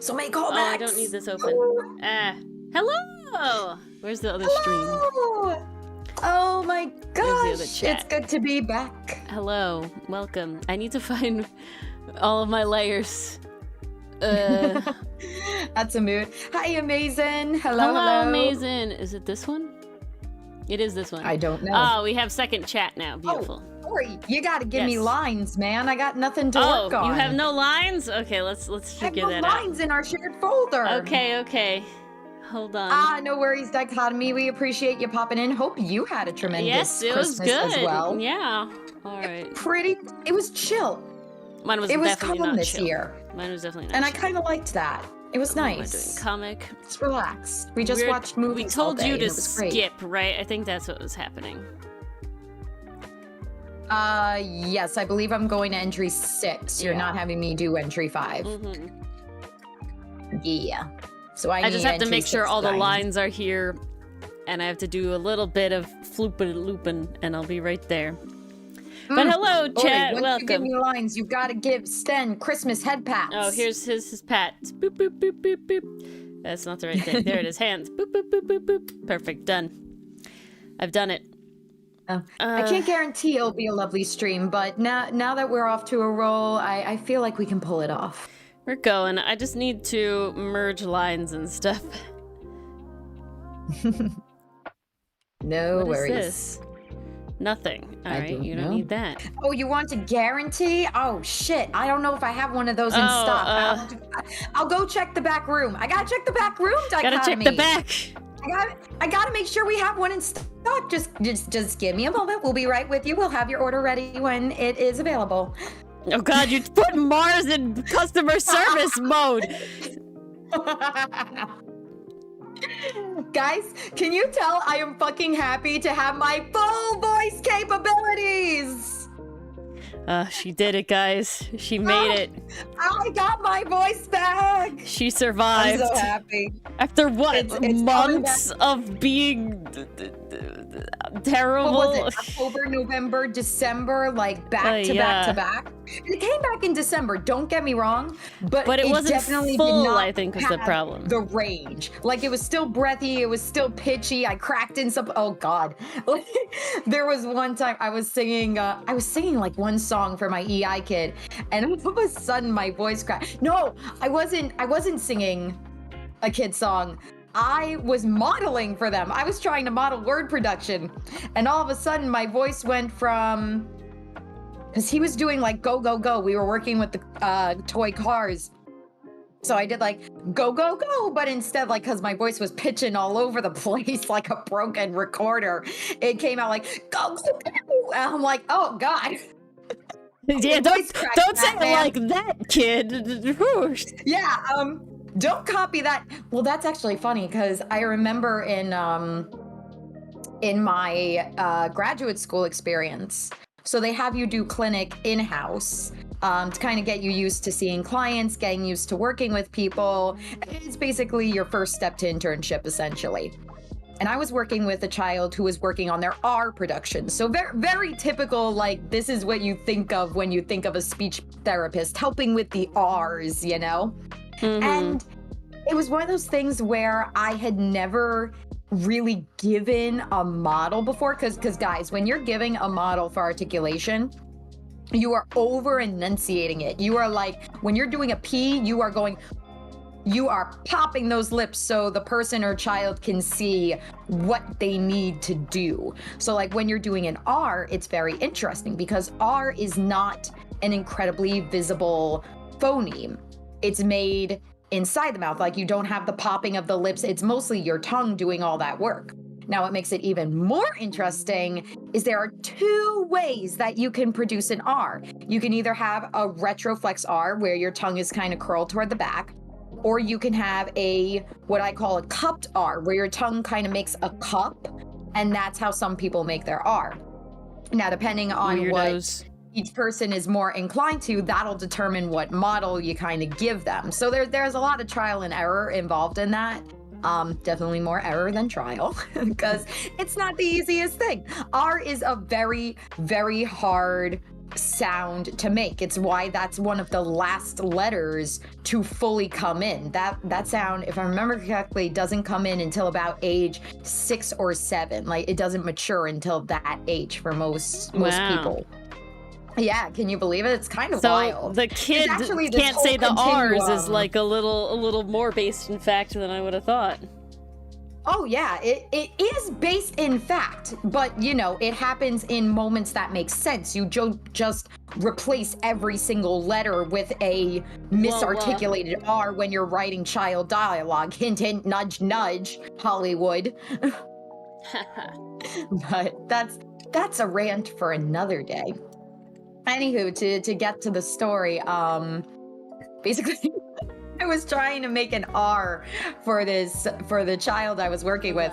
So many callbacks. Oh, I don't need this open. Hello! Where's the other stream? Oh my gosh, There's the other it's good to be back. Hello, welcome. I need to find all of my layers. That's a mood. Hi, Amazing. Hello, Amazing. Is it this one? It is this one. I don't know. Oh, we have second chat now. Beautiful. Oh, Corey, you gotta give me lines, man. I got nothing to work on. Oh, you have no lines? Okay, let's figure that out. lines in our shared folder. Okay. Hold on. No worries, Dichotomy. We appreciate you popping in. Hope you had a tremendous Christmas as well. Yeah. All right. It was chill. Mine was definitely calm not this chill. year. Mine was definitely not And chill. I kind of liked that. It was nice. What am I doing? Comic. Just relax. We just watched movies. We told all day, you to and it was great. skip, right? I think that's what was happening. Yes, I believe I'm going to entry 6. You're not having me do entry 5. Yeah. So I just have to make sure all the lines. lines are here, and I have to do a little bit of floopin', and I'll be right there. But hello, chat. Once Welcome. you give me lines, you gotta give Sten Christmas head pats. Oh, here's his pats. Boop boop boop boop boop. That's not the right thing. There it is. Hands. Boop boop boop boop boop. Perfect. Done. I've done it. I can't guarantee it'll be a lovely stream, but now that we're off to a roll, I feel like we can pull it off. We're going. I just need to merge lines and stuff. No What worries. is this? Nothing. All right, you don't know. need that. Oh, you want to guarantee? Oh shit! I don't know if I have one of those in stock. I'll go check the back room. I gotta check the back room. Dichotomy. Gotta check the back. I gotta make sure we have one in stock. Just give me a moment. We'll be right with you. We'll have your order ready when it is available. Oh God, you put Mars in customer service mode. Guys, can you tell I am fucking happy to have my full voice capabilities? She did it, guys. She made it. I got my voice back. She survived. I'm so happy. After what? It's months of being terrible? What was it? October, November, December, like back to back to back. It came back in December, don't get me wrong, but it wasn't definitely full, did not I think, was the problem. The range. Like, it was still breathy, it was still pitchy. I cracked in some, oh God. Like, there was one time I was singing like one song for my EI kid, and all of a sudden my voice cracked. No, I wasn't singing a kid song. I was modeling for them. I was trying to model word production, and all of a sudden my voice went from, because he was doing like go go go. We were working with the toy cars, so I did like go go go, but instead, like, because my voice was pitching all over the place like a broken recorder, it came out like go go go. And I'm like, oh God. Yeah, don't say it like that, kid. Yeah, don't copy that. Well, that's actually funny, because I remember in my graduate school experience, so they have you do clinic in-house to kind of get you used to seeing clients, getting used to working with people. It's basically your first step to internship, essentially. And I was working with a child who was working on their R production. So very, very typical, like, this is what you think of when you think of a speech therapist, helping with the R's, you know? And it was one of those things where I had never really given a model before, because guys, when you're giving a model for articulation, you are over enunciating it. You are like, when you're doing a P, you are popping those lips so the person or child can see what they need to do. So like when you're doing an R, it's very interesting because R is not an incredibly visible phoneme. It's made inside the mouth, like you don't have the popping of the lips. It's mostly your tongue doing all that work. Now, what makes it even more interesting is there are 2 ways that you can produce an R. You can either have a retroflex R where your tongue is kind of curled toward the back, or you can have what I call a cupped R, where your tongue kind of makes a cup, and that's how some people make their R. Now, depending on what each person is more inclined to, that'll determine what model you kind of give them. So there's a lot of trial and error involved in that. Definitely more error than trial, because it's not the easiest thing. R is a very, very hard sound to make. It's why that's one of the last letters to fully come in. That sound, if I remember correctly, doesn't come in until about age 6 or 7. Like, it doesn't mature until that age for most people. Yeah, can you believe it? It's kind of wild. The kid can't say the R's is like a little more based in fact than I would have thought. Oh yeah, it is based in fact, but you know, it happens in moments that make sense. You just replace every single letter with a misarticulated R when you're writing child dialogue. Hint, hint, nudge, nudge, Hollywood. But that's a rant for another day. Anywho, to get to the story, basically I was trying to make an R for the child I was working with.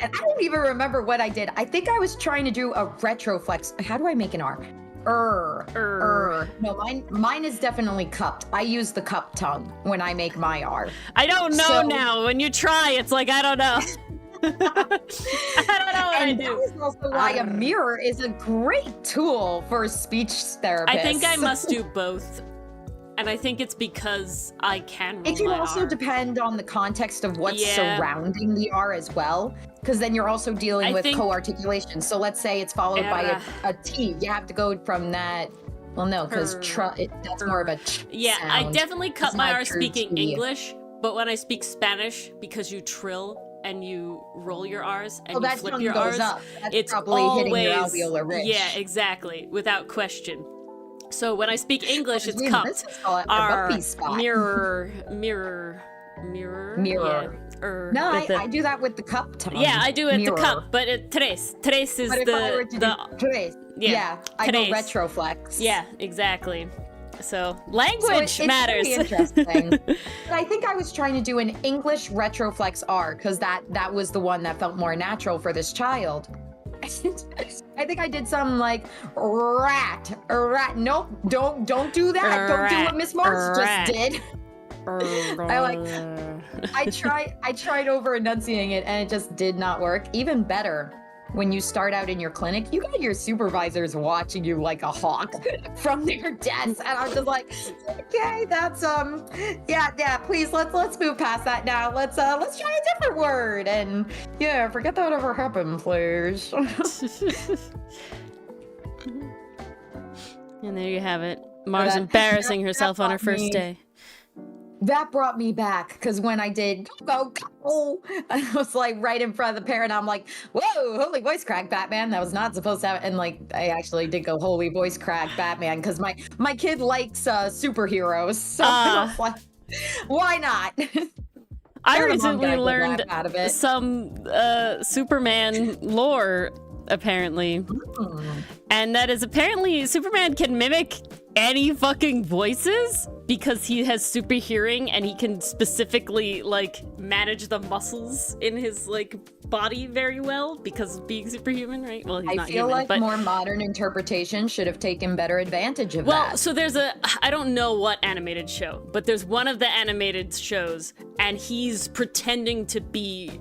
And I don't even remember what I did. I think I was trying to do a retroflex. How do I make an R? No, mine is definitely cupped. I use the cup tongue when I make my R. I don't know now. When you try, it's like, I don't know. I don't know what I do. That is also why a mirror is a great tool for speech therapists. I think I must do both. And I think it's because I can roll It can my also R. depend on the context of what's surrounding the R as well. Because then you're also dealing with co-articulation. So let's say it's followed by a T. You have to go from that. Well, no, because that's more of a ch sound. I definitely cut my R speaking T. English. But when I speak Spanish, because you trill and you roll your R's and you flip your R's, it's probably always hitting your alveolar ridge. Yeah, exactly, without question. So when I speak English, it's This cupped. is called R, bumpy spot. mirror. Mirror. Yeah, No, I do that with the cup tongue. Yeah, I do it mirror. the cup, but tres is But if I were to do tres, I go tres. retroflex. Yeah, exactly. So language it's matters. Very interesting. But I think I was trying to do an English retroflex R because that was the one that felt more natural for this child. I think I did some like rat. Nope, don't do that. Don't do what Miss Mars just did. I tried over enunciating it and it just did not work. Even better, when you start out in your clinic, you got your supervisors watching you like a hawk from their desk, and I'm just like, okay, that's yeah, please let's move past that now. Let's try a different word, and yeah, forget that ever happened, please. And there you have it. Mars embarrassing herself on her first day. That brought me back because when I did go, I was like right in front of the parent. I'm like, whoa, holy voice crack, Batman. That was not supposed to happen. And like, I actually did go holy voice crack, Batman, because my kid likes superheroes. So I was like, why not? I recently learned some Superman lore, apparently. And that is apparently Superman can mimic any fucking voices because he has super hearing and he can specifically like manage the muscles in his like body very well because of being superhuman, right? Well, he's not I feel human, like but more modern interpretation should have taken better advantage of that. Well, so there's I don't know what animated show, but there's one of the animated shows and he's pretending to be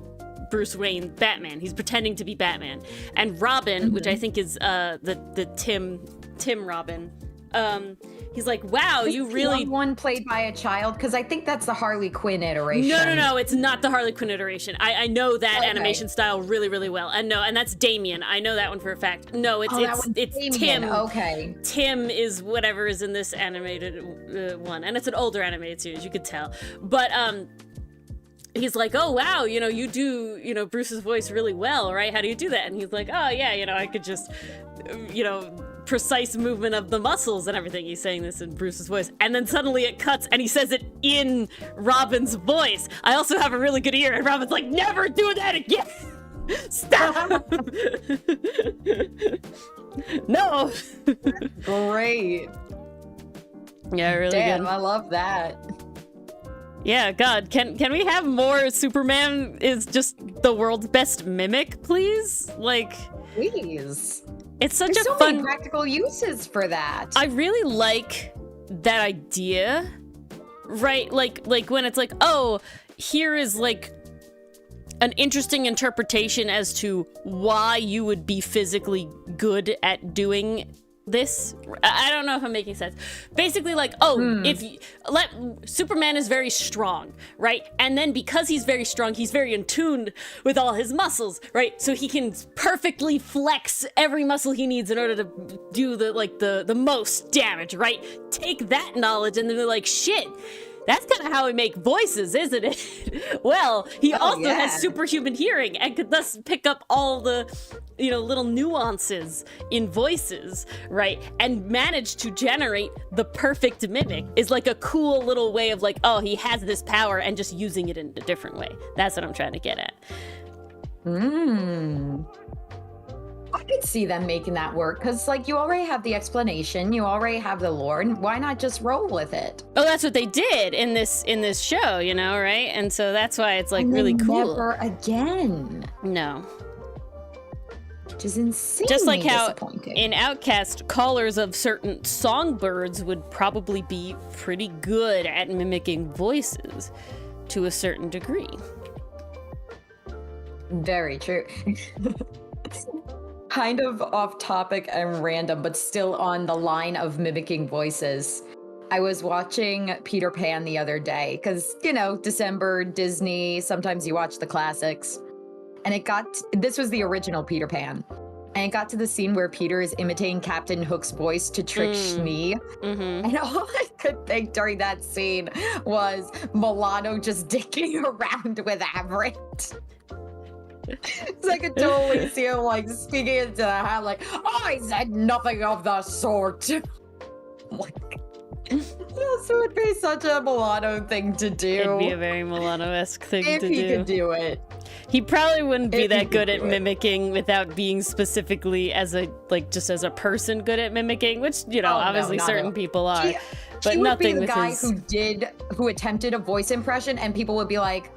Bruce Wayne Batman. He's pretending to be Batman. And Robin, which I think is the Tim Robin, he's like, wow, you really one played by a child, because I think that's the Harley Quinn iteration. No, it's not the Harley Quinn iteration. I know that animation style really well. And that's Damien. I know that one for a fact. No, it's Tim. Okay. Tim is whatever is in this animated one, and it's an older animated series, you could tell. But he's like, oh wow, you do Bruce's voice really well, right? How do you do that? And he's like, oh yeah, I could just precise movement of the muscles and everything. He's saying this in Bruce's voice, and then suddenly it cuts and he says it in Robin's voice. I also have a really good ear, and Robin's like, never do that again. Stop. No. Great. Yeah, really Damn, good. I love that. Yeah, God, can we have more Superman is just the world's best mimic, please? Like, please. It's such There's a so fun many practical uses for that. I really like that idea, right? Like when it's like, oh, here is like an interesting interpretation as to why you would be physically good at doing this, I don't know if I'm making sense. Basically, like, Superman is very strong, right? And then because he's very strong, he's very in tune with all his muscles, right? So he can perfectly flex every muscle he needs in order to do the most damage, right? Take that knowledge and then they're like, shit, that's kind of how we make voices, isn't it? Well, he also has superhuman hearing and could thus pick up all the, little nuances in voices, right? And manage to generate the perfect mimic is like a cool little way of like, oh, he has this power and just using it in a different way. That's what I'm trying to get at. I could see them making that work because, like, you already have the explanation, you already have the lore, and why not just roll with it? Oh, that's what they did in this show, right? And so that's why it's like really cool. Never again. No. Which is insane. Just like how in Outcast, callers of certain songbirds would probably be pretty good at mimicking voices to a certain degree. Very true. Kind of off topic and random, but still on the line of mimicking voices. I was watching Peter Pan the other day because, December, Disney, sometimes you watch the classics. And this was the original Peter Pan. And it got to the scene where Peter is imitating Captain Hook's voice to trick Smee. Mm-hmm. And all I could think during that scene was Milano just dicking around with Everett. So I could totally see him like speaking into the hat, like, I said nothing of the sort. Like, this would be such a Milano thing to do. It'd be a very Milano-esque thing to do. If he could do it. He probably wouldn't be that good at mimicking without being specifically just as a person good at mimicking, which, obviously certain people are. But he nothing would be the with guy who attempted a voice impression and people would be like,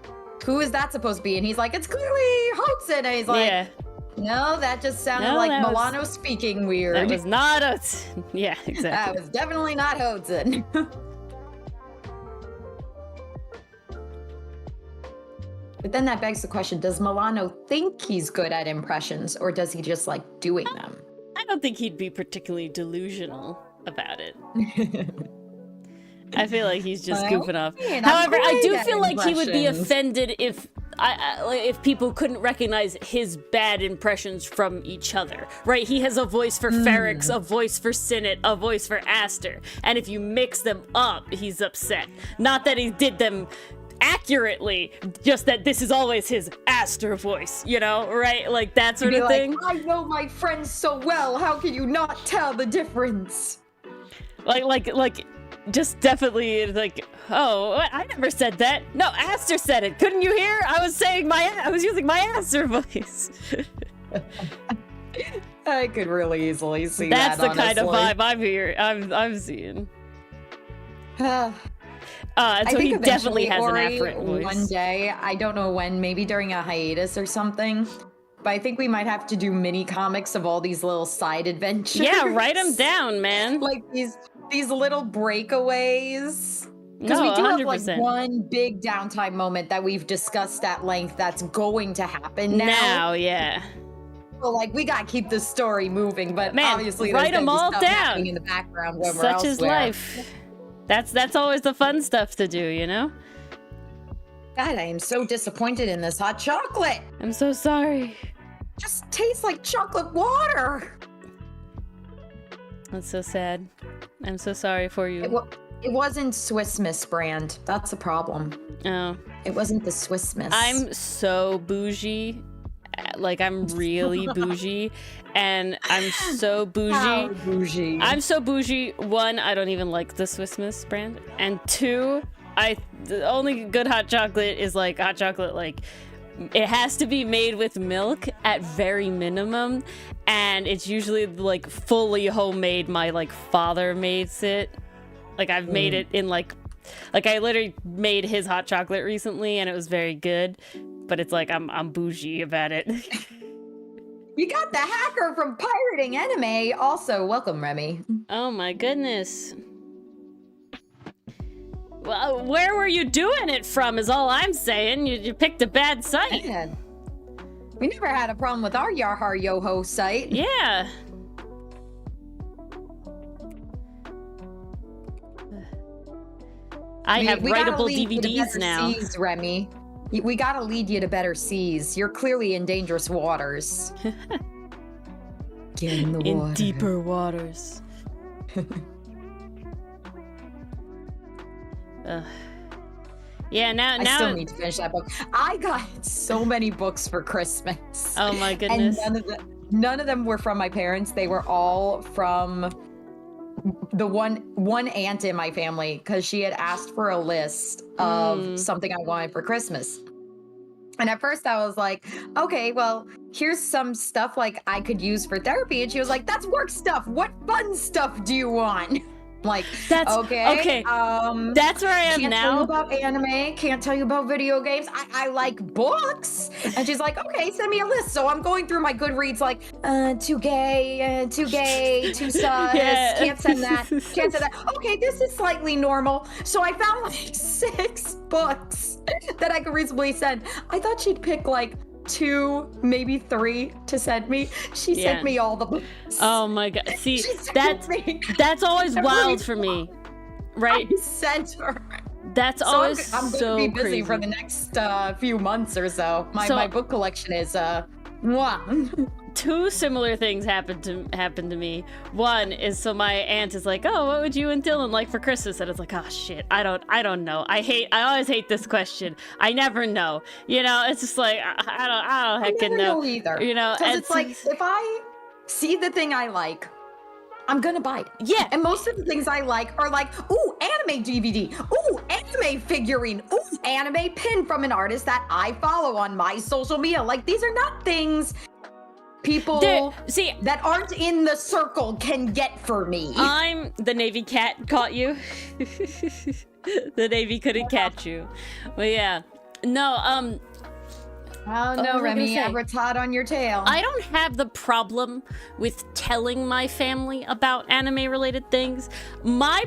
who is that supposed to be? And he's like, it's clearly Hudson. And he's like, no, that just sounded like Milano speaking weird. That was not Hudson. Yeah, exactly. That was definitely not Hudson. But then that begs the question, does Milano think he's good at impressions or does he just like doing them? I don't think he'd be particularly delusional about it. I feel like he's just goofing off. However, I do feel like he would be offended if people couldn't recognize his bad impressions from each other, right? He has a voice for Ferrex, a voice for Sinnott, a voice for Aster, and if you mix them up, he's upset. Not that he did them accurately, just that this is always his Aster voice, right? Like that sort of thing. I know my friends so well. How can you not tell the difference? Like. Just definitely like, oh, I never said that. No, Aster said it. Couldn't you hear? I was using my Aster voice. I could really easily see that. That's the kind of vibe I'm seeing. So he definitely has an afferent voice. One day, I don't know when, maybe during a hiatus or something. But I think we might have to do mini comics of all these little side adventures. Yeah, write them down, man. Like these little breakaways. Because we do 100%. Have like one big downtime moment that we've discussed at length that's going to happen now. Yeah. So like we gotta keep the story moving, but man, obviously write them all down in the background when we're elsewhere. Such is life. That's always the fun stuff to do, God, I am so disappointed in this hot chocolate. I'm so sorry. Just tastes like chocolate water. That's so sad. I'm so sorry for you. It wasn't Swiss Miss brand. That's the problem. Oh. It wasn't the Swiss Miss. I'm so bougie. Like, I'm really bougie. And I'm so bougie. How bougie? I'm so bougie. One, I don't even like the Swiss Miss brand. And two, the only good hot chocolate is like hot chocolate, like, it has to be made with milk at very minimum, and it's usually like fully homemade. My like father makes it. Like I've made it in like I literally made his hot chocolate recently, and it was very good. But it's like I'm bougie about it. You got the hacker from pirating anime. Also, welcome, Remy. Oh my goodness. Well, where were you doing it from is all I'm saying. You picked a bad site. Man, we never had a problem with our Yahar Yoho site. Yeah. I have we gotta writable lead you to DVDs better now. Seas, Remy. We gotta lead you to better seas. You're clearly in dangerous waters. Get in the water. In deeper waters. Yeah, now I still need to finish that book. I got so many books for Christmas. Oh my goodness. And none of them were from my parents. They were all from the one aunt in my family, because she had asked for a list of something I wanted for Christmas. And at first I was like, okay, well, here's some stuff like I could use for therapy. And she was like, that's work stuff. What fun stuff do you want? Like, that's okay. That's where I am can't now. Tell you about anime. Can't tell you about video games. I like books. And she's like, okay, send me a list. So I'm going through my Goodreads, like, too gay, too sus. Yeah. Can't send that. Can't send that. Okay, this is slightly normal. So I found like 6 books that I could reasonably send. I thought she'd pick like 2, maybe 3 to send me. She sent me all the books. Oh my god. See, that's always wild for me. Right? I sent her. That's so always I'm so gonna be busy crazy. for the next few months or so. My book collection is mwah. 2 similar things happened to me. One is, so my aunt is like, "Oh, what would you and Dylan like for Christmas?" And it's like, "Oh shit, I don't know. I always hate this question. I never know. You know, it's just like I don't heckin' know either. You know, because it's like, if I see the thing I like, I'm gonna buy it. Yeah. And most of the things I like are like, ooh, anime DVD, ooh, anime figurine, ooh, anime pin from an artist that I follow on my social media. Like, these are not things people that aren't in the circle can get for me. I'm the Navy cat caught you. The Navy couldn't catch you. But yeah. No, oh no, Remy, Abratat on your tail. I don't have the problem with telling my family about anime-related things. My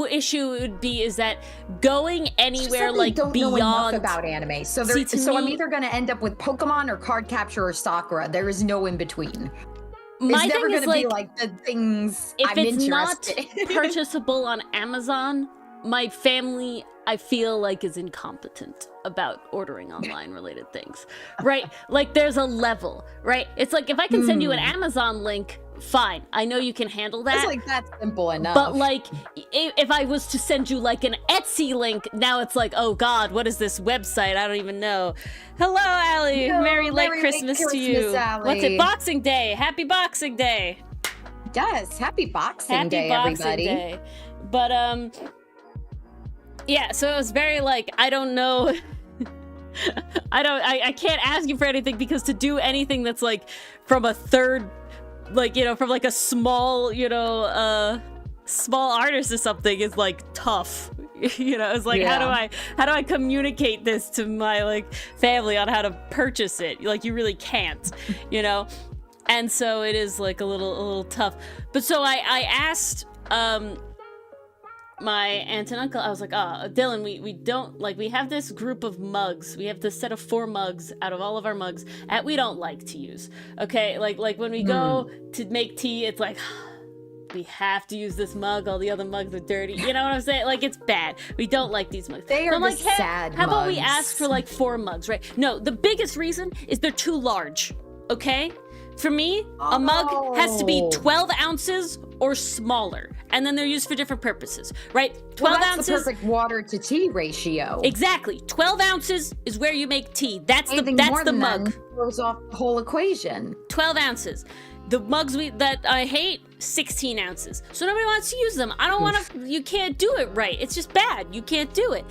issue would be is that going anywhere like don't beyond know enough about anime. So I'm either going to end up with Pokemon or Card Capture or Sakura. There is no in between. My it's never thing is, going to be like the things I'm interested in. If it's not purchasable on Amazon, my family, I feel like, is incompetent about ordering online related things, right? Like, there's a level, right? It's like, if I can send you an Amazon link, fine. I know you can handle that. It's like, that's simple enough. But like, if I was to send you like an Etsy link, now it's like, oh God, what is this website? I don't even know. Hello, Allie. Merry late Christmas to you. Allie. What's it? Boxing Day. Happy Boxing Day. Yes, happy Boxing Day, everybody. Day. But yeah, so it was very like, I don't know. I can't ask you for anything, because to do anything that's like from a third, like, you know, from like a small, you know, small artist or something is like tough. You know, it's like, how do I communicate this to my like family on how to purchase it? Like, you really can't, you know? And so it is like a little tough. But so I asked my aunt and uncle, I was like, oh, Dylan, we don't, like, we have this group of mugs. We have this set of 4 mugs out of all of our mugs that we don't like to use. Okay, like when we go to make tea, it's like, we have to use this mug. All the other mugs are dirty. You know what I'm saying? Like, it's bad. We don't like these mugs. They are like, sad how about we mugs. ask for like 4 mugs, right? No, the biggest reason is they're too large. Okay? For me, a mug has to be 12 ounces or smaller, and then they're used for different purposes, right? 12 that's ounces. The perfect water to tea ratio. Exactly. 12 ounces is where you make tea. That's the mug. Throws off the whole equation. 12 ounces. The mugs that I hate, 16 ounces. So nobody wants to use them. I don't want to. You can't do it right. It's just bad. You can't do it.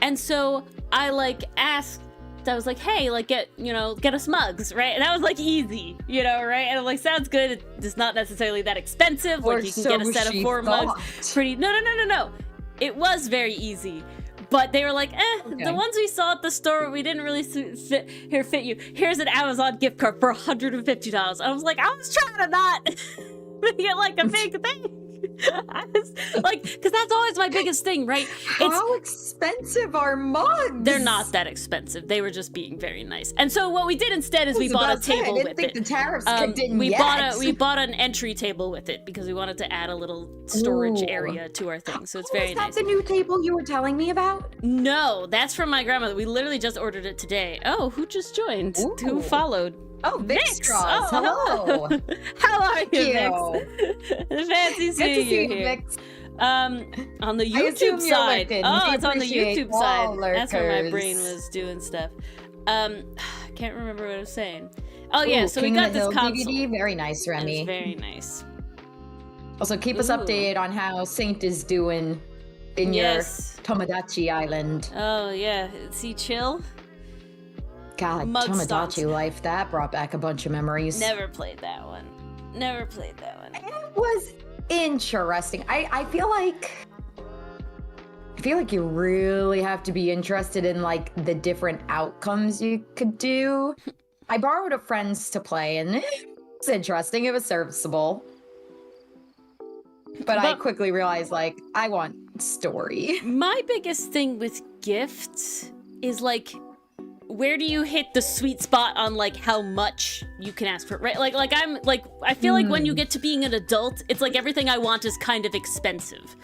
And so I like asked. I was like, hey, like, get us mugs, right? And that was like easy, you know, right? And I'm like, sounds good. It's not necessarily that expensive. Or like, you can get a set of 4 mugs. Pretty. No. It was very easy. But they were like, the ones we saw at the store, we didn't really fit you. Here's an Amazon gift card for $150. I was like, I was trying to not make it like a big thing. I was like, because that's always my biggest thing, right? How expensive are mugs? They're not that expensive. They were just being very nice. And so what we did instead is we bought a table with it. I with didn't think it. the tariffs kicked in we yet. bought an entry table with it because we wanted to add a little storage Ooh. area to our thing. So it's very Is that nice. the new table you were telling me about? No, that's from my grandmother. We literally just ordered it today. Oh, who just joined? Ooh. Who followed? Oh, Vix Straws. Oh, hello. How are you, Thank Vix? Fancy Good to seeing see you you, here. Vix. On the I assume YouTube you're side. looking. Oh, We it's on the appreciate YouTube all side. That's where my lurkers. brain was doing stuff. I can't remember what I was saying. Oh yeah, Ooh, so King we of got the this Hill console. DVD. Very nice, Remy. It's very nice. Also, keep us Ooh. updated on how Saint is doing in Yes. your Tomodachi Island. Oh yeah, is he chill? God, Mud Tomodachi stomps. life, that brought back a bunch of memories. Never played that one. Never played that one. It was interesting. I feel like you really have to be interested in like the different outcomes you could do. I borrowed a friend's to play and it was interesting. It was serviceable. But I quickly realized like I want story. My biggest thing with gifts is like, where do you hit the sweet spot on like how much you can ask for, right? Like I'm like, I feel like when you get to being an adult, it's like everything I want is kind of expensive.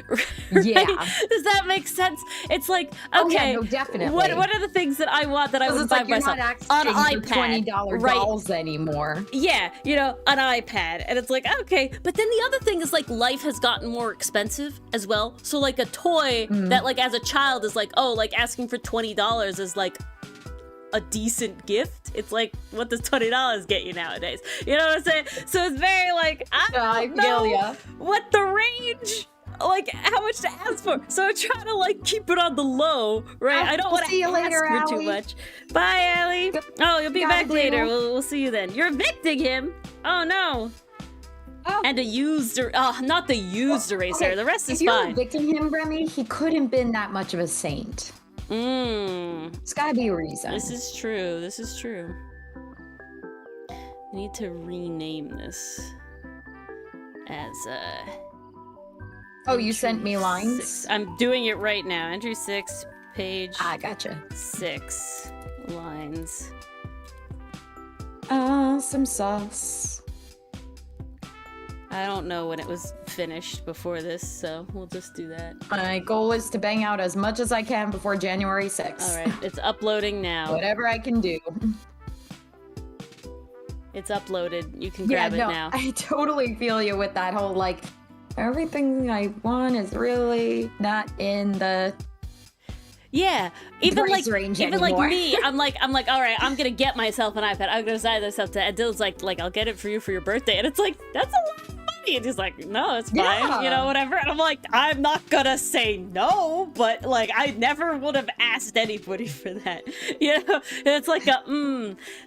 Right? Yeah. Does that make sense? It's like, okay, Oh, yeah, no, definitely. what are the things that I want that I would It's buy like you're myself? not asking On for iPad, $20 right? dolls anymore. Yeah, you know, an iPad. And it's like, okay. But then the other thing is like life has gotten more expensive as well. So like a toy that like as a child is like, oh, like asking for $20 is like a decent gift. It's like, what does $20 get you nowadays? You know what I'm saying? So it's very like, I don't know what the range, like how much to ask for. So I try to like keep it on the low, right? I don't want to ask later, for too Allie. much. Bye, Allie. Oh, you'll be Gotta back later. do. We'll see you then. You're evicting him. Oh no. Oh. And a used, not the used eraser. Okay, The rest is if you're fine. evicting him, Remy, he couldn't been that much of a saint. It's gotta be a reason. This is true. This is true. I need to rename this as Oh, you sent me lines? 6. I'm doing it right now. Entry 6, page I gotcha. 6, lines. Some sauce. I don't know when it was finished before this, so we'll just do that. My goal is to bang out as much as I can before January 6th. All right, it's uploading now. Whatever I can do. It's uploaded. You can grab it now. I totally feel you with that whole like, everything I want is really not in the Yeah, even price like range even like anymore. me, I'm like, all right, I'm gonna get myself an iPad. I'm gonna decide myself to. And Dylan's like, I'll get it for you for your birthday, and it's like that's a lot of money. And he's like, no, it's fine, Yeah. you know, whatever. And I'm like, I'm not gonna say no, but like I never would have asked anybody for that, you know. And it's like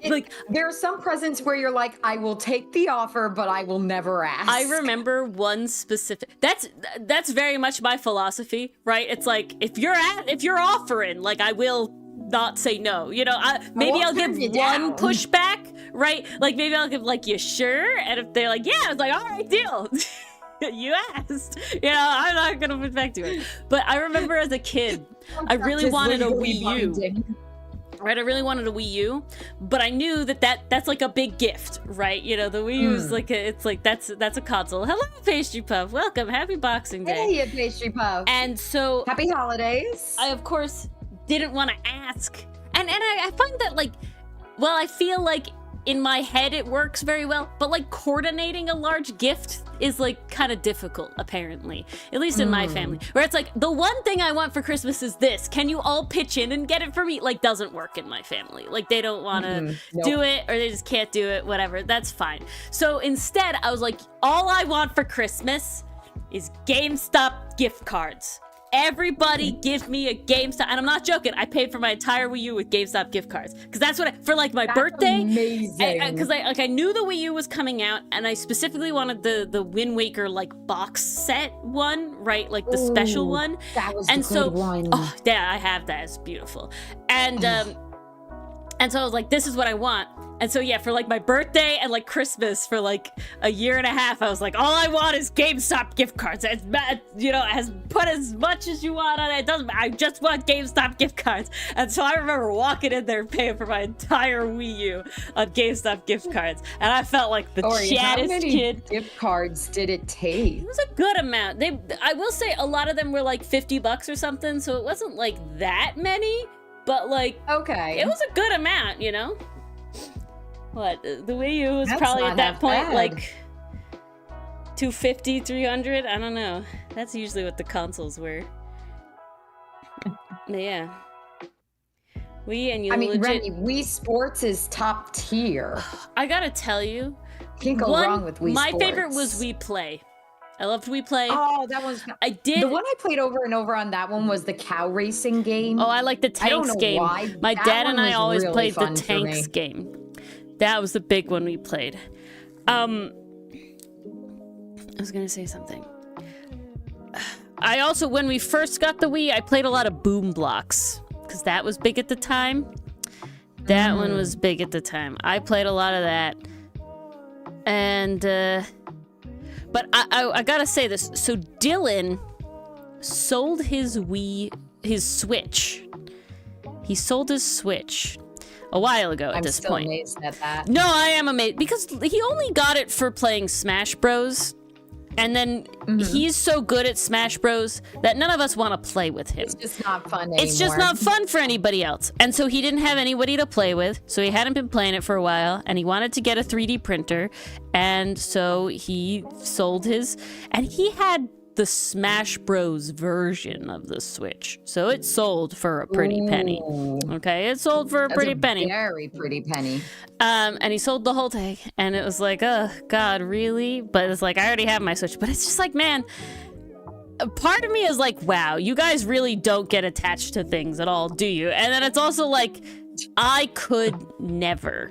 like there are some presents where you're like, I will take the offer, but I will never ask. I remember one specific. That's very much my philosophy, right? It's like if you're offering, like I will not say no. You know, maybe I'll give turn you one down. pushback, right? Like maybe I'll give like, you sure? And if they're like, yeah, it's like, all right, deal. You asked. You know, I'm not gonna push back to it. But I remember as a kid, I really wanted a Wii U. Right, I really wanted a Wii U, but I knew that's like a big gift, right? You know, the Wii U is like it's like that's a console. Hello, Pastry Puff. Welcome. Happy Boxing Day. Hey, you pastry puff. And so Happy holidays. I of course didn't want to ask. And I find that like, well, I feel like in my head it works very well, but like coordinating a large gift is like kind of difficult, apparently, at least in my family, where it's like, the one thing I want for Christmas is this, can you all pitch in and get it for me? Like, doesn't work in my family. Like, they don't want to do it, or they just can't do it, whatever. That's fine. So instead I was like, all I want for Christmas is GameStop gift cards. Everybody give me a GameStop, and I'm not joking. I paid for my entire Wii U with GameStop gift cards because that's what for like my birthday. Amazing. Because I knew the Wii U was coming out, and I specifically wanted the Wind Waker like box set one, right? Like the special one. That was and the so, good one. oh yeah, I have that. It's beautiful. And so I was like, this is what I want. And so yeah, for like my birthday and like Christmas for like a year and a half, I was like, all I want is GameStop gift cards. It's, you know, has put as much as you want on it. It doesn't matter. I just want GameStop gift cards. And so I remember walking in there paying for my entire Wii U on GameStop gift cards, and I felt like the chattest how many kid. gift cards did it take? It was a good amount. I will say, a lot of them were like $50 or something, so it wasn't like that many, but like, okay, it was a good amount, you know. What, the Wii U was That's probably not at that half point bad. like 250, 300. I don't know. That's usually what the consoles were. But yeah. Wii, and you legit... Remy, Wii Sports is top tier. I gotta tell you, Can't go wrong with Wii my Sports. favorite was Wii Play. I loved Wii Play. Oh, that was... I did. The one I played over and over on that one was the cow racing game. Oh, I like the I don't tanks know game. why. My That dad one and I was always really played the fun for tanks me. game. That was the big one we played. I was gonna say something. I also, when we first got the Wii, I played a lot of Boom Blocks, because that was big at the time. That one was big at the time. I played a lot of that. And, but I gotta say this. So Dylan sold his Switch. He sold his Switch a while ago at this point. I'm still amazed at that. No, I am amazed, because he only got it for playing Smash Bros. And then he's so good at Smash Bros that none of us want to play with him. It's just not fun anymore. It's just not fun for anybody else. And so he didn't have anybody to play with, so he hadn't been playing it for a while, and he wanted to get a 3D printer, and so he sold his, and he had the Smash Bros version of the Switch. So it sold for a pretty penny. Okay, it sold for a pretty penny. Very pretty penny. And he sold the whole thing, and it was like, oh God, really? But it's like, I already have my Switch. But it's just like, man, a part of me is like, wow, you guys really don't get attached to things at all, do you? And then it's also like, I could never.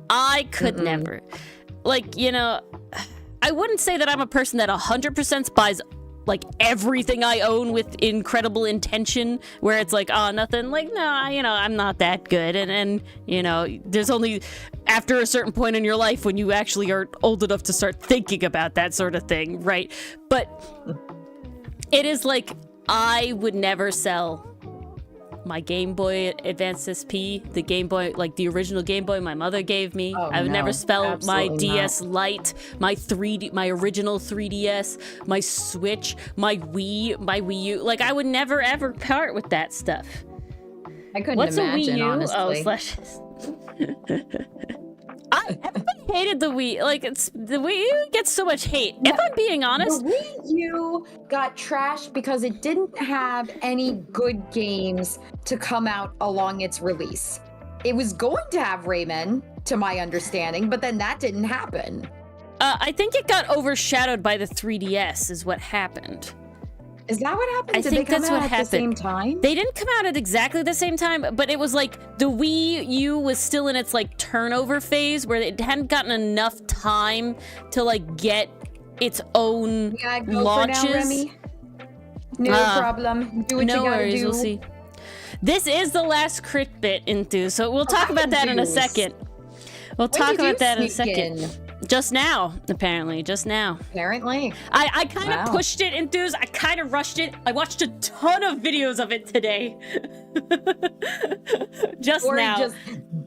Never. Like, you know, I wouldn't say that I'm a person that 100% buys like everything I own with incredible intention, where it's like, oh, nothing, like, no, you know, I'm not that good. And you know, there's only after a certain point in your life when you actually are old enough to start thinking about that sort of thing, right? But it is like, I would never sell my Game Boy Advance SP, the Game Boy, like the original Game Boy my mother gave me. Oh, I would never sell my absolutely DS Lite, my original 3DS, my Switch, my Wii U. Like, I would never ever part with that stuff. I couldn't What's imagine, a Wii U? honestly. Oh, slashes. Everybody hated the Wii. Like, the Wii U gets so much hate. If I'm being honest, The Wii U got trashed because it didn't have any good games to come out along its release. It was going to have Rayman, to my understanding, but then that didn't happen. I think it got overshadowed by the 3DS is what happened. Is that what happened? I Did think they come that's out what at happened. the same time? They didn't come out at exactly the same time, but it was like the Wii U was still in its like turnover phase where it hadn't gotten enough time to like get its own Yeah, go launches. for now, Remy. No problem. Do what No you gotta worries, do. we'll see. This is the last CritBit into, so we'll talk about that in a second. We'll talk did you about that in a sneak second. in? Just now, apparently, just now. Apparently. I kind of Wow. pushed it, Enthuse. I kind of rushed it. I watched a ton of videos of it today. Just Or now. just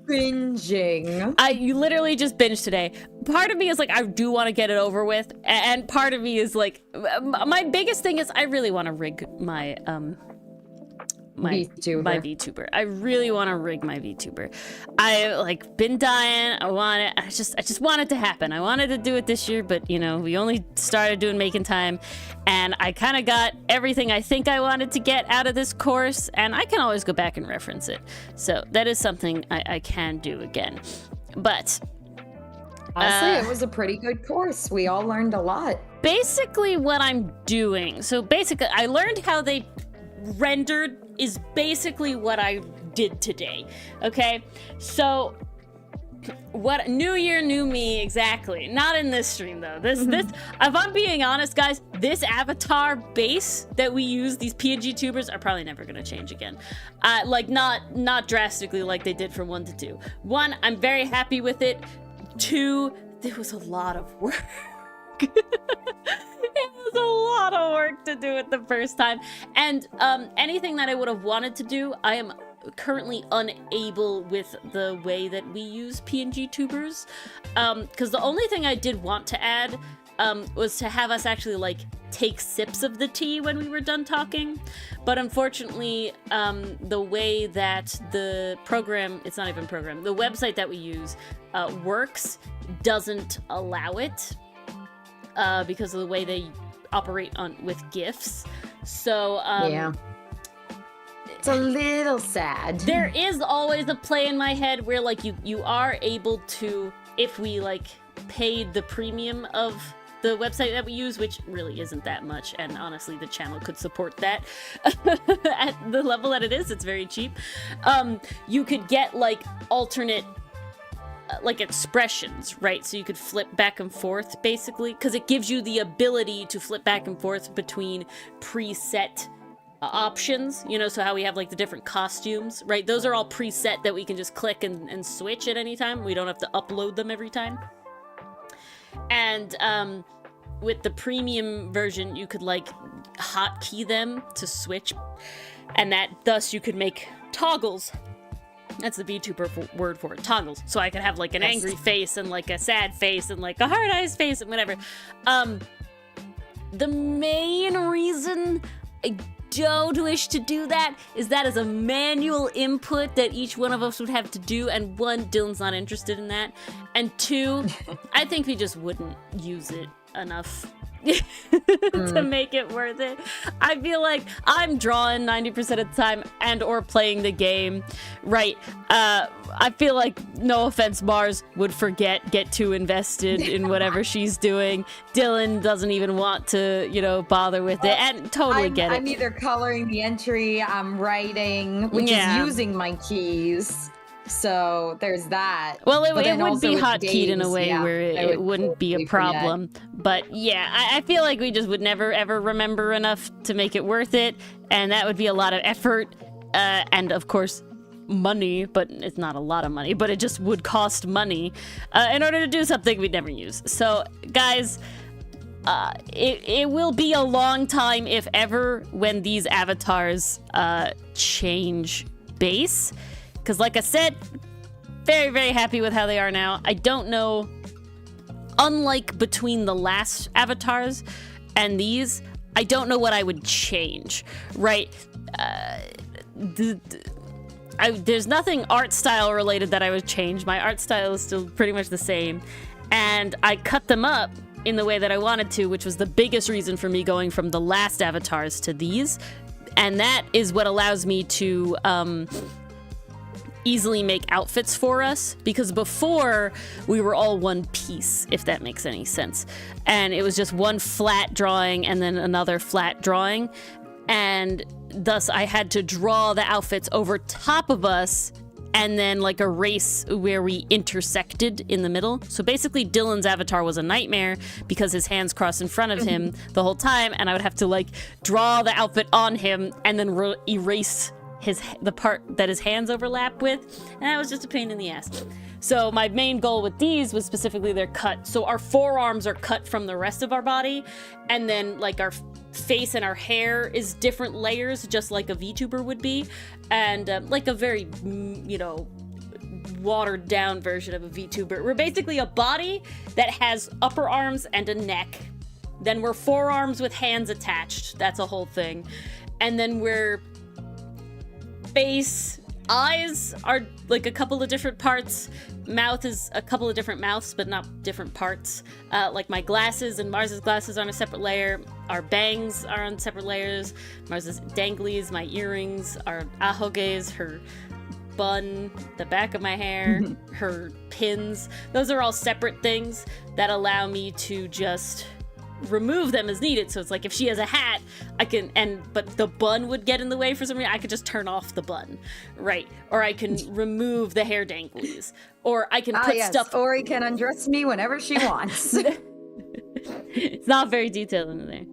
binging. You literally just binged today. Part of me is like, I do want to get it over with. And part of me is like, my biggest thing is I really want to rig my VTuber. my VTuber. I really want to rig my VTuber. I like been dying. I want it. I just want it to happen. I wanted to do it this year, but you know, we only started doing Making Time, and I kind of got everything I think I wanted to get out of this course, and I can always go back and reference it. So that is something I can do again. But Honestly, it was a pretty good course. We all learned a lot. basically what I'm doing, so basically I learned how they rendered is basically what I did today. Okay, so What new year, new me, exactly. Not in this stream though. This if I'm being honest, guys, this avatar base that we use, these PNG tubers, are probably never gonna change again. Like not drastically like they did from 1 to 2. 1, I'm very happy with it. 2, there was a lot of work. It was a lot of work to do it the first time. And anything that I would have wanted to do, I am currently unable with the way that we use PNG tubers. Because the only thing I did want to add was to have us actually like take sips of the tea when we were done talking. But unfortunately, the way that the program, it's not even program, the website that we use works doesn't allow it. Because of the way they operate with GIFs. So, yeah. It's a little sad. There is always a play in my head where, like, you are able to, if we, like, paid the premium of the website that we use, which really isn't that much, and honestly, the channel could support that at the level that it is. It's very cheap. You could get, like, alternate like expressions, right? So you could flip back and forth basically, because it gives you the ability to flip back and forth between preset options, you know, so how we have like the different costumes, right? Those are all preset that we can just click and switch at any time. We don't have to upload them every time. And with the premium version, you could like hotkey them to switch, and that thus you could make toggles. That's the VTuber word for it, toggles. So I could have like an angry face and like a sad face and like a hard-eyes face and whatever. The main reason I don't wish to do that is that as a manual input that each one of us would have to do, and 1, Dylan's not interested in that, and 2, I think we just wouldn't use it enough to make it worth it. I feel like I'm drawing 90% of the time and or playing the game, right? I feel like, no offense, Mars would get too invested in whatever she's doing. Dylan doesn't even want to, you know, bother with it, and totally get it. I'm either coloring the entry, I'm writing, which is using my keys. So there's that. Well, it would be hotkeyed in a way where it wouldn't be a problem. But yeah, I feel like we just would never ever remember enough to make it worth it. And that would be a lot of effort. And of course, money, but it's not a lot of money, but it just would cost money in order to do something we'd never use. So guys, it will be a long time, if ever, when these avatars change base. Because like I said, very, very happy with how they are now. I don't know, unlike between the last avatars and these, I don't know what I would change, right? There's nothing art style related that I would change. My art style is still pretty much the same. And I cut them up in the way that I wanted to, which was the biggest reason for me going from the last avatars to these. And that is what allows me to easily make outfits for us, because before we were all one piece, if that makes any sense, and it was just one flat drawing and then another flat drawing, and thus I had to draw the outfits over top of us and then like erase where we intersected in the middle. So basically Dylan's avatar was a nightmare because his hands crossed in front of him the whole time, and I would have to like draw the outfit on him and then erase the part that his hands overlap with, and that was just a pain in the ass. So my main goal with these was specifically their cut. So our forearms are cut from the rest of our body, and then like our face and our hair is different layers, just like a VTuber would be, and like a very, you know, watered down version of a VTuber. We're basically a body that has upper arms and a neck. Then we're forearms with hands attached. That's a whole thing. And then we're face, eyes are like a couple of different parts. Mouth is a couple of different mouths, but not different parts. Like my glasses and Mars's glasses are on a separate layer. Our bangs are on separate layers. Mars's danglies, my earrings, our ahoges, her bun, the back of my hair, her pins. Those are all separate things that allow me to just remove them as needed. So it's like if she has a hat, I can, but the bun would get in the way for some reason, I could just turn off the bun, right? Or I can remove the hair danglies, or I can put stuff. Or he can undress me whenever she wants. It's not very detailed in there.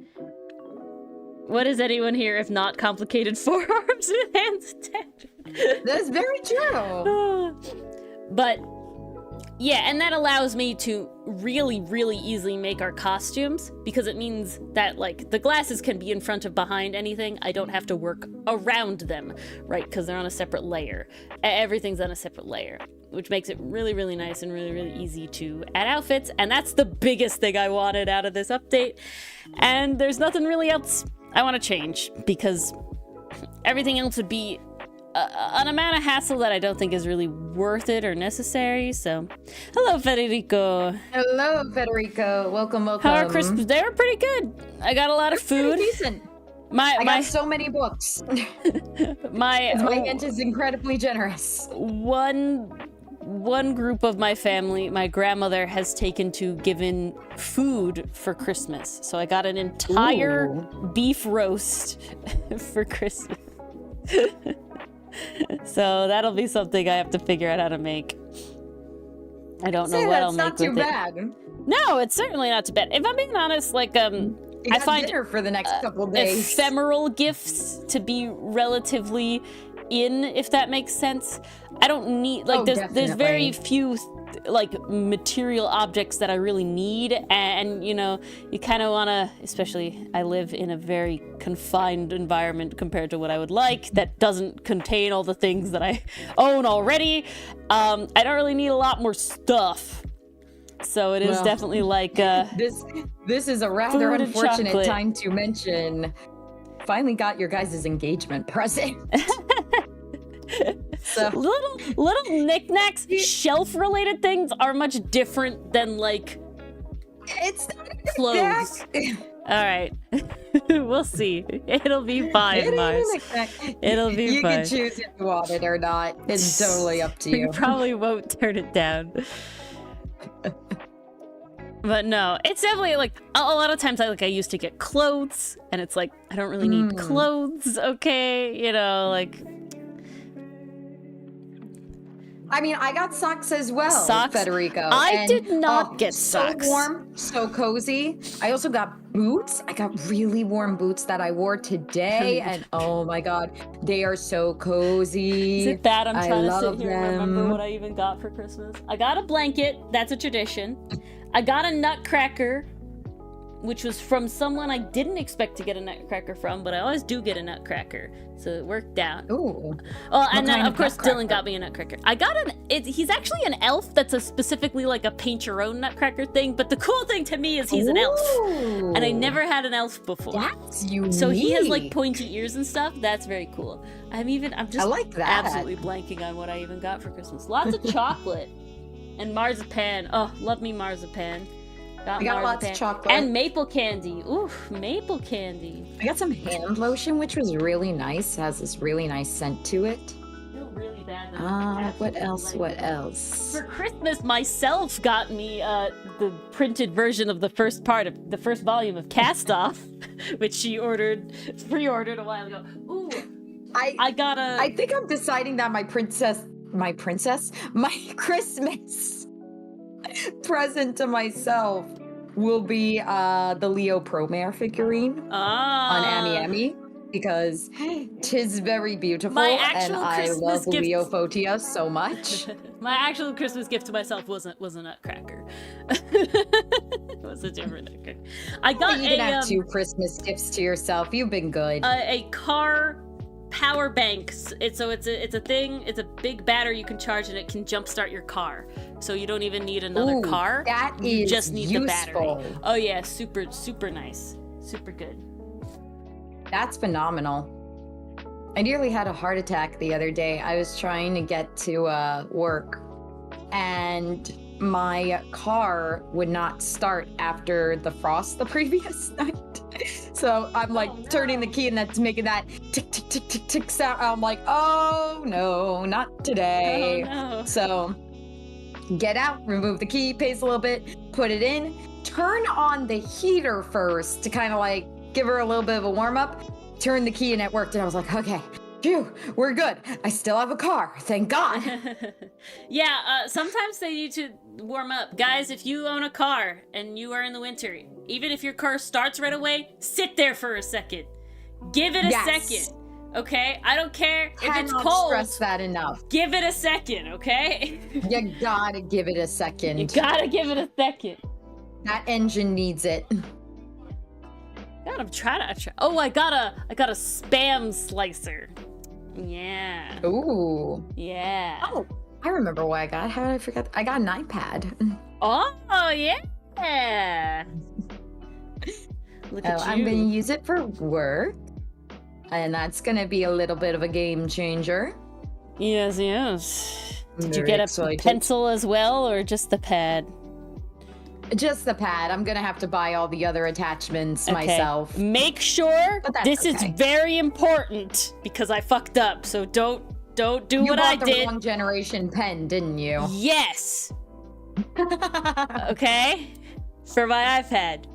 What is anyone here if not complicated forearms with hands attached? That's very true. But yeah, and that allows me to really, really easily make our costumes, because it means that, like, the glasses can be in front of behind anything. I don't have to work around them, right? Because they're on a separate layer. Everything's on a separate layer, which makes it really, really nice and really, really easy to add outfits. And that's the biggest thing I wanted out of this update. And there's nothing really else I want to change, because everything else would be an amount of hassle that I don't think is really worth it or necessary. So, hello, Federico. Hello, Federico. Welcome, welcome. How are Christmas? They were pretty good. I got a lot of food. Pretty decent. I got so many books. my aunt is incredibly generous. One group of my family, my grandmother has taken to giving food for Christmas. So I got an entire beef roast for Christmas. So that'll be something I have to figure out how to make. I don't know what I'll make with it. That's not too bad. No, it's certainly not too bad. If I'm being honest, like, I find dinner for the next couple days. Ephemeral gifts to be relatively in, if that makes sense. I don't need, like, there's very few like material objects that I really need, and you know, you kind of want to, especially I live in a very confined environment compared to what I would like that doesn't contain all the things that I own already. I don't really need a lot more stuff, so it is definitely like this is a rather unfortunate time to mention finally got your guys' engagement present. So little knickknacks, shelf-related things are much different than, like, it's clothes. All right, we'll see. It'll be fine, Mars. It'll be fine. You can choose if you want it or not. It's totally up to you. You probably won't turn it down. But no, it's definitely like a lot of times I used to get clothes, and it's like I don't really need clothes. Okay, you know, like. I mean, I got socks as well, socks? Federico. I did not get socks. So warm, so cozy. I also got boots. I got really warm boots that I wore today, and oh my god, they are so cozy. Is it bad? I'm trying to sit here and remember what I even got for Christmas. I got a blanket. That's a tradition. I got a nutcracker, which was from someone I didn't expect to get a nutcracker from, but I always do get a nutcracker, so it worked out. Ooh. Oh, and then of course Dylan got me a nutcracker. I got he's actually an elf that's a specifically like a paint your own nutcracker thing, but the cool thing to me is he's an elf. And I never had an elf before. That's unique. So he has like pointy ears and stuff. That's very cool. I'm just I like that. Absolutely blanking on what I even got for Christmas. Lots of chocolate and marzipan. Oh, love me marzipan. I got lots of chocolate. And maple candy. Oof, maple candy. I got some hand lotion, which was really nice. It has this really nice scent to it. I feel really bad. What else? What else? For Christmas, myself got me the printed version of the first volume of Cast Off, which she pre-ordered a while ago. Ooh, I think I'm deciding that my Christmas present to myself will be the Leo Promare figurine on Amy because 'tis very beautiful and I love Leo Photia so much. My actual Christmas gift to myself was a nutcracker. It was a different nutcracker. I got you can have 2 Christmas gifts to yourself. You've been good. A car power banks. It's a thing. It's a big battery you can charge, and it can jumpstart your car. So you don't even need another car. You just need the battery. Oh yeah, super super nice, super good. That's phenomenal. I nearly had a heart attack the other day. I was trying to get to work, and my car would not start after the frost the previous night. So I'm like turning the key and that's making that tick, tick, tick, tick, tick sound. I'm like, oh no, not today. Oh, no. So get out, remove the key, pace a little bit, put it in, turn on the heater first to kind of like give her a little bit of a warm up. Turn the key and it worked. And I was like, okay, phew, we're good. I still have a car. Thank God. Yeah, sometimes they need to warm up. Guys, if you own a car and you are in the winter, even if your car starts right away, sit there for a second. Give it a second. Okay? I don't care if it's cold. Stress that enough. Give it a second, okay? You gotta give it a second. You gotta give it a second. That engine needs it. God, I'm trying to. Oh, I got a spam slicer. Yeah. Ooh. Yeah. Oh, I remember what I got. How did I forget? I got an iPad. Oh, yeah. Look at you. I'm gonna use it for work. And that's gonna be a little bit of a game changer. Yes, yes. Did you Very get a excited. pencil as well, or just the pad? Just the pad. I'm gonna have to buy all the other attachments myself. Make sure this is okay. very important because I fucked up. So don't do what I did. You bought the wrong generation pen, didn't you? Yes. Okay. For my iPad.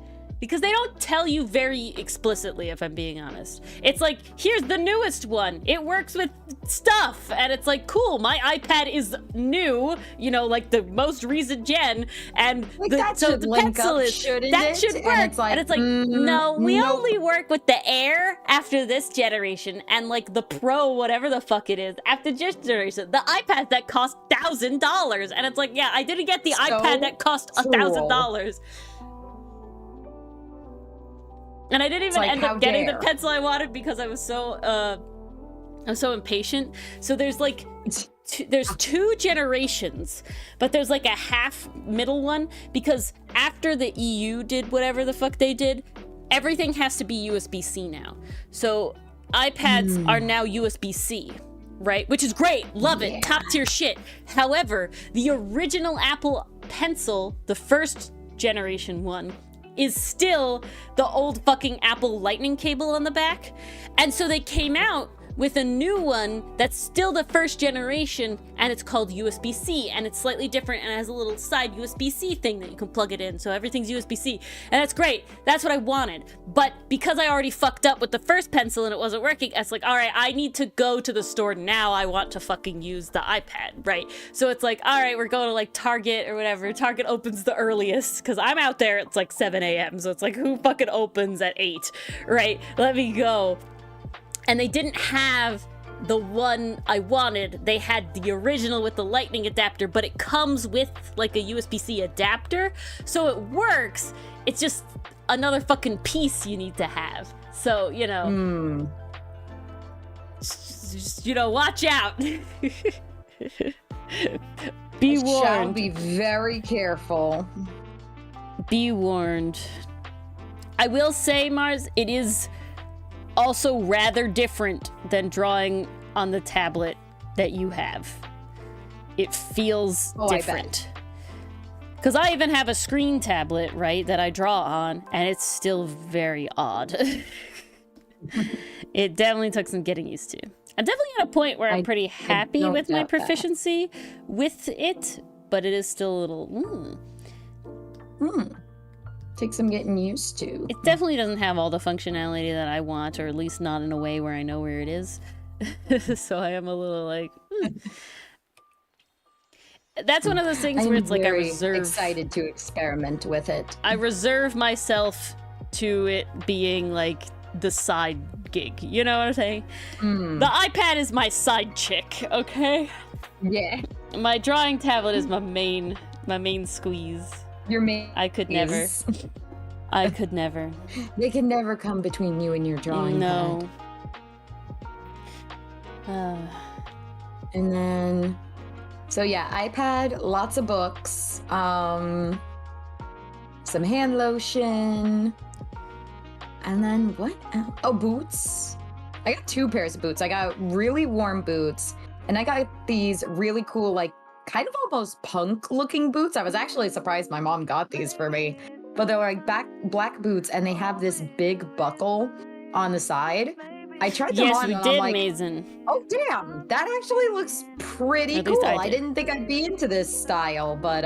Because they don't tell you very explicitly, if I'm being honest. It's like, here's the newest one. It works with stuff. And it's like, cool, my iPad is new, you know, like the most recent gen. And like the up, pencil is, that should work. And it's like, no, we only work with the Air after this generation. And like the Pro, whatever the fuck it is, after this generation. The iPad that cost $1,000. And it's like, yeah, I didn't get the iPad that cost $1,000. And I didn't even end up getting the pencil I wanted because I was so impatient. So there's like there's 2 generations, but there's like a half middle one because after the EU did whatever the fuck they did, everything has to be USB-C now. So iPads are now USB-C, right? Which is great. Love it. Top tier shit. However, the original Apple Pencil, the first generation one, is still the old fucking Apple Lightning cable on the back. And so they came out with a new one that's still the first generation, and it's called USB-C, and it's slightly different and it has a little side USB-C thing that you can plug it in, so everything's USB-C. And that's great. That's what I wanted. But because I already fucked up with the first pencil and it wasn't working, it's like, all right, I need to go to the store now. I want to fucking use the iPad, right? So it's like, all right, we're going to like Target or whatever. Target opens the earliest because I'm out there. It's like 7 a.m. So it's like, who fucking opens at 8, right? Let me go. And they didn't have the one I wanted. They had the original with the lightning adapter, but it comes with like a USB-C adapter. So it works. It's just another fucking piece you need to have. So, you know, just, you know, watch out. Be warned. Shall be very careful. Be warned. I will say, Mars, it is also rather different than drawing on the tablet that you have. It feels different. Because I even have a screen tablet, right, that I draw on, and it's still very odd. It definitely took some getting used to. I'm definitely at a point where I'm pretty happy with my proficiency with it, but it is still a little, Takes some getting used to. It definitely doesn't have all the functionality that I want, or at least not in a way where I know where it is. So I am a little like, That's one of those things where it's like I reserve. Excited to experiment with it. I reserve myself to it being like the side gig. You know what I'm saying? The iPad is my side chick. Okay. Yeah. My drawing tablet is my main squeeze. Your main. I could never. I could never. They can never come between you and your drawing pad. And then, so yeah, iPad, lots of books, some hand lotion, and then what? Oh, boots. I got 2 pairs of boots. I got really warm boots, and I got these really cool, like, kind of almost punk looking boots. I was actually surprised my mom got these for me, but they're like black boots, and they have this big buckle on the side. I tried them on, and I'm like, Mason. Oh damn, that actually looks pretty cool. I didn't think I'd be into this style, but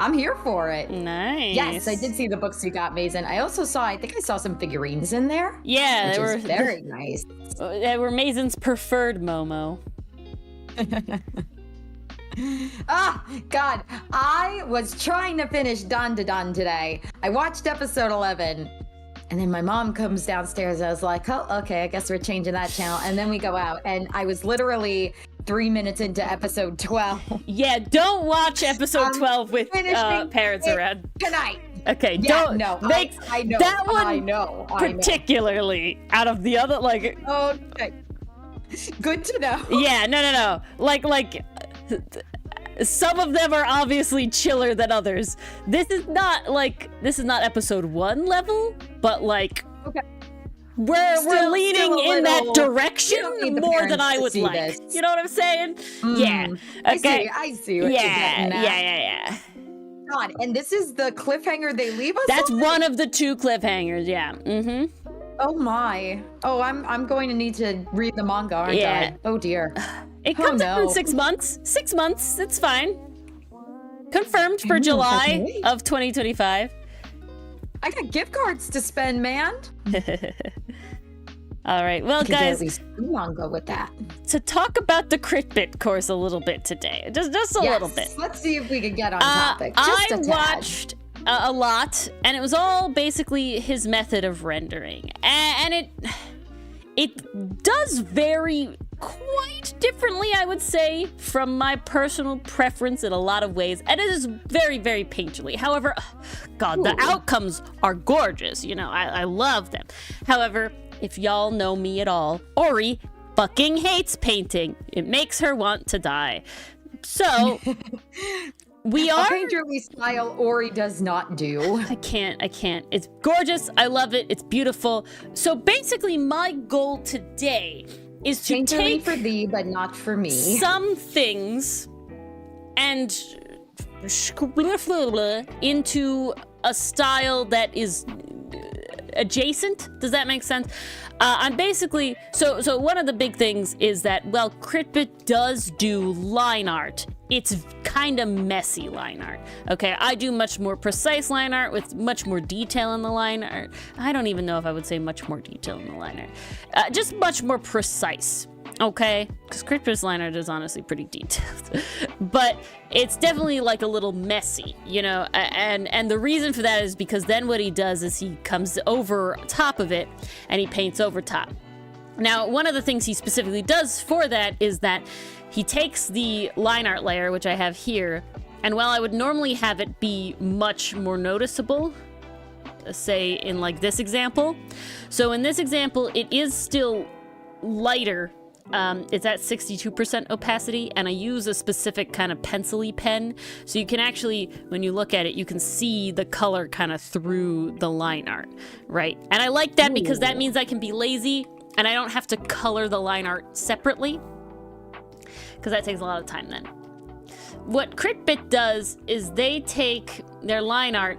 I'm here for it. Nice. Yes, I did see the books you got, Mason. I also saw, I think I saw some figurines in there. Yeah, which they were is very nice. They were Mason's preferred Momo. Ah, God, I was trying to finish Don to Don today. I watched episode 11, and then my mom comes downstairs. I was like, oh, okay, I guess we're changing that channel. And then we go out, and I was literally 3 minutes into episode 12. Yeah, don't watch episode 12 with parents around. Tonight. Okay, Yeah, don't. No, I know. That one I know. particularly out of the other, like. Okay. Good to know. Yeah, no. Like, some of them are obviously chiller than others. This is not episode 1 level, but like. Okay. We're leaning in that direction more than I would like. This. You know what I'm saying? Yeah. Okay. I see what you're getting at. Yeah. God, and this is the cliffhanger they leave us That's on? one of the 2 cliffhangers, yeah. Mm-hmm. Oh my. Oh, I'm going to need to read the manga, aren't I? Oh dear. It comes out in 6 months. 6 months, it's fine. Confirmed for July of 2025. I got gift cards to spend, man. All right, well, guys, at least manga with that. To talk about the CritBit course a little bit today, just a little bit. Let's see if we can get on topic. Just a tad. Watched a lot, and it was all basically his method of rendering, and it does vary quite differently, I would say, from my personal preference in a lot of ways, and it is very, very painterly. However, God, the outcomes are gorgeous. You know, I love them. However, if y'all know me at all, Ori fucking hates painting. It makes her want to die. So, we are... A painterly style Ori does not do. I can't. It's gorgeous. I love it. It's beautiful. So basically, my goal today is to painterly take for thee, but not for me. Some things and into a style that is adjacent. Does that make sense? I'm basically so one of the big things is that, well, CritBit does do line art. It's kind of messy line art. Okay, I do much more precise line art with much more detail in the line art. I don't even know if I would say much more detail in the line art. Just much more precise. Okay, because CritBit's line art is honestly pretty detailed, but it's definitely like a little messy, you know. And the reason for that is because then what he does is he comes over top of it and he paints over top. Now, one of the things he specifically does for that is that he takes the line art layer, which I have here, and while I would normally have it be much more noticeable, say in like this example, so in this example, it is still lighter. It's at 62% opacity, and I use a specific kind of pencil-y pen, so you can actually, when you look at it, you can see the color kind of through the line art, right? And I like that because that means I can be lazy, and I don't have to color the line art separately, because that takes a lot of time then. What CritBit does is they take their line art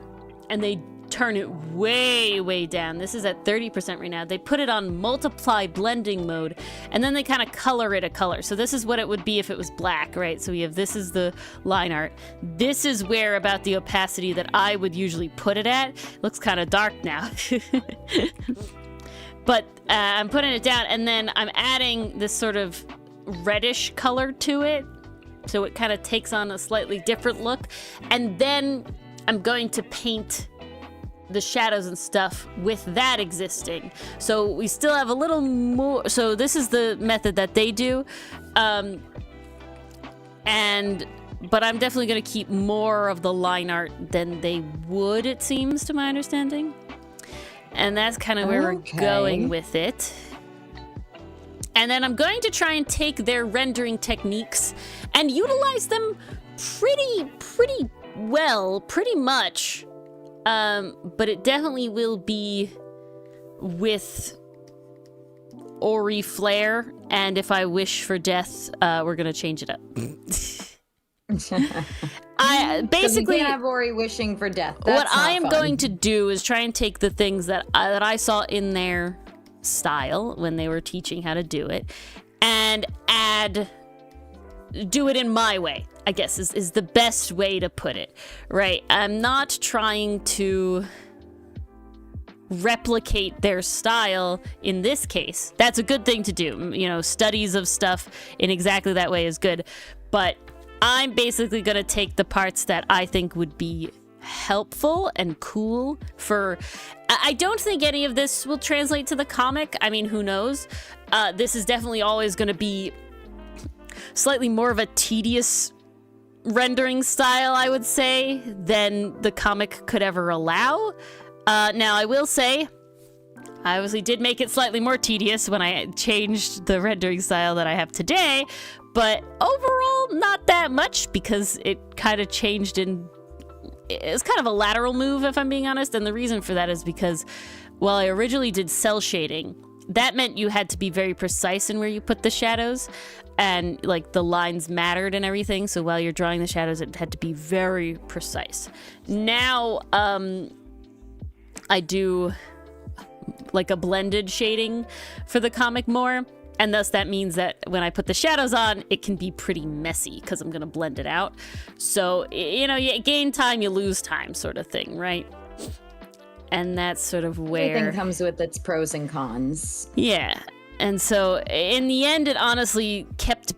and they turn it way, way down. This is at 30% right now. They put it on multiply blending mode, and then they kind of color it a color. So this is what it would be if it was black, right? So we have, this is the line art. This is where about the opacity that I would usually put it at. It looks kind of dark now. But I'm putting it down, and then I'm adding this sort of reddish color to it. So it kind of takes on a slightly different look. And then I'm going to paint the shadows and stuff with that existing. So we still have a little more. So this is the method that they do. But I'm definitely going to keep more of the line art than they would, it seems, to my understanding. And that's kind of where we're going with it. And then I'm going to try and take their rendering techniques and utilize them pretty well, pretty much. But it definitely will be with Ori flair, and if I wish for death, we're gonna change it up. I basically you can't have Ori wishing for death. What I am going to do is try and take the things that I saw in their style when they were teaching how to do it, and add do it in my way, I guess is the best way to put it, right? I'm not trying to replicate their style in this case. That's a good thing to do. You know, studies of stuff in exactly that way is good. But I'm basically going to take the parts that I think would be helpful and cool for... I don't think any of this will translate to the comic. I mean, who knows? This is definitely always going to be slightly more of a tedious rendering style, I would say, than the comic could ever allow. Now, I will say, I obviously did make it slightly more tedious when I changed the rendering style that I have today, but overall, not that much, because it kind of changed in... It's kind of a lateral move, if I'm being honest, and the reason for that is because while I originally did cell shading, that meant you had to be very precise in where you put the shadows, and like the lines mattered and everything, so while you're drawing the shadows, it had to be very precise. Now, I do like a blended shading for the comic more, and thus that means that when I put the shadows on, it can be pretty messy because I'm gonna blend it out. So, you know, you gain time, you lose time sort of thing, right? And that's sort of where... Everything comes with its pros and cons. Yeah, and so in the end, it honestly kept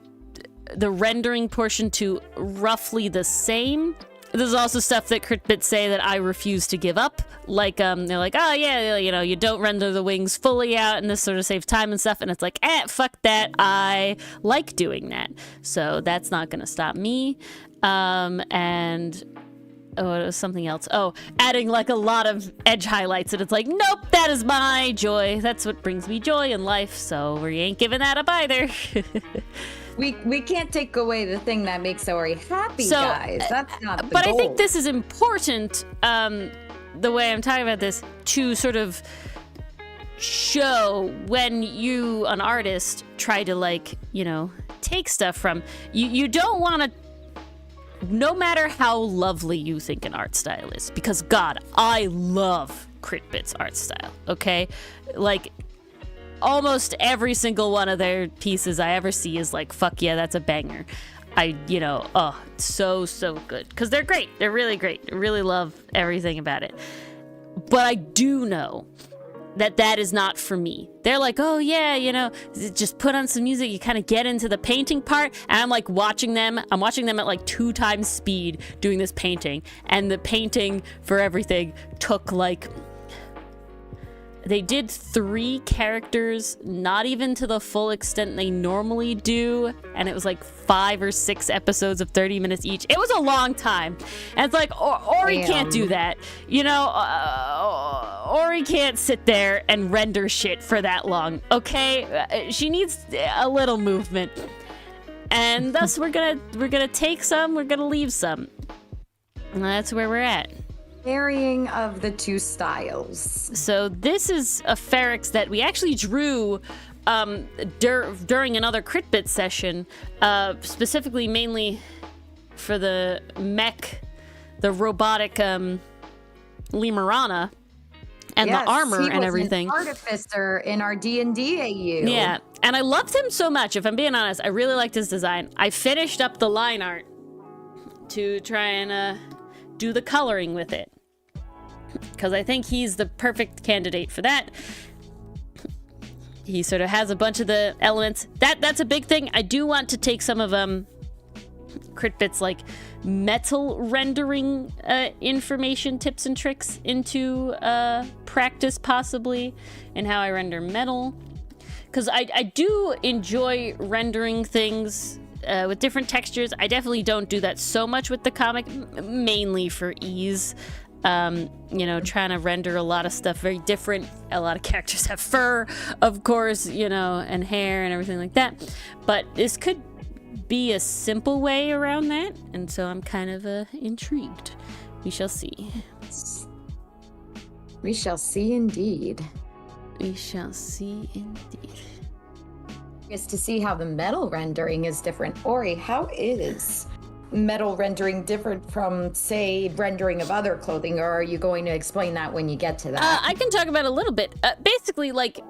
the rendering portion to roughly the same. There's also stuff that CritBit say that I refuse to give up. Like, they're like, oh yeah, you know, you don't render the wings fully out and this sort of saves time and stuff. And it's like, fuck that. I like doing that. So that's not going to stop me. And... Oh, it was something else. Oh, adding like a lot of edge highlights. And it's like, nope, that is my joy. That's what brings me joy in life. So we ain't giving that up either. We can't take away the thing that makes Ori happy, guys. That's not the But goal. I think this is important, the way I'm talking about this, to sort of show when you, an artist, try to, like, you know, take stuff from... You don't want to... No matter how lovely you think an art style is, because, God, I love CritBit's art style, okay? Like... Almost every single one of their pieces I ever see is like, fuck yeah, that's a banger. So good. Because they're great. They're really great. I really love everything about it. But I do know that that is not for me. They're like, oh yeah, you know, just put on some music, you kind of get into the painting part, and I'm like watching them. I'm watching them at like 2 times speed doing this painting. And the painting for everything took like... They did 3 characters, not even to the full extent they normally do, and it was like 5 or 6 episodes of 30 minutes each. It was a long time, and it's like, Ori can't do that. You know, Ori can't sit there and render shit for that long, okay? She needs a little movement, and thus we're gonna take some, we're gonna leave some, and that's where we're at. Varying of the 2 styles. So this is a Feryx that we actually drew during another CritBit session, specifically mainly for the mech, the robotic Limerana, and the armor and everything. He was an artificer in our D&D AU. Yeah, and I loved him so much. If I'm being honest, I really liked his design. I finished up the line art to try and do the coloring with it, because I think he's the perfect candidate for that. He sort of has a bunch of the elements. That's a big thing. I do want to take some of CritBit's like metal rendering information, tips and tricks into practice, possibly, in how I render metal, because I do enjoy rendering things with different textures. I definitely don't do that so much with the comic, mainly for ease. You know, trying to render a lot of stuff very different. A lot of characters have fur, of course, you know, and hair and everything like that. But this could be a simple way around that, and so I'm kind of intrigued. We shall see. We shall see indeed. We shall see indeed. Is to see how the metal rendering is different. Ori, how is metal rendering different from, say, rendering of other clothing, or are you going to explain that when you get to that? I can talk about it a little bit. Basically, like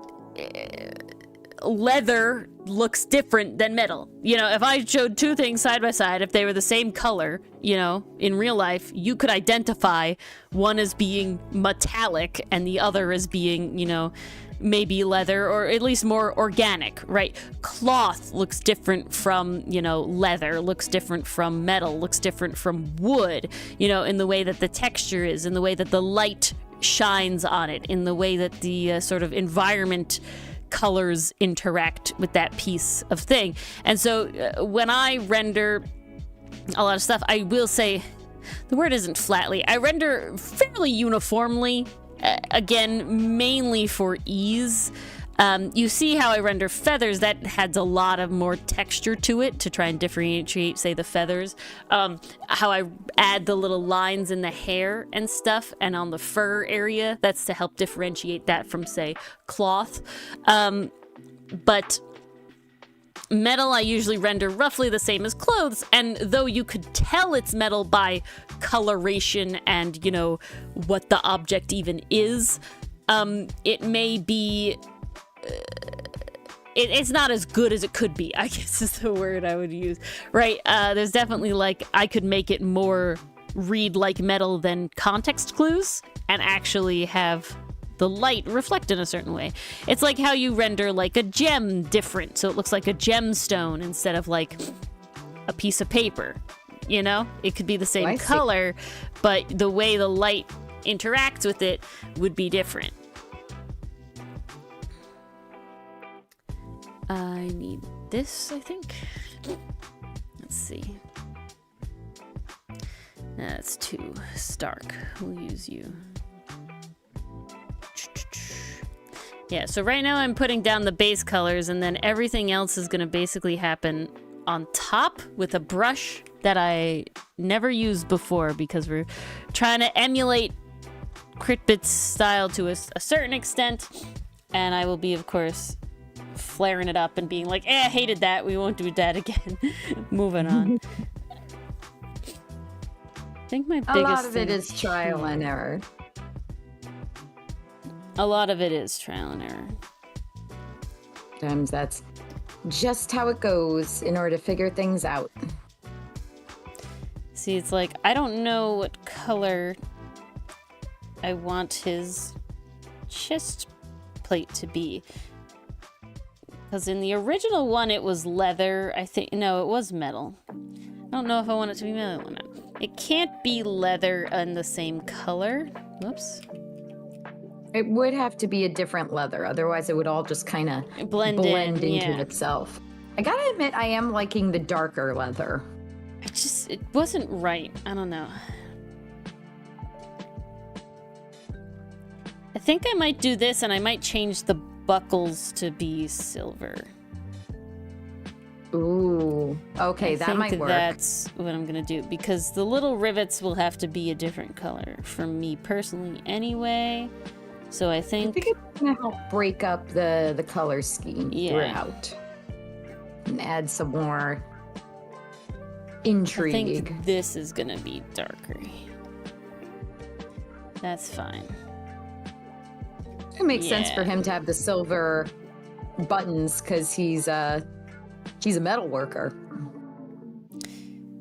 leather looks different than metal. You know, if I showed two things side by side, if they were the same color, you know, in real life, you could identify one as being metallic and the other as being, you know, maybe leather, or at least more organic, right? Cloth looks different from, you know, leather, looks different from metal, looks different from wood, you know, in the way that the texture is, in the way that the light shines on it, in the way that the sort of environment colors interact with that piece of thing. And so when I render a lot of stuff, I will say, the word isn't flatly, I render fairly uniformly. Again, mainly for ease. You see how I render feathers, that has a lot of more texture to it to try and differentiate, say, the feathers. How I add the little lines in the hair and stuff, and on the fur area, that's to help differentiate that from, say, cloth. But metal I usually render roughly the same as clothes, and though you could tell it's metal by coloration and, you know, what the object even is, it may be... it's not as good as it could be, I guess is the word I would use, right? There's definitely, like, I could make it more read like metal than context clues, and actually have the light reflect in a certain way. It's like how you render, like, a gem different, so it looks like a gemstone instead of, like, a piece of paper, you know? It could be the same color, but the way the light interacts with it would be different. I need this, I think. Let's see. That's too stark. We'll use you. Yeah, so right now I'm putting down the base colors, and then everything else is going to basically happen on top with a brush that I never used before, because we're trying to emulate CritBit's style to a certain extent, and I will be, of course, flaring it up and being like, I hated that, we won't do that again. Moving on. I think my biggest A lot of it is trial and error. A lot of it is trial and error. Sometimes that's just how it goes in order to figure things out. See, it's like, I don't know what color I want his chest plate to be. Because in the original one, it was leather. I think, no, it was metal. I don't know if I want it to be metal or not. It can't be leather in the same color. Whoops. It would have to be a different leather, otherwise it would all just kind of blend into itself. I gotta admit, I am liking the darker leather. It wasn't right. I don't know. I think I might do this, and I might change the buckles to be silver. Ooh, okay, that might work. That's what I'm gonna do, because the little rivets will have to be a different color for me personally anyway. So I think it's gonna help break up the color scheme throughout and add some more intrigue. I think this is gonna be darker. That's fine. It makes sense for him to have the silver buttons, because he's a metal worker.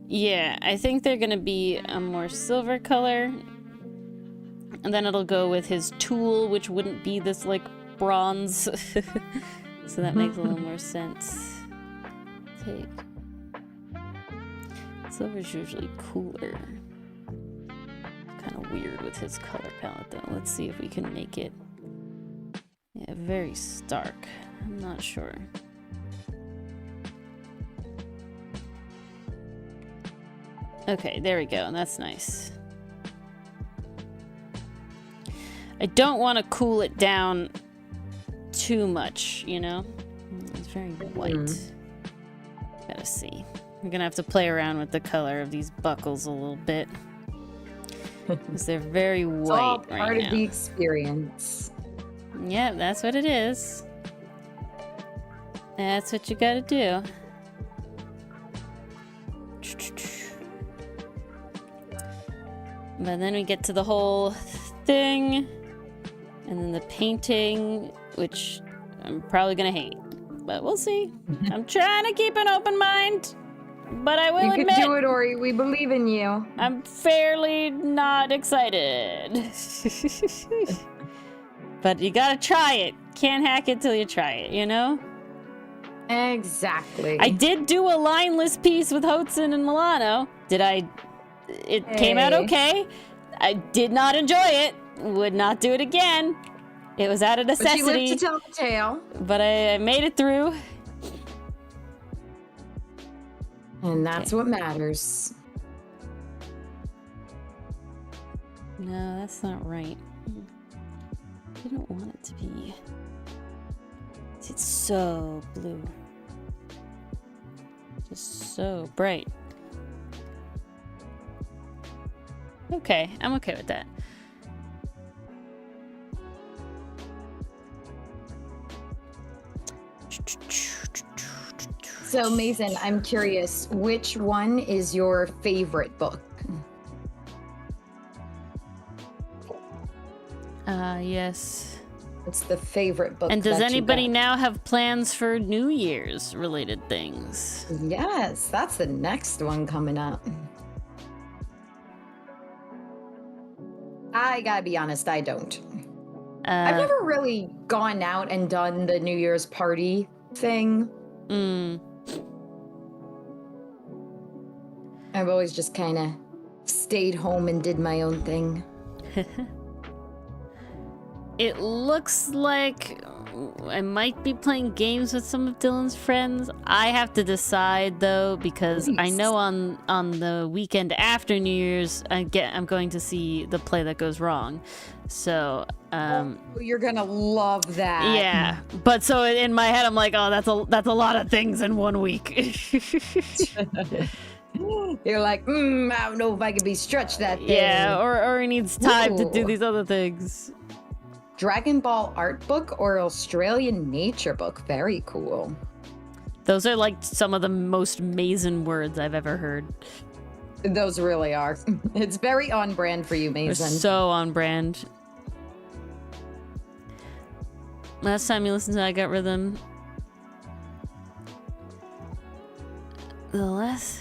Yeah, I think they're gonna be a more silver color. And then it'll go with his tool, which wouldn't be this, like, bronze. So that makes a little more sense. Take. Silver's usually cooler. Kind of weird with his color palette, though. Let's see if we can make it, very stark. I'm not sure. Okay, there we go. That's nice. I don't want to cool it down too much, you know? It's very white. Gotta see. I'm gonna have to play around with the color of these buckles a little bit, because they're very white right now. It's all part of the experience. Yeah, that's what it is. That's what you gotta do. But then we get to the whole thing, and then the painting, which I'm probably gonna hate. but we'll see. I'm trying to keep an open mind, but I will You admit, can do it, Ori. We believe in you. I'm fairly not excited. But you gotta try it. Can't hack it till you try it, you know? Exactly. I did do a lineless piece with Hotson and Milano. It came out okay. I did not enjoy it. Would not do it again. It was out of necessity. But you lived to tell the tale. But I made it through. And that's what matters. No, that's not right. I don't want it to be. It's so blue. Just so bright. Okay, I'm okay with that. So, Mason, I'm curious, which one is your favorite book? Yes. What's the favorite book? And does that you anybody got? now have plans for New Year's related things? Yes, that's the next one coming up. I gotta be honest, I don't. I've never really gone out and done the New Year's party thing. I've always just kind of stayed home and did my own thing. It looks like I might be playing games with some of Dylan's friends. I have to decide though, because I know on the weekend after New Year's, I'm going to see The Play That Goes Wrong. So you're gonna love that. yeah. But so in my head, I'm like, oh, that's a lot of things in 1 week. You're like, I don't know if I could be stretched that thing. Yeah, or he needs time to do these other things. Dragon Ball art book or Australian nature book. Very cool. Those are like some of the most amazing words I've ever heard. Those really are. It's very on brand for you, They're Mason. so on brand. Last time you listened to I Got Rhythm. The last...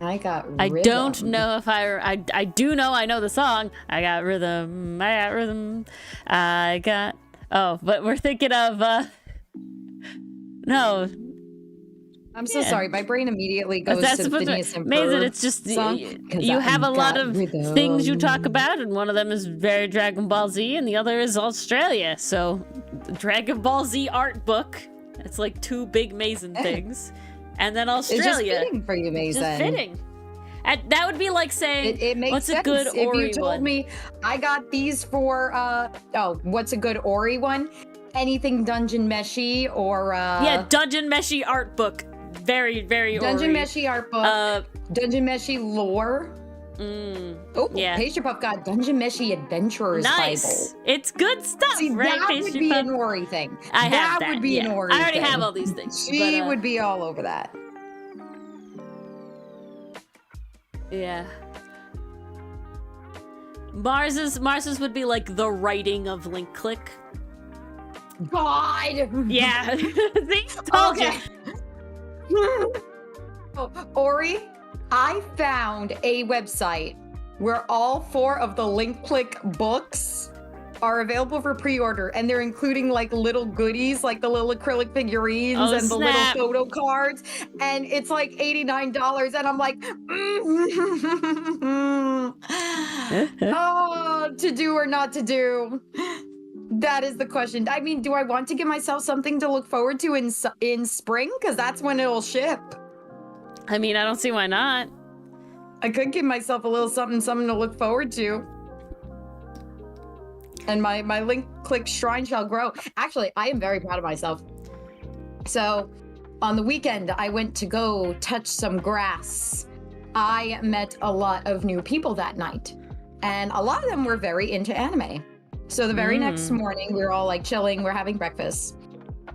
I got rhythm. I don't know if I do know I know the song. I got rhythm. I got rhythm. I got... Oh, but we're thinking of... No. I'm so sorry. My brain immediately goes to Phineas and Ferb Mason, it's just... song, You have a lot of things you talk about, and one of them is very Dragon Ball Z, and the other is Australia. So, Dragon Ball Z art book. It's like two big Mason things. And then Australia. It's just fitting for you, Mason. Just fitting. And that would be like saying, it makes what's sense. a good Ori one? If you told me I got these for, what's a good Ori one? Anything Dungeon Meshi or... Yeah, Dungeon Meshi art book. Very, very Dungeon Ori. Meshi art book. Dungeon Meshi lore. Oh, yeah. Pastry Puff got Dungeon Meshi Adventurer's Nice. Bible. It's good stuff, See, right? that Pastry would be Puff? an Ori thing. I have that. That would be an Ori I already thing. have all these things. She but, would be all over that. Yeah. Mars's would be like the writing of Link Click. God! Yeah. See? Told you. Oh, Ori, I found a website where all 4 of the Link Click books are available for pre-order, and they're including like little goodies, like the little acrylic figurines and the little photo cards, and it's like $89, and I'm like, oh, to do or not to do? That is the question. I mean, do I want to give myself something to look forward to in spring? Because that's when it'll ship. I mean, I don't see why not. I could give myself a little something to look forward to. And my Link Click shrine shall grow. Actually, I am very proud of myself. So, on the weekend, I went to go touch some grass. I met a lot of new people that night. And a lot of them were very into anime. So the very next morning, we were all like chilling, we're having breakfast.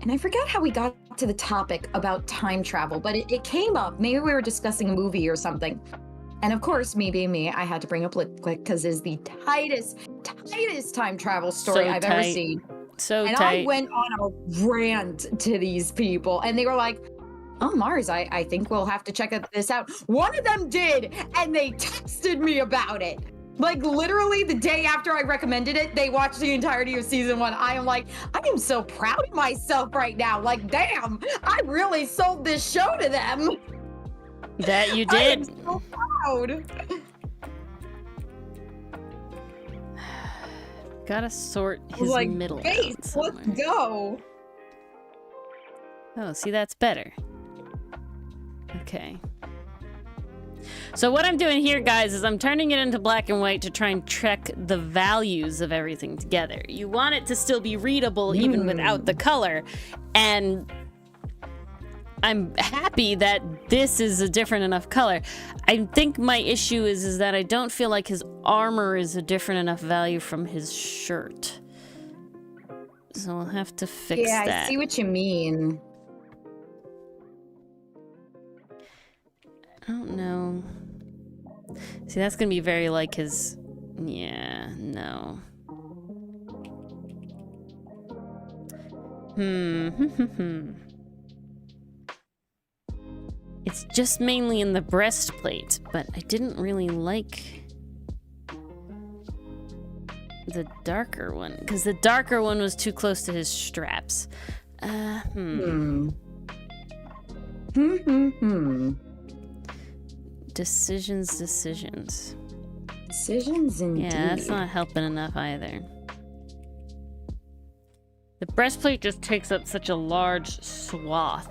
And I forget how we got to the topic about time travel, but it came up. Maybe we were discussing a movie or something. And of course, me being me, I had to bring up Link Click because it's the tightest time travel story I've ever seen. So and tight. I went on a rant to these people, and they were like, oh, Mars, I think we'll have to check this out. One of them did, and they texted me about it. Like, literally the day after I recommended it, they watched the entirety of season 1. I am like, I am so proud of myself right now. Like, damn, I really sold this show to them. That you I did. am so proud. Gotta sort his Like, middle base, out somewhere. let's go. Oh, see, that's better. Okay. So what I'm doing here, guys, is I'm turning it into black and white to try and check the values of everything together. You want it to still be readable even without the color. And I'm happy that this is a different enough color. I think my issue is that I don't feel like his armor is a different enough value from his shirt. So I'll have to fix that. Yeah, I see what you mean. I don't know. See, that's gonna be very like his... Yeah, no. It's just mainly in the breastplate, but I didn't really like the darker one, because the darker one was too close to his straps. Decisions. Decisions indeed. Yeah, that's not helping enough either. The breastplate just takes up such a large swath.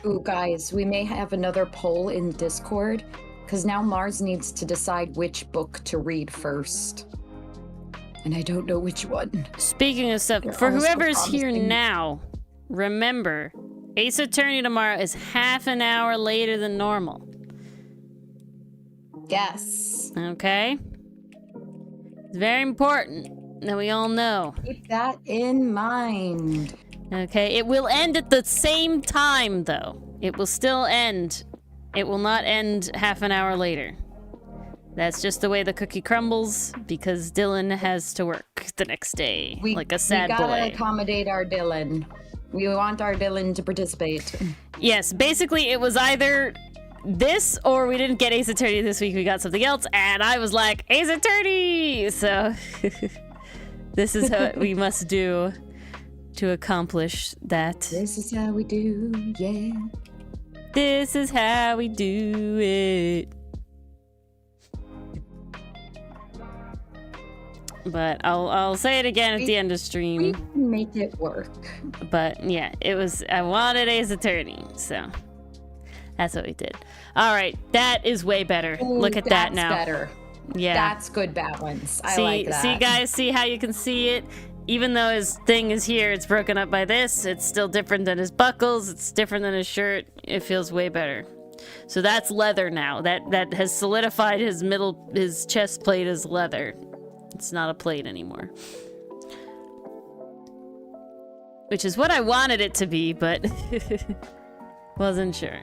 Ooh, guys, we may have another poll in Discord, because now Mars needs to decide which book to read first. And I don't know which one. Speaking of stuff, They're for all so whoever's here promising. now, remember, Ace Attorney tomorrow is half an hour later than normal. Yes. Okay? It's very important that we all know. Keep that in mind. Okay, it will end at the same time, though. It will still end. It will not end half an hour later. That's just the way the cookie crumbles, because Dylan has to work the next day, like a sad we gotta boy. accommodate our Dylan. We want our Dylan to participate. Yes, basically it was either this or we didn't get Ace Attorney this week, we got something else, and I was like, Ace Attorney! So, this is what we must do to accomplish that. This is how we do, yeah. This is how we do it. But I'll say it again at the end of We stream. can make it work. But yeah, it was, I wanted Ace Attorney, so that's what we did. All right, that is way better. Ooh, Look at that now. That's better. Yeah. That's good balance. I like that. See, guys, see how you can see it? Even though his thing is here, it's broken up by this. It's still different than his buckles. It's different than his shirt. It feels way better. So that's leather now. That has solidified his chest plate as leather. It's not a plate anymore. Which is what I wanted it to be, but wasn't sure.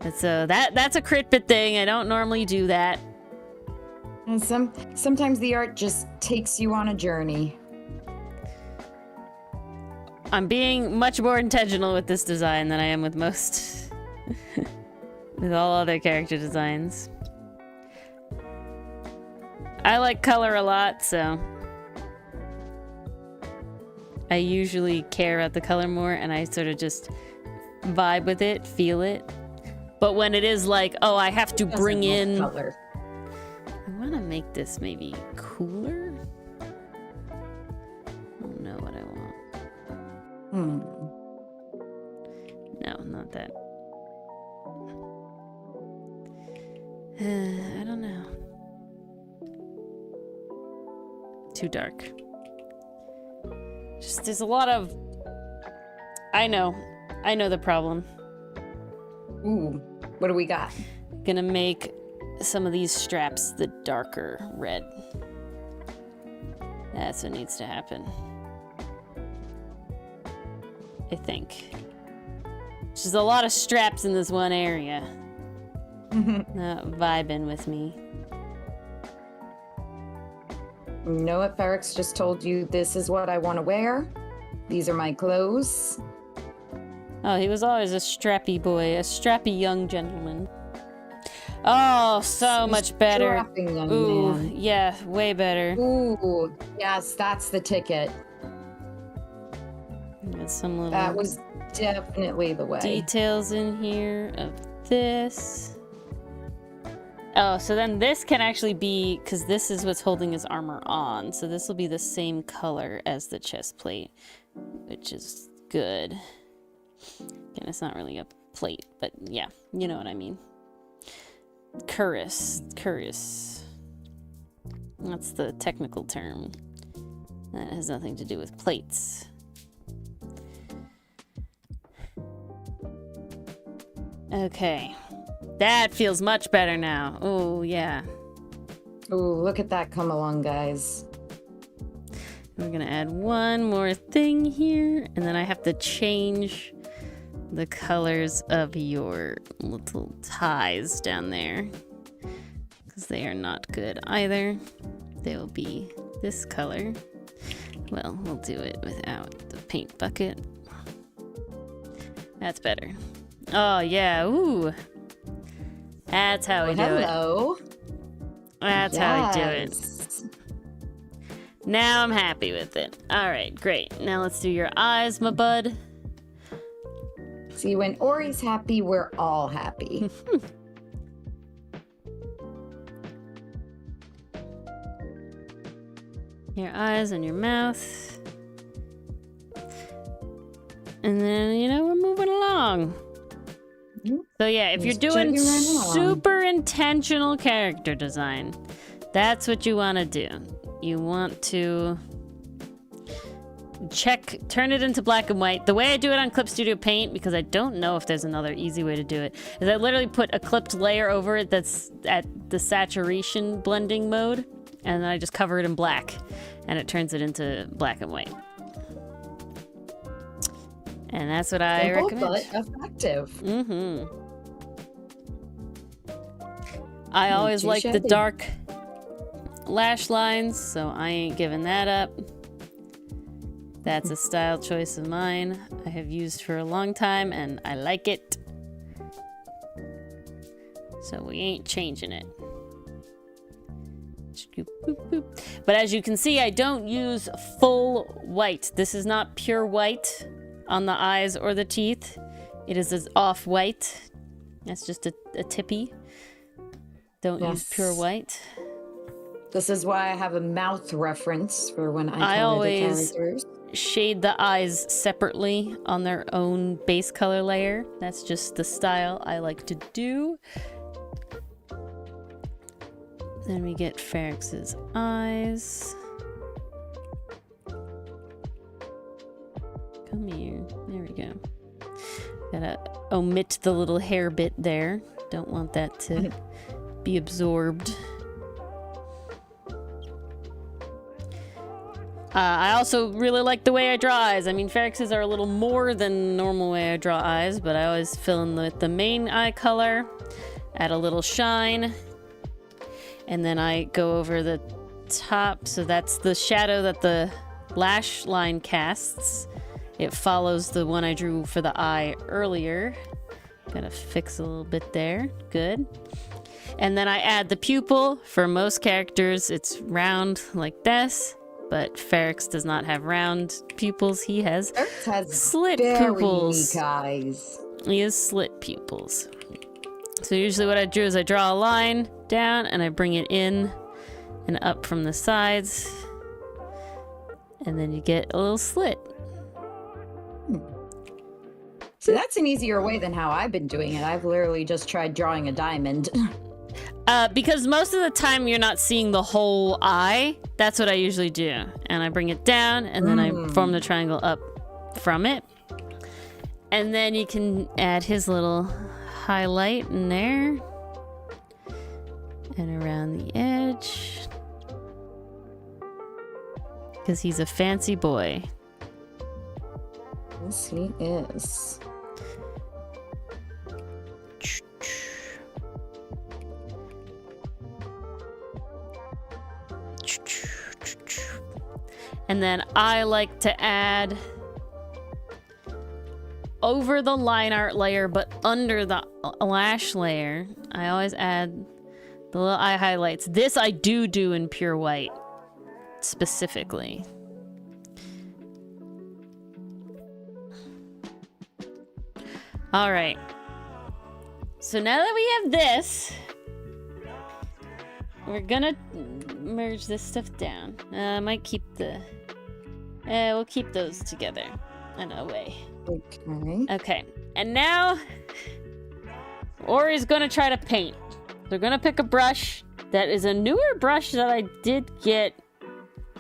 And so that's a CritBit thing. I don't normally do that. And sometimes the art just takes you on a journey. I'm being much more intentional with this design than I am with most with all other character designs. I like color a lot, so I usually care about the color more, and I sort of just vibe with it, feel it. But when it is like, oh, I have to bring in... color. I want to make this maybe cooler? I don't know what I want. No, not that. I don't know. Too dark. Just, there's a lot of... I know the problem. Ooh, what do we got? Gonna make some of these straps the darker red. That's what needs to happen. I think. There's a lot of straps in this one area. Not vibing with me. You know what? Ferrex just told you this is what I want to wear. These are my clothes. Oh, he was always a strappy boy, a strappy young gentleman. Oh, so much better. Strapping young Ooh, man. yeah, way better. Ooh, yes, that's the ticket. Got some little That was definitely the way. details in here of this. Oh, so then this can actually be, because this is what's holding his armor on, so this will be the same color as the chest plate, which is good. Again, it's not really a plate, but yeah, you know what I mean. Cuirass. That's the technical term. That has nothing to do with plates. Okay. That feels much better now. Oh, yeah. Ooh, look at that come along, guys. We're gonna add one more thing here, and then I have to change the colors of your little ties down there, because they are not good either. They will be this color. Well, we'll do it without the paint bucket. That's better. Oh, yeah. Ooh. That's how we do it. Hello. That's how we do it. Now I'm happy with it. All right, great. Now let's do your eyes, my bud. See, when Ori's happy, we're all happy. Your eyes and your mouth. And then, you know, we're moving along. So yeah, if you're doing super intentional character design, that's what you want to do. You want to turn it into black and white. The way I do it on Clip Studio Paint, because I don't know if there's another easy way to do it, is I literally put a clipped layer over it that's at the saturation blending mode, and then I just cover it in black, and it turns it into black and white. And that's what I recommend. But effective. Mm-hmm. I always like the dark lash lines, so I ain't giving that up. That's a style choice of mine I have used for a long time, and I like it. So we ain't changing it. But as you can see, I don't use full white. This is not pure white on the eyes or the teeth. It is as off-white. That's just a tippy. Don't use pure white. This is why I have a mouth reference for when I color always the characters. Shade the eyes separately on their own base color layer. That's just the style I like to do. Then we get Ferrex's eyes. Come here. There we go. Gotta omit the little hair bit there. Don't want that to be absorbed. I also really like the way I draw eyes. I mean, Ferrex's are a little more than the normal way I draw eyes, but I always fill in with the main eye color, add a little shine, and then I go over the top, so that's the shadow that the lash line casts. It follows the one I drew for the eye earlier. Gotta fix a little bit there. Good. And then I add the pupil. For most characters, it's round like this, but Ferrex does not have round pupils. He has slit pupils. Guys. He has slit pupils. So usually what I do is I draw a line down and I bring it in and up from the sides, and then you get a little slit. So that's an easier way than how I've been doing it. I've literally just tried drawing a diamond. Because most of the time you're not seeing the whole eye. That's what I usually do. And I bring it down, and then I form the triangle up from it. And then you can add his little highlight in there. And around the edge. Because he's a fancy boy. Yes, he is. And then I like to add over the line art layer, but under the lash layer, I always add the little eye highlights. This I do in pure white, specifically. All right. So now that we have this, we're gonna merge this stuff down. I might keep the... we'll keep those together in a way. Okay. Okay. And now, Ori's gonna try to paint. They're gonna pick a brush that is a newer brush that I did get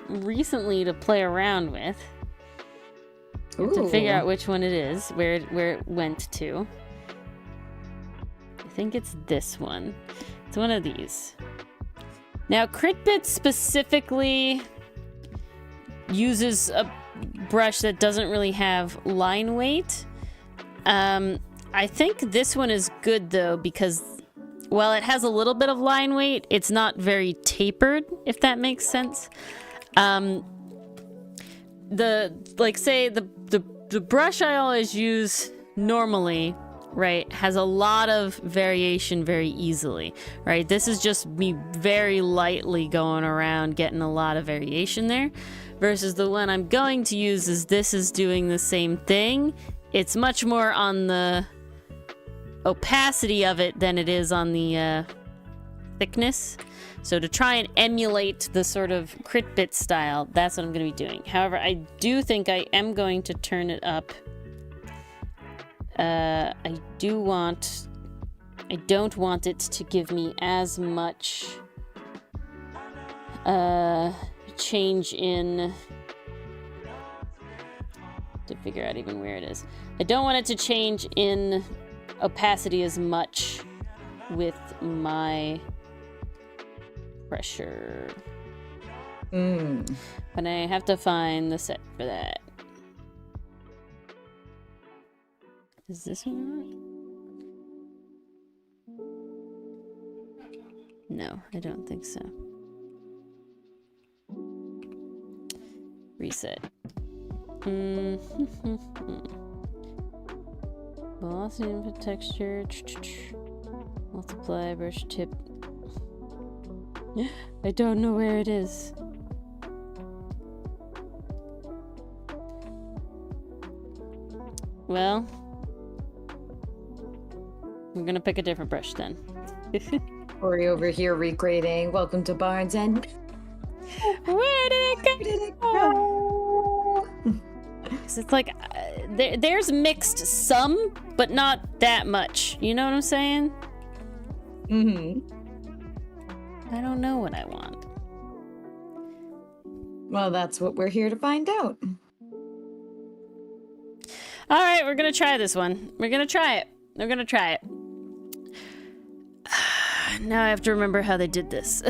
recently to play around with. To figure out which one it is, where it went to. I think it's this one. It's one of these. Now, CritBit specifically uses a brush that doesn't really have line weight. I think this one is good though, because while it has a little bit of line weight, it's not very tapered, if that makes sense. The brush I always use normally, right, has a lot of variation very easily, right? This is just me very lightly going around getting a lot of variation there, versus the one I'm going to use is doing the same thing. It's much more on the opacity of it than it is on the thickness. So to try and emulate the sort of CritBit style, that's what I'm going to be doing. However, I do think I am going to turn it up. I don't want it to give me as much change in... to figure out even where it is. I don't want it to change in opacity as much with my pressure. But I have to find the set for that. Is this one? No, I don't think so. Reset. Velocity input texture. Multiply brush tip. I don't know where it is. Well, I'm gonna pick a different brush then. Ori over here regrading. Welcome to Barnes and... Where did it go? It's like there's mixed some, but not that much. You know what I'm saying? I don't know what I want. Well, that's what we're here to find out. All right, we're gonna try this one. We're gonna try it. Now I have to remember how they did this.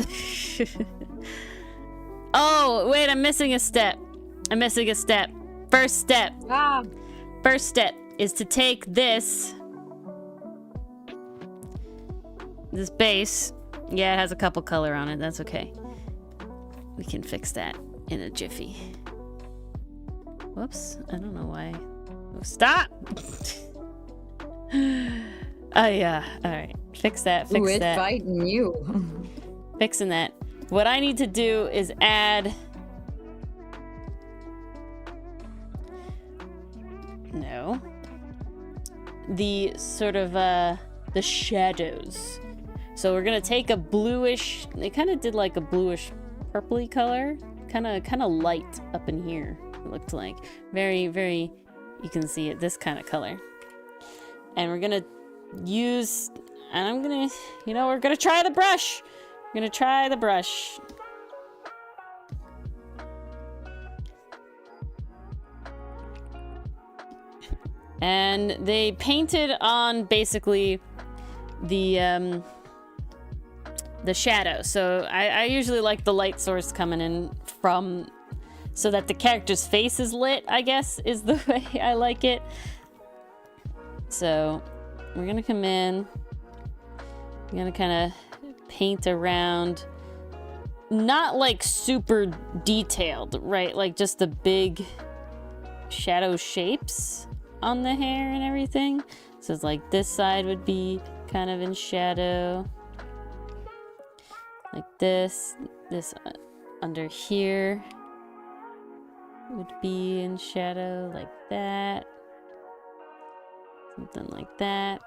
Oh, wait, I'm missing a step. First step. First step is to take this base. Yeah, it has a couple color on it. That's okay. We can fix that in a jiffy. Whoops. I don't know why. Oh, stop! Oh, yeah. All right. Fix that. Fix it's that. fighting you. Fixing that. What I need to do is add... No. The sort of, the shadows. So we're gonna take a bluish... They kind of did like a bluish purpley color. Kind of light up in here, it looked like. Very, very... You can see it, this kind of color. And we're gonna use... And I'm gonna... You know, we're gonna try the brush! We're gonna try the brush. And they painted on basically the shadow. So I usually like the light source coming in from... So that the character's face is lit, I guess, is the way I like it. So we're gonna come in. I'm gonna kind of paint around not like super detailed, right? Like just the big shadow shapes on the hair and everything. So it's like this side would be kind of in shadow. Like this under here would be in shadow, like that. Something like that.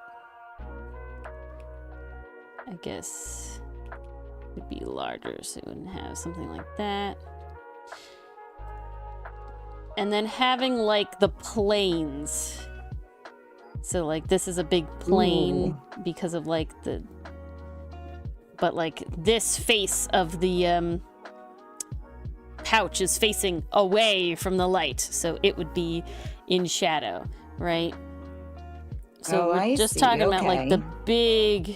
I guess it would be larger, so it wouldn't have something like that. And then having like the planes. So like this is a big plane because of like the, but like this face of the pouch is facing away from the light, so it would be in shadow, right? So we're just talking about like the big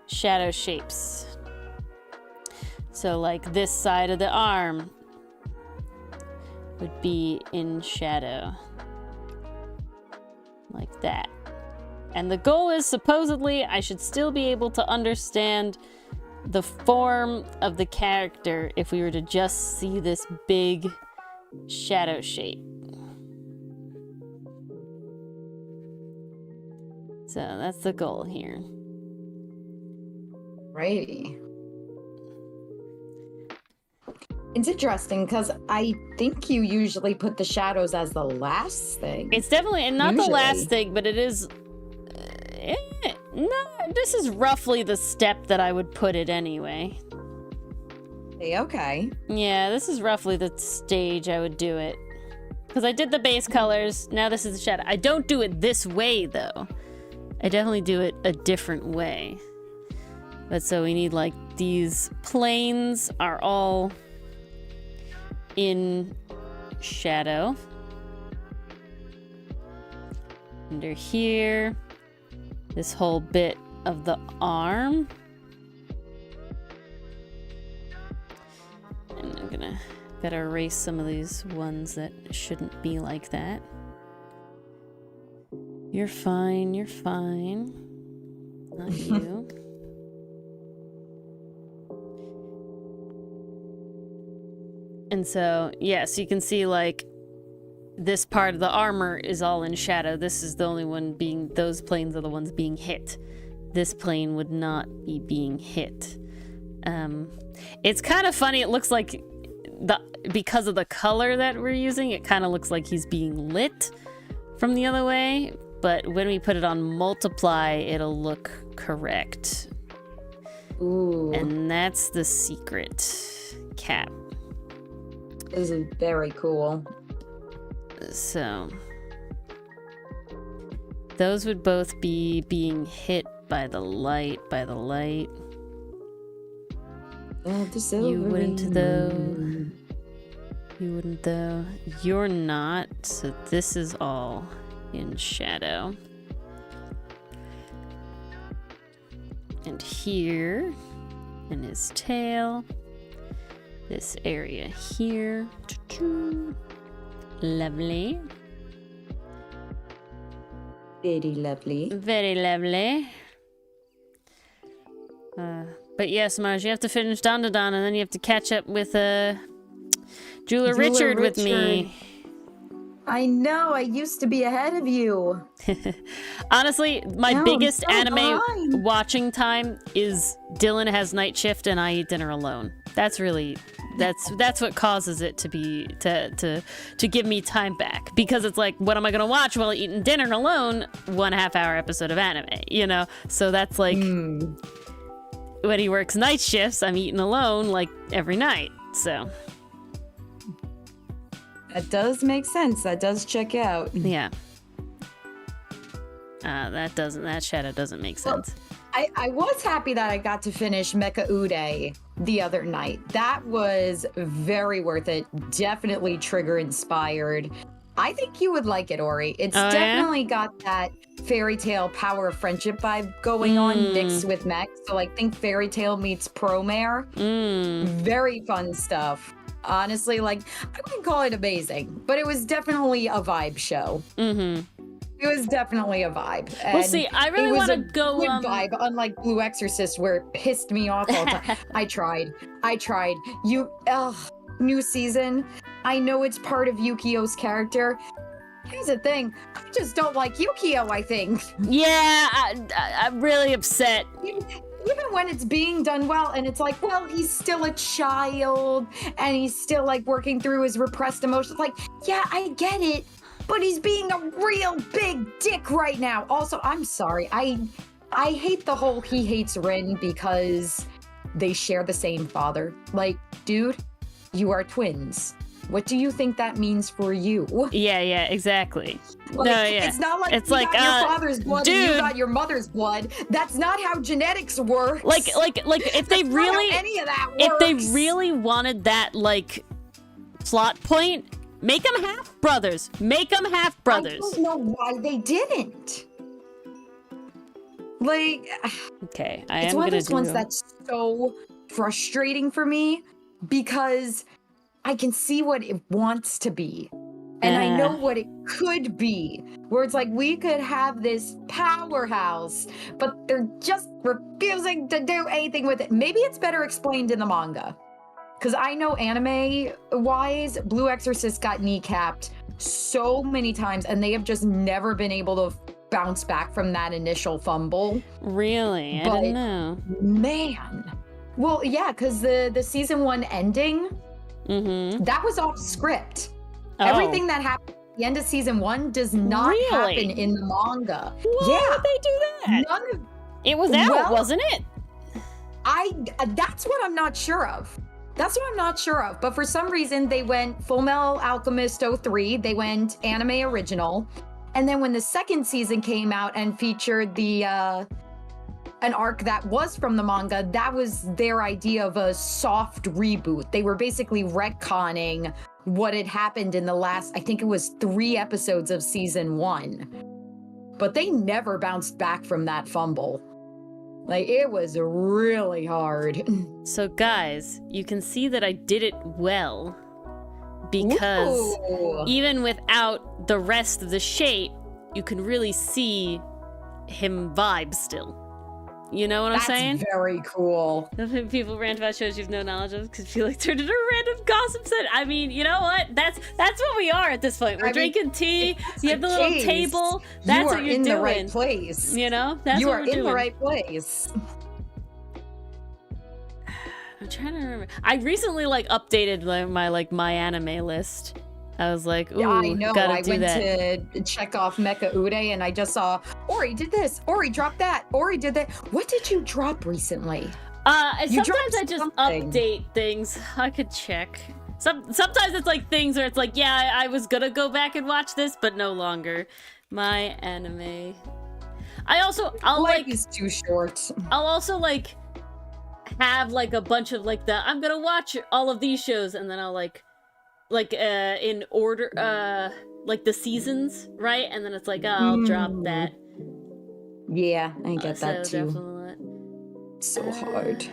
shadow shapes. So like this side of the arm would be in shadow. Like that. And the goal is supposedly I should still be able to understand the form of the character if we were to just see this big shadow shape. So that's the goal here. Righty. It's interesting because I think you usually put the shadows as the last thing. It's definitely, and not the last thing, but it is. No, this is roughly the step that I would put it anyway. Okay. Yeah, this is roughly the stage I would do it. Because I did the base colors, now this is the shadow. I don't do it this way, though. I definitely do it a different way. But so we need, like, these planes are all in shadow. Under here, this whole bit of the arm. And I'm gonna gotta erase some of these ones that shouldn't be like that. You're fine, you're fine. Not you. And so, yeah, so you can see, like, this part of the armor is all in shadow. This is the only one being, those planes are the ones being hit. This plane would not be being hit. It's kind of funny. It looks like, because of the color that we're using, it kind of looks like he's being lit from the other way. But when we put it on multiply, it'll look correct. Ooh. And that's the secret cap. This is very cool. So those would both be being hit by the light, You wouldn't though. You wouldn't though. You're not, so this is all in shadow. And here, in his tail, this area here. Lovely. Very lovely. Very lovely. But yes, Marge, you have to finish Don and then you have to catch up with Jeweler Richard with me. I know, I used to be ahead of you. Honestly, my biggest anime watching time is Dylan has night shift and I eat dinner alone. That's really, that's what causes it to be, to give me time back. Because it's like, what am I gonna watch while eating dinner alone? 1.5 hour episode of anime, you know? So that's like, when he works night shifts, I'm eating alone like every night, so. That does make sense. That does check out. Yeah. That shadow doesn't make sense. Well, I was happy that I got to finish Mecha Ude the other night. That was very worth it. Definitely trigger inspired. I think you would like it, Ori. It's definitely got that fairy tale power of friendship vibe going on mixed with mech. So like think fairy tale meets promare. Very fun stuff. Honestly, like, I wouldn't call it amazing, but it was definitely a vibe show. It was definitely a vibe. Well, see, I really want to go. Good vibe, unlike Blue Exorcist, where it pissed me off all the time. I tried. New season. I know it's part of Yukio's character. Here's the thing. I just don't like Yukio, I think. Yeah, I'm really upset. Even when it's being done well, and it's like, well, he's still a child, and he's still like working through his repressed emotions. Like, yeah, I get it. But he's being a real big dick right now. Also, I'm sorry. I hate the whole he hates Rin because they share the same father. Like, dude, you are twins. What do you think that means for you? Yeah, exactly. Like, no, yeah. It's not like it's you like, got your father's blood dude. and you got your mother's blood. That's not how genetics works. Like if they That's really, not how any of that works. if they really wanted that like plot point, make them half brothers. Make them half brothers. I don't know why they didn't. Like, okay, I it's am one of gonna those ones that's so frustrating for me because I can see what it wants to be. And I know what it could be. Where it's like, we could have this powerhouse, but they're just refusing to do anything with it. Maybe it's better explained in the manga. Because I know anime-wise, Blue Exorcist got kneecapped so many times, and they have just never been able to bounce back from that initial fumble. Really? I didn't know. Man. Well, yeah, because the season 1 ending, that was off script. Oh. Everything that happened at the end of season 1 does not happen in the manga. Why would they do that? None of it was out, wasn't it? That's what I'm not sure of. But for some reason, they went Full Metal Alchemist 03, they went anime original. And then when the second season came out and featured the an arc that was from the manga, that was their idea of a soft reboot. They were basically retconning what had happened in the last, I think it was 3 episodes of season 1. But they never bounced back from that fumble. Like, it was really hard. So guys, you can see that I did it well because even without the rest of the shape, you can really see him vibe still. You know what I'm saying? That's very cool. People rant about shows you've no knowledge of because you like turned into a random gossip set. I mean, you know what? That's what we are at this point. We're drinking tea. You have the little table. That's what you're doing. You are in the right place. You know? That's you what are we're in doing. the right place. I'm trying to remember. I recently updated my anime list. I was like, ooh, I know. gotta do that. I went to check off Mecha Ude and I just saw Ori did this, Ori dropped that, Ori did that. What did you drop recently? Sometimes I just update things. I could check. Sometimes it's like things where it's like, yeah, I was gonna go back and watch this, but no longer. My anime. Life is too short. I'll also have a bunch of I'm gonna watch all of these shows, and then I'll in order, the seasons, right? And then it's I'll drop that. Yeah, I get that too. Definitely. So hard.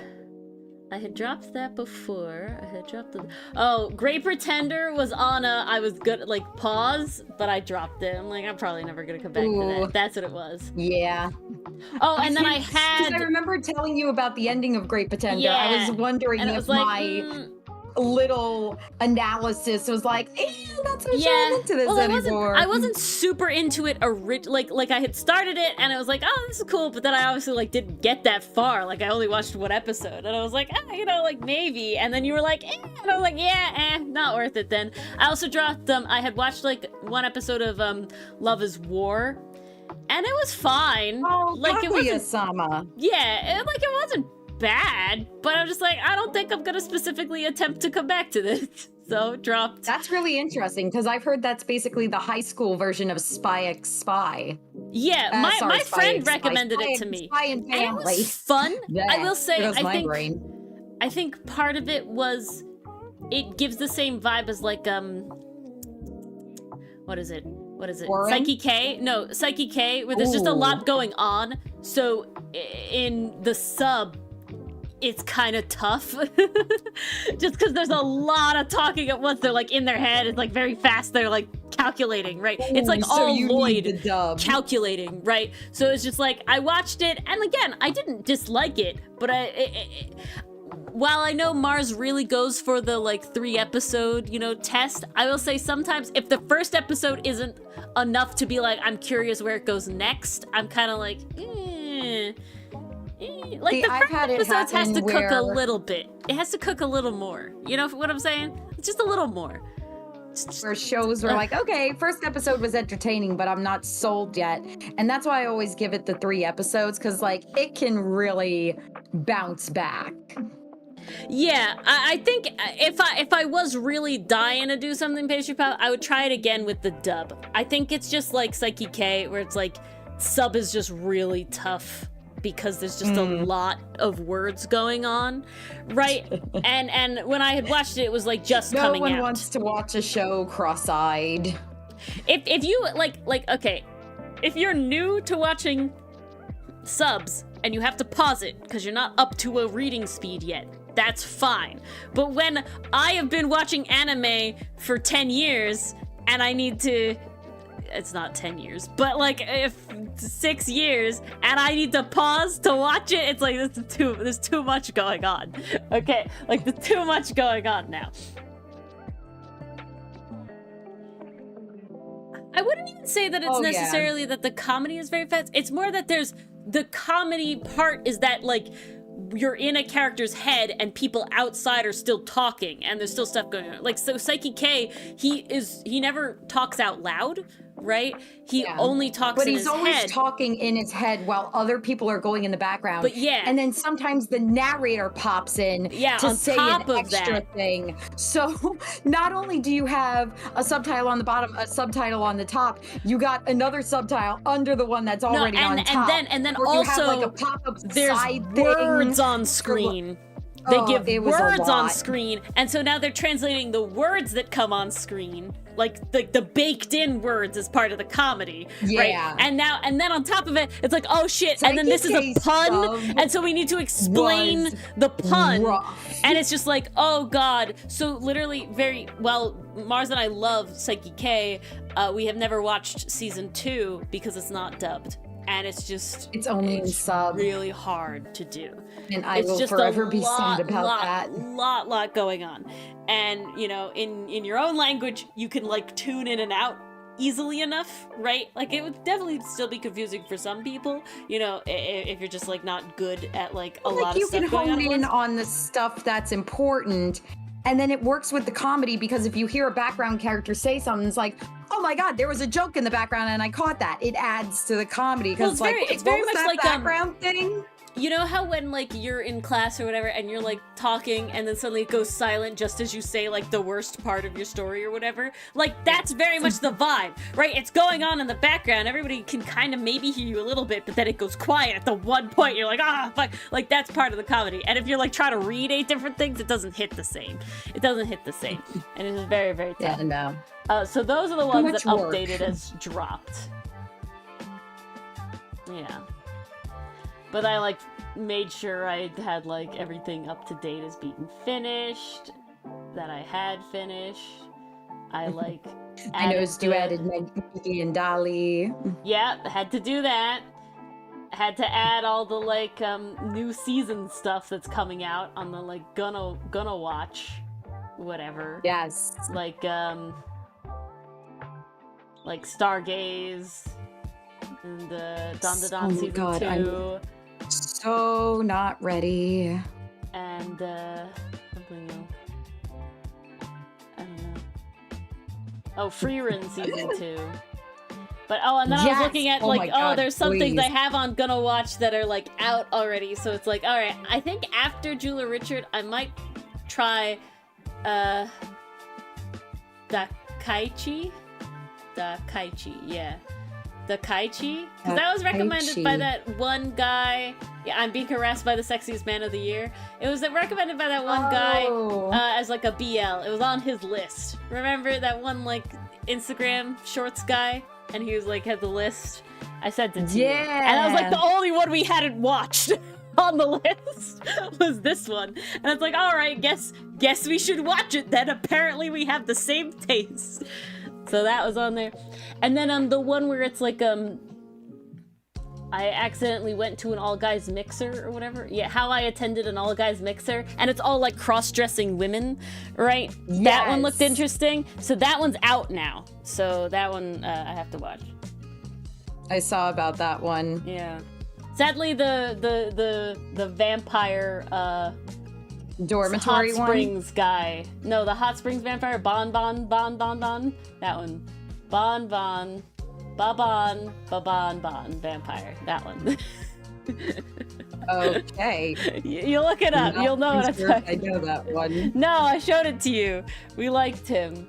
I had dropped that before. Great Pretender was on I was good pause, but I dropped it. I'm probably never gonna come back to that. That's what it was. Yeah. Oh, and then I had. I remember telling you about the ending of Great Pretender. Yeah. I was wondering if my little analysis was not so sure I'm into this anymore. I wasn't super into it I had started it and I was like, oh, this is cool, but then I obviously didn't get that far. I only watched one episode and I was like, maybe. And then you were like, and I was like, yeah, not worth it then. I also dropped I had watched one episode of Love is War, and it was fine. Oh, it wasn't Kaguya-sama. Yeah, it wasn't bad, but I'm just I don't think I'm gonna specifically attempt to come back to this. So dropped. That's really interesting because I've heard that's basically the high school version of Spy X Spy. Yeah, my friend recommended it to me. Spy and Family. And it was fun. Yeah, I will say, I think part of it was it gives the same vibe as what is it? Warren? Psyche K? No, Psyche K, where there's just a lot going on. So in the sub, it's kind of tough. Just because there's a lot of talking at once. They're like in their head. It's like very fast. They're like calculating, right? It's like so all you Lloyd need the dub. calculating, right? So it's just like, I watched it, and again, I didn't dislike it, but while I know Mars really goes for the like 3-episode, test, I will say sometimes if the first episode isn't enough to be like, I'm curious where it goes next, I'm kind of like, Like, See, the I've first had it episodes has to happen cook a where- little bit. It has to cook a little more. You know what I'm saying? It's just a little more. Where shows were like, okay, first episode was entertaining, but I'm not sold yet. And that's why I always give it the 3 episodes, because like it can really bounce back. Yeah, I think if I was really dying to do something pastry pop, I would try it again with the dub. I think it's just like Psyche K, where it's like sub is just really tough because there's just a lot of words going on, right? and when I had watched it, it was like just coming out. No one wants to watch a show cross-eyed. If you like okay, if you're new to watching subs and you have to pause it because you're not up to a reading speed yet, that's fine. But when I have been watching anime for 10 years and I need to, it's not 10 years, but like if 6 years and I need to pause to watch it, it's like there's too much going on. Okay, like there's too much going on now. I wouldn't even say that it's necessarily that the comedy is very fast. It's more that there's the comedy part is that like you're in a character's head and people outside are still talking and there's still stuff going on. Like, so Psyche K, he never talks out loud, right? He only talks in his head. But he's always talking in his head while other people are going in the background. But yeah. And then sometimes the narrator pops in to say an extra thing. So not only do you have a subtitle on the bottom, a subtitle on the top, you got another subtitle under the one that's already on top. And then or also you have like a pop-up there's side words thing. on screen. They give words on lot. screen, and so now they're translating the words that come on screen, like the baked-in words as part of the comedy, right? And then on top of it, it's like, oh shit, and then this is a pun, and so we need to explain the pun, and it's just like, oh god. So literally, Mars and I love Psyche K. We have never watched season 2 because it's not dubbed. And it's only in sub. Really hard to do. And I will forever be sad about that. Lot going on. And, in your own language, you can, like, tune in and out easily enough, right? Like, it would definitely still be confusing for some people, if you're just, like, not good at, like, a lot of stuff going on. You can hone in on the stuff that's important, and then it works with the comedy, because if you hear a background character say something, it's like, oh my god, there was a joke in the background and I caught that. It adds to the comedy, because it's very much like background thing. You know how when like you're in class or whatever and you're like talking and then suddenly it goes silent just as you say like the worst part of your story or whatever? Like that's very much the vibe, right? It's going on in the background. Everybody can kind of maybe hear you a little bit, but then it goes quiet at the one point. You're like, fuck. Like that's part of the comedy. And if you're like trying to read 8 different things, it doesn't hit the same. It doesn't hit the same. And it is very, very tough. Yeah, no. So those are the ones that updated as dropped. Yeah. But I like made sure I had like everything up to date as being finished, that I had finished. I like I noticed you added Maggie and Dolly. Yeah, had to do that. Had to add all the like new season stuff that's coming out on the like gonna watch whatever. Yes. Like Stargaze and Don season 2. I'm so not ready. And something else. I don't know. Oh, Freerun season 2. But and then I was looking at like, there's some things I have on Gonna Watch that are like out already. So it's like, all right, I think after Julia Richard, I might try Dakaichi, yeah. The Kaichi? Because that was recommended by that one guy. Yeah, I'm being harassed by the sexiest man of the year. It was recommended by that one guy as like a BL. It was on his list. Remember that one like Instagram shorts guy? And he was like, had the list. I sent it to you. And I was like the only one we hadn't watched. on the list was this one. And it's like, all right, guess we should watch it then. Apparently we have the same taste. So that was on there. And then the one where it's like I accidentally went to an all-guys mixer or whatever. Yeah, how I attended an all-guys mixer. And it's all like cross-dressing women, right? Yes. That one looked interesting. So that one's out now. So that one I have to watch. I saw about that one. Yeah. Sadly, the vampire dormitory Hot Springs guy. No, the Hot Springs vampire. Bon. That one. Bon. Ba-bon, vampire. That one. Okay. You look it up. You'll know what I'm talking about. I know that one. No, I showed it to you. We liked him.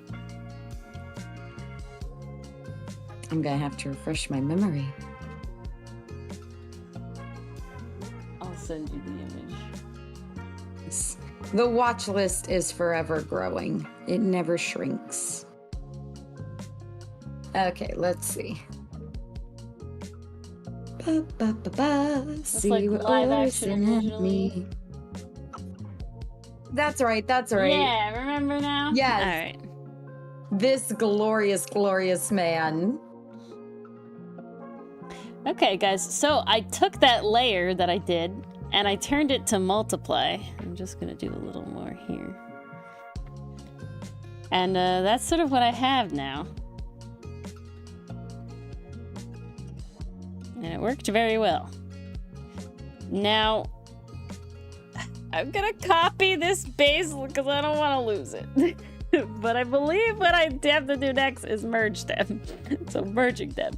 I'm gonna have to refresh my memory. I'll send you the image. The watch list is forever growing. It never shrinks. Okay, let's see. It's like live action originally. That's right. Yeah, remember now? Yes. All right. This glorious, glorious man. Okay, guys. So I took that layer that I did and I turned it to multiply. I'm just gonna do a little more here. And that's sort of what I have now. And it worked very well. Now, I'm gonna copy this base because I don't want to lose it. But I believe what I have to do next is merge them. So merging them.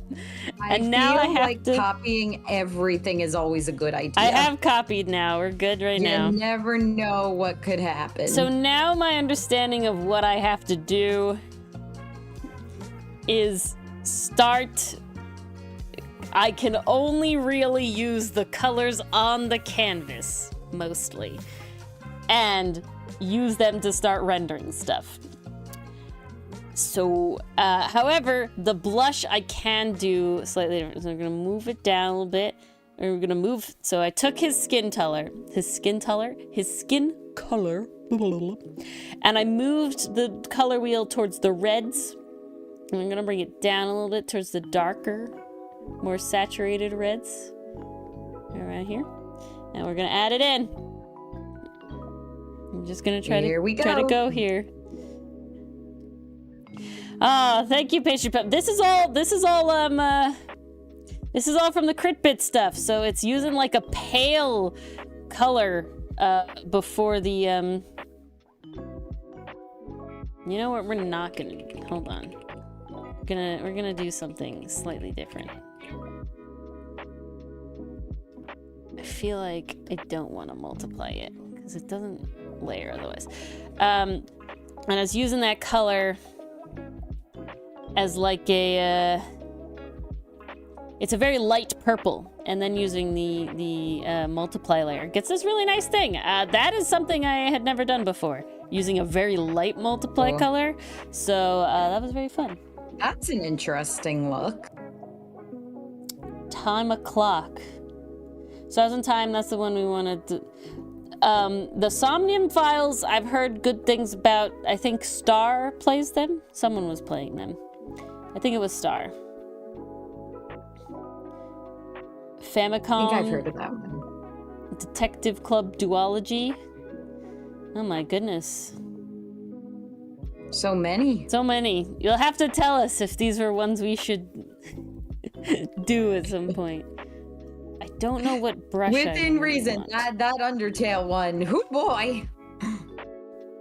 And now I have to... copying everything is always a good idea. I have copied now. We're good now. You never know what could happen. So now my understanding of what I have to do is start... I can only really use the colors on the canvas, mostly, and use them to start rendering stuff. So, however, the blush I can do slightly different. So I'm gonna move it down a little bit. We're gonna move. So I took his skin color, and I moved the color wheel towards the reds. And I'm gonna bring it down a little bit towards the darker, more saturated reds. Right here. And we're gonna add it in. I'm just gonna try to go here. Oh, thank you, Pastry Pup. This is all from the CritBit stuff. So it's using like a pale color before the You know what? We're not gonna hold on. We're gonna do something slightly different. I feel like I don't want to multiply it because it doesn't layer otherwise. And I was using that color as like a it's a very light purple, and then using the multiply layer gets this really nice thing. That is something I had never done before, using a very light multiply color. So that was very fun. That's an interesting look. Time o'clock. Stars and Time, that's the one we wanted to... the Somnium Files, I've heard good things about. I think Star plays them. Someone was playing them. I think it was Star. Famicom. I think I've heard of that one. Detective Club Duology. Oh my goodness. So many. So many. You'll have to tell us if these were ones we should do at some point. I don't know what brush Within reason. That Undertale one. Hoo boy.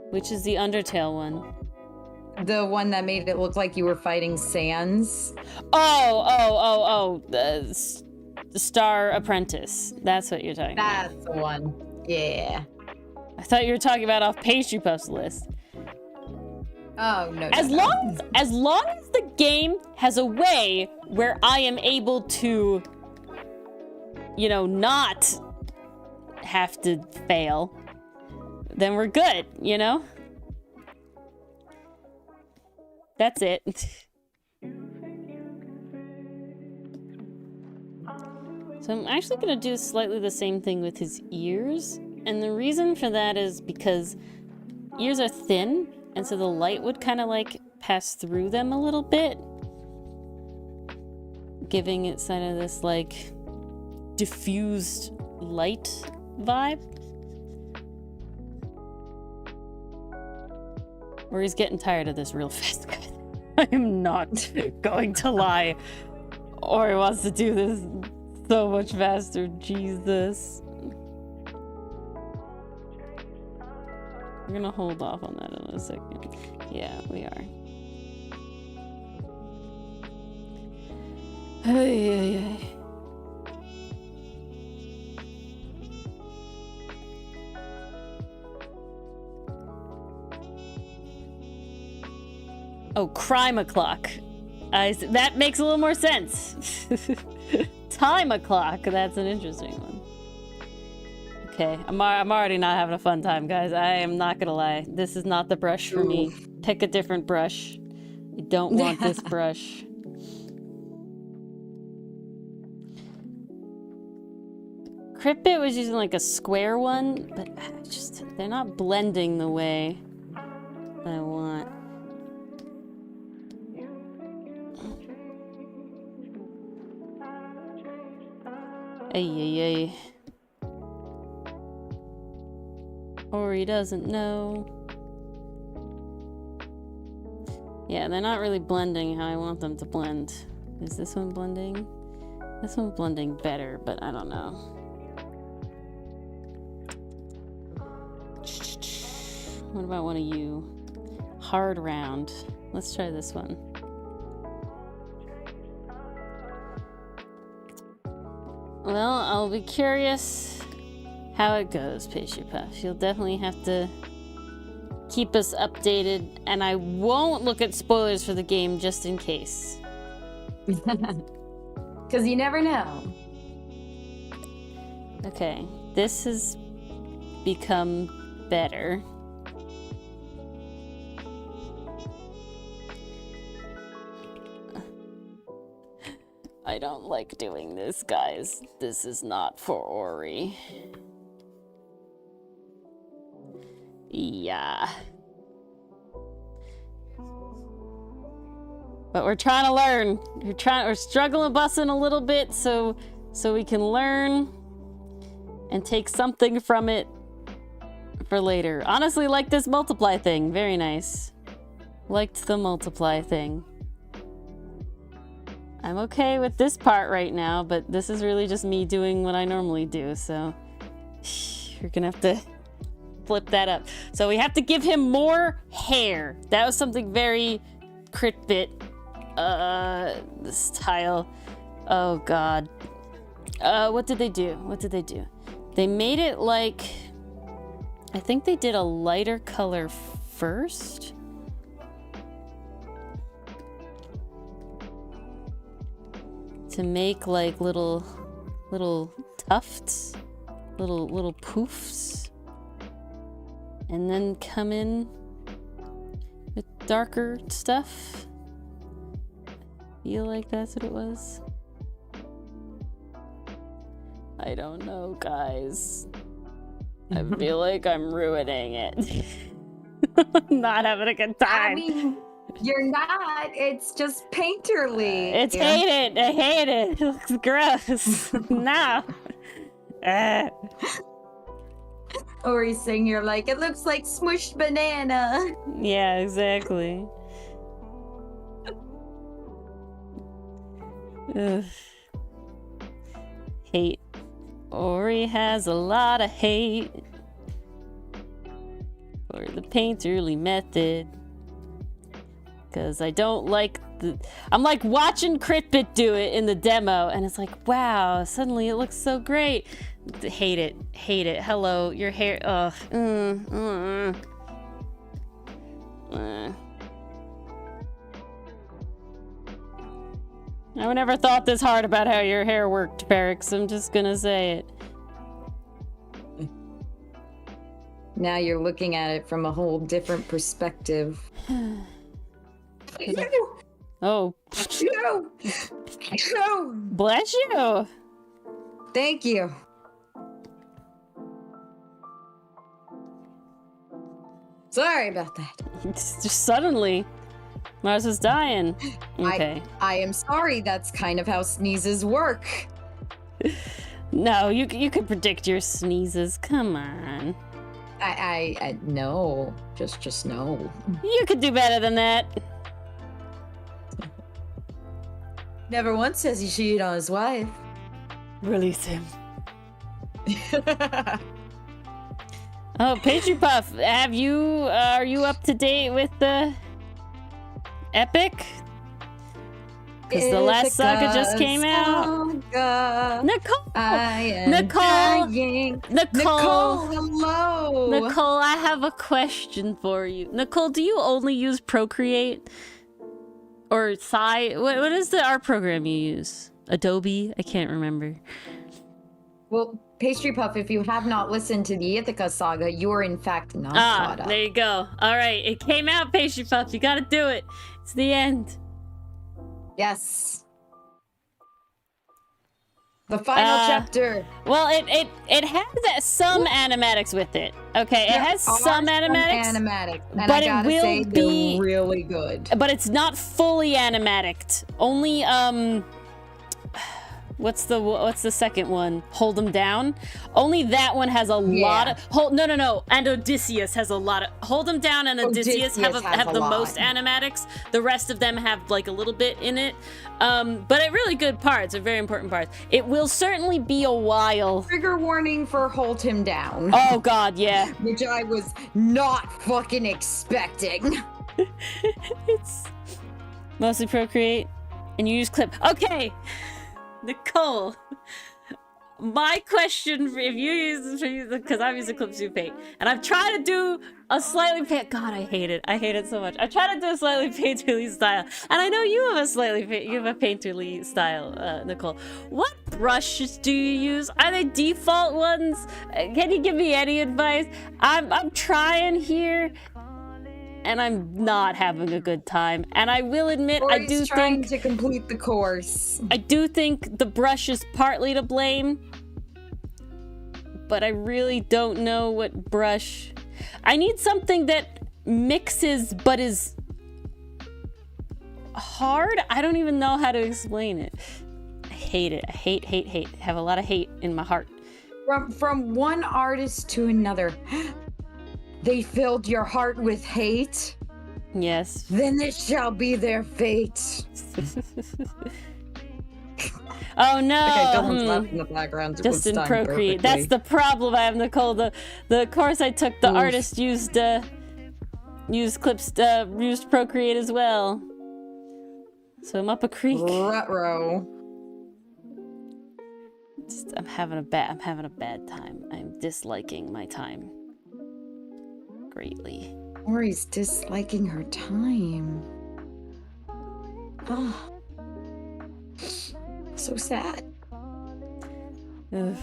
Which is the Undertale one? The one that made it look like you were fighting Sans. Oh. The Star Apprentice. That's what you're talking about. That's the one. Yeah. I thought you were talking about off Pastry Puff's list. Oh, no. As long as the game has a way where I am able to, you know, not have to fail, then we're good, you know? That's it. So I'm actually gonna do slightly the same thing with his ears. And the reason for that is because ears are thin, and so the light would kind of like pass through them a little bit, giving it kind of this like diffused light vibe. Or he's getting tired of this real fast. I am not going to lie. Or he wants to do this so much faster. Jesus. We're gonna hold off on that in a second. Yeah, we are. Hey, hey, hey. Oh, crime o'clock. That makes a little more sense. Time o'clock. That's an interesting one. Okay, I'm already not having a fun time, guys. I am not gonna lie. This is not the brush for me. Pick a different brush. I don't want this brush. CritBit was using like a square one, but they're not blending the way I want. Ay, ay, ay. Or he doesn't know. Yeah, they're not really blending how I want them to blend. Is this one blending? This one's blending better, but I don't know. What about one of you? Hard round. Let's try this one. Well, I'll be curious how it goes, Pastry Puff. You'll definitely have to keep us updated, and I won't look at spoilers for the game just in case. Because you never know. Okay, this has become better. I don't like doing this, guys. This is not for Ori. Yeah. But we're trying to learn. We're struggling bussing a little bit so we can learn and take something from it for later. Honestly, like this multiply thing. Very nice. Liked the multiply thing. I'm okay with this part right now, but this is really just me doing what I normally do, so you're gonna have to flip that up. So we have to give him more hair. That was something very CritBit. This tile. Oh god. What did they do? They made it like, I think they did a lighter color first. To make like little tufts, little poofs, and then come in with darker stuff. Feel like that's what it was. I don't know, guys. I feel like I'm ruining it. Not having a good time. I mean, you're not. It's just painterly. It's hated. I hate it. It looks gross. No. Or he's saying you're like, it looks like smushed banana. Yeah, exactly. Ugh. Hate. Ori has a lot of hate for the painterly method. Because I don't like I'm like watching CritBit do it in the demo, and it's like, wow, suddenly it looks so great. Hate it. Hello, your hair. Ugh. I never thought this hard about how your hair worked, Perix. I'm just gonna say it. Now you're looking at it from a whole different perspective. Oh. No. Bless you. Thank you. Sorry about that. Just suddenly, Mars is dying. Okay. I am sorry. That's kind of how sneezes work. No, you could predict your sneezes. Come on. I no. Just no. You could do better than that. Never once says he cheated on his wife. Release him. Oh, Pastry Puff, are you up to date with the epic? Because the last saga just came out. Nicole! Nicole, hello! Nicole, I have a question for you. Nicole, do you only use Procreate? Or what is the art program you use? Adobe? I can't remember. Well, Pastry Puff, if you have not listened to the Ithaca saga, you are in fact not caught up. There you go. All right, it came out, Pastry Puff. You gotta do it. It's the end. Yes. The final chapter. Well, it has some animatics with it. Okay, it has some animatics. And but I gotta say, they're really good. But it's not fully animatic. Only what's the second one? Hold them down. Only that one has a lot of no. And Odysseus has a lot of Hold them down, and Odysseus have the most animatics. The rest of them have like a little bit in it. But it really good parts, are very important parts. It will certainly be a while. Trigger warning for Hold Him Down. Oh god, yeah. Which I was not fucking expecting. It's mostly Procreate, and you use Clip. Okay. Nicole, my question, if you use, because I'm using Clip to paint, and I'm trying to do a slightly God, I hate it so much. I'm trying to do a slightly painterly style, and I know you have a painterly style, Nicole. What brushes do you use? Are they default ones? Can you give me any advice? I'm trying here, and I'm not having a good time. And I will admit, I do trying to complete the course. I do think the brush is partly to blame, but I really don't know what brush. I need something that mixes but is hard. I don't even know how to explain it. I hate it. I hate. I have a lot of hate in my heart. From one artist to another. They filled your heart with hate? Yes. Then this shall be their fate. Oh no! Okay, Dylan's laughing in the background. Just in Procreate. That's the problem I have, Nicole. The course I took, the artist used Procreate as well. So I'm up a creek. Ruh-roh. I'm having a bad time. I'm disliking my time greatly. Ori's disliking her time. Oh. So sad. Ugh.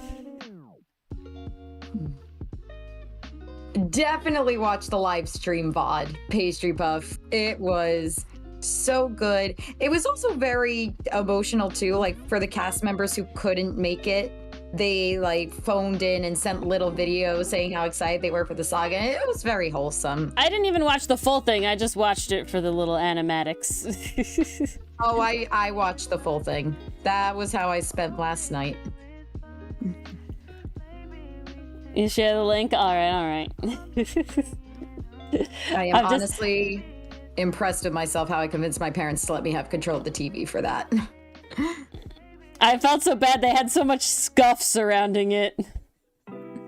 Definitely watch the live stream VOD, Pastry Puff. It was so good. It was also very emotional too, like for the cast members who couldn't make it. They like phoned in and sent little videos saying how excited they were for the saga. It was very wholesome. I didn't even watch the full thing. I just watched it for the little animatics. Oh, I watched the full thing. That was how I spent last night. You share the link? All right. I am honestly impressed with myself how I convinced my parents to let me have control of the TV for that. I felt so bad they had so much scuff surrounding it.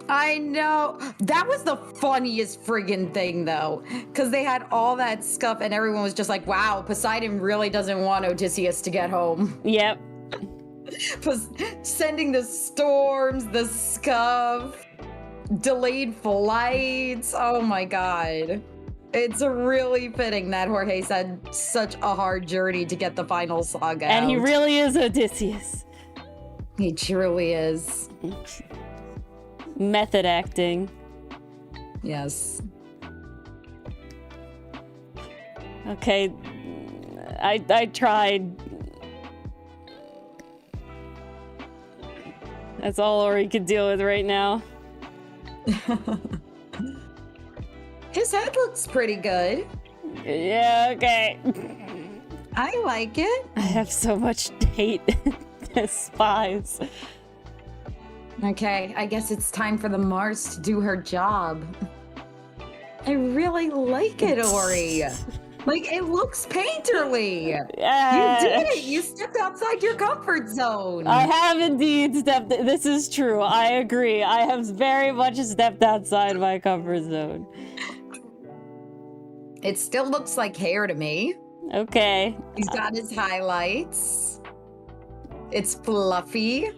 I know. That was the funniest friggin' thing, though. Because they had all that scuff and everyone was just like, wow, Poseidon really doesn't want Odysseus to get home. Yep. Sending the storms, the scuff, delayed flights. Oh my god. It's really fitting that Jorge's had such a hard journey to get the final saga And out. he really is Odysseus. He truly is. Method acting. Yes. Okay. I tried. That's all Ori can deal with right now. His head looks pretty good. Yeah, okay. I like it. I have so much hate and despise. Okay, I guess it's time for the Mars to do her job. I really like it, Ori. Like, it looks painterly. Yeah. You did it. You stepped outside your comfort zone. I have indeed stepped. This is true. I agree. I have very much stepped outside my comfort zone. It still looks like hair to me. Okay. He's got his highlights. It's fluffy.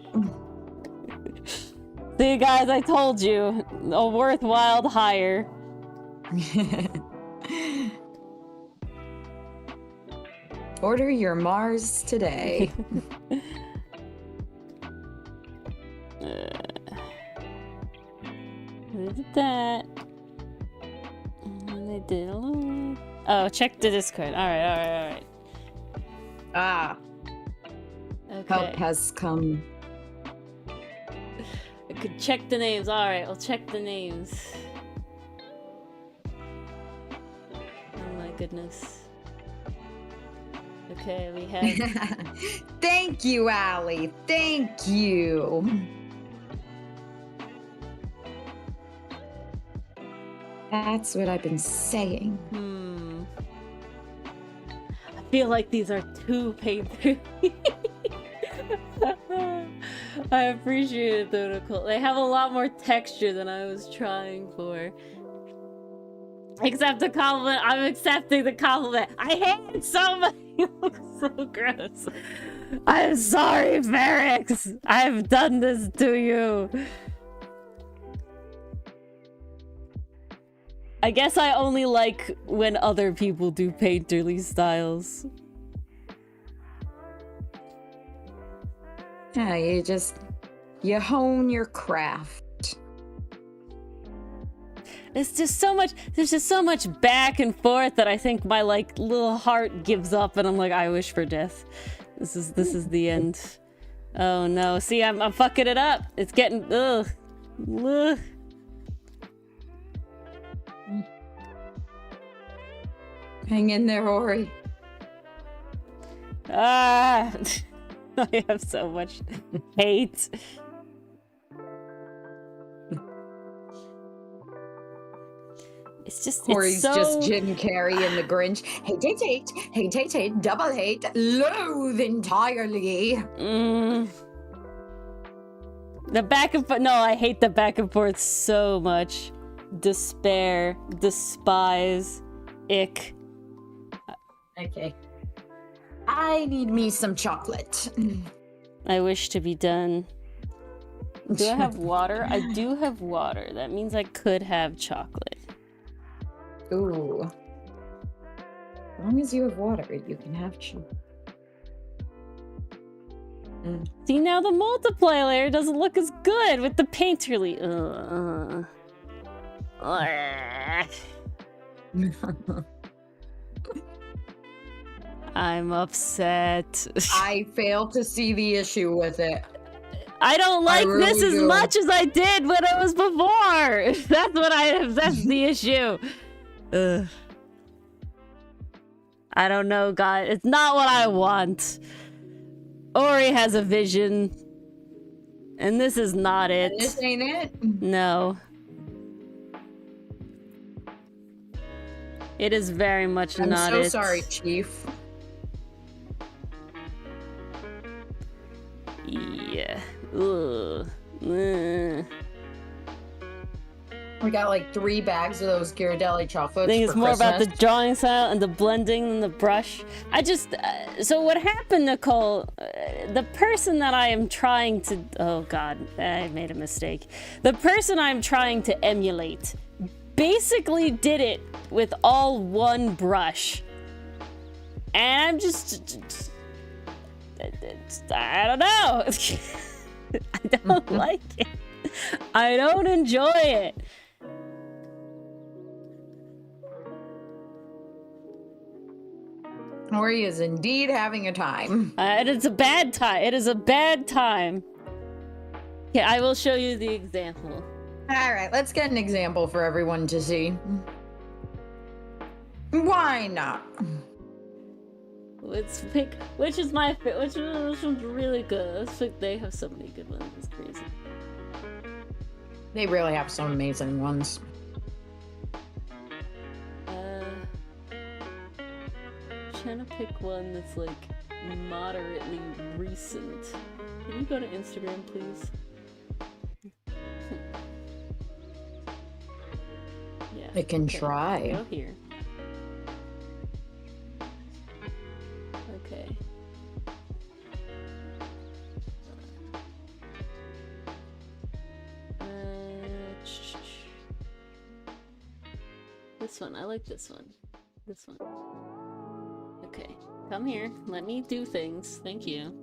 See, guys, I told you. A worthwhile hire. Order your Mars today. Look at that. And they did a little... Oh, check the Discord. Alright. Ah. Okay. Help has come. I could check the names. Alright, I'll check the names. Oh my goodness. Okay, we have... Thank you, Allie. Thank you. That's what I've been saying. I feel like these are too painful. I appreciate it though, Nicole. They have a lot more texture than I was trying for. Accept the compliment. I'm accepting the compliment. I hate it so much. You look so gross. I'm sorry, Ferrix. I've done this to you. I guess I only like when other people do painterly styles. Yeah, you hone your craft. There's just so much back and forth that I think my like little heart gives up and I'm like, I wish for death. This is the end. Oh no, see, I'm fucking it up. It's getting, ugh. Hang in there, Ori. Ah, I have so much hate. Ori's so... just Jim Carrey in The Grinch. Hate, double hate, loathe entirely. The back and forth. No, I hate the back and forth so much. Despair, despise, ick. Okay. I need me some chocolate. I wish to be done. Do I have water? I do have water. That means I could have chocolate. Ooh. As long as you have water, you can have chocolate. See, now the multiplayer layer doesn't look as good with the painterly. I'm upset. I fail to see the issue with it. I don't like this as much as I did when it was before. That's the issue. Ugh. I don't know, guys. It's not what I want. Ori has a vision. And this is not it. This ain't it? No. It is very much not it. I'm so sorry, Chief. Yeah. Ugh. We got like 3 bags of those Ghirardelli chocolates. I think it's more about the drawing style and the blending than the brush. I just so what happened, Nicole? The person that I am trying to I made a mistake. The person I'm trying to emulate basically did it with all one brush, and I'm just I don't know. I don't like it. I don't enjoy it. Ori is indeed having a time. And it's a bad time. It is a bad time. Yeah, I will show you the example. All right, let's get an example for everyone to see. Why not? Let's pick which is my which one's really good. Let's pick. They have so many good ones. It's crazy. They really have some amazing ones. Trying to pick one that's like moderately recent. Can you go to Instagram, please? Yeah. I can try. Go here. Okay. This one. I like this one. This one. Okay. Come here. Let me do things. Thank you.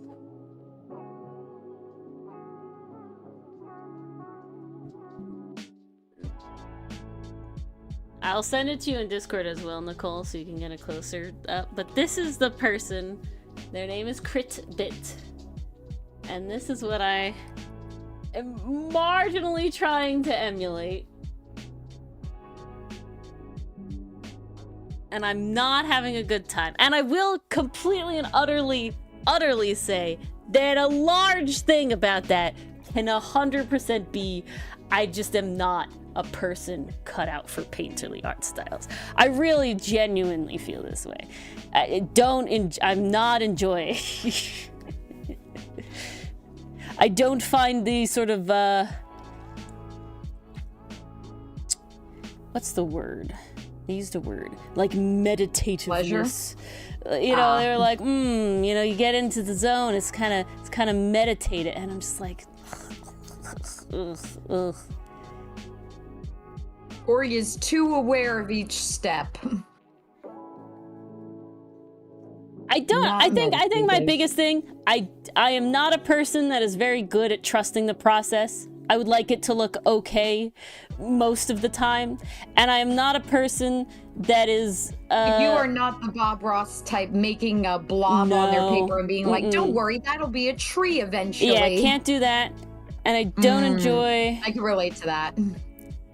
I'll send it to you in Discord as well, Nicole, so you can get it closer up. But this is the person. Their name is CritBit. And this is what I am marginally trying to emulate. And I'm not having a good time. And I will completely and utterly say that a large thing about that can 100% be I just am not a person cut out for painterly art styles. I really genuinely feel this way. I'm not enjoying. I don't find the sort of what's the word? They used a word like meditativeness. You know, they're like, you know, you get into the zone. It's kind of meditative, and I'm just like, ugh. Or he is too aware of each step. I think my biggest thing, I am not a person that is very good at trusting the process. I would like it to look okay most of the time. And I am not a person that is... you are not the Bob Ross type making a blob on their paper and being like, don't worry, that'll be a tree eventually. Yeah, I can't do that. And I don't enjoy... I can relate to that.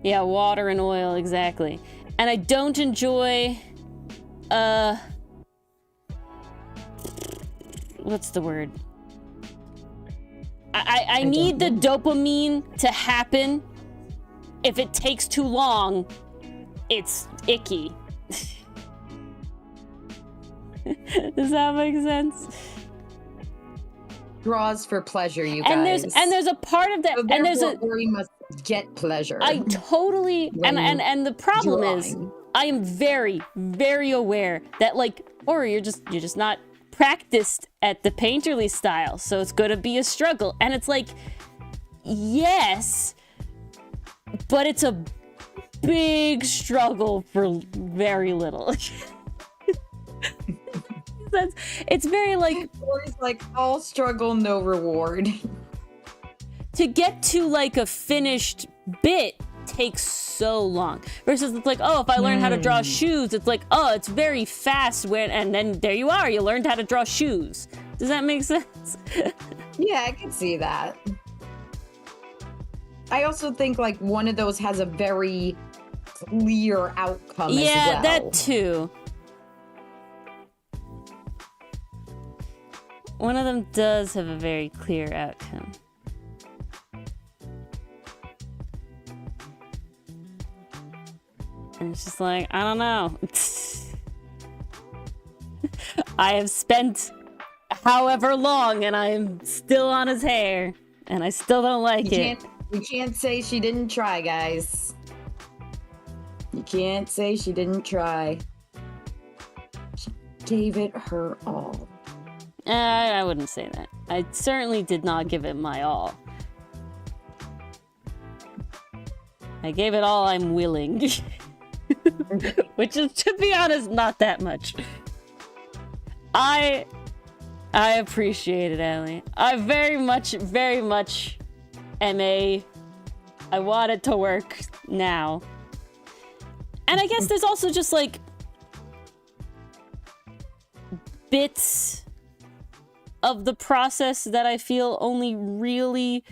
Yeah, water and oil, exactly. And I don't enjoy... what's the word? I need the dopamine to happen. If it takes too long, it's icky. Does that make sense? Draws for pleasure, you guys. And there's a part of that, so and there's a we must get pleasure. I totally and the problem is I am very, very aware that like, or you're just not practiced at the painterly style, so it's gonna be a struggle. And it's like, yes, but it's a big struggle for very little. It's very like, it's like all struggle, no reward. To get to like a finished bit takes so long. Versus it's like, oh, if I learn how to draw shoes, it's like, oh, it's very fast and then there you are, you learned how to draw shoes. Does that make sense? Yeah, I can see that. I also think like one of those has a very clear outcome as well. Yeah, that too. One of them does have a very clear outcome. And it's just like, I don't know. I have spent however long and I am still on his hair. And I still don't like it. You can't say she didn't try, guys. You can't say she didn't try. She gave it her all. I wouldn't say that. I certainly did not give it my all. I gave it all I'm willing. Which is, to be honest, not that much. I appreciate it, Allie. I very much am I want it to work now. And I guess there's also just like bits of the process that I feel only really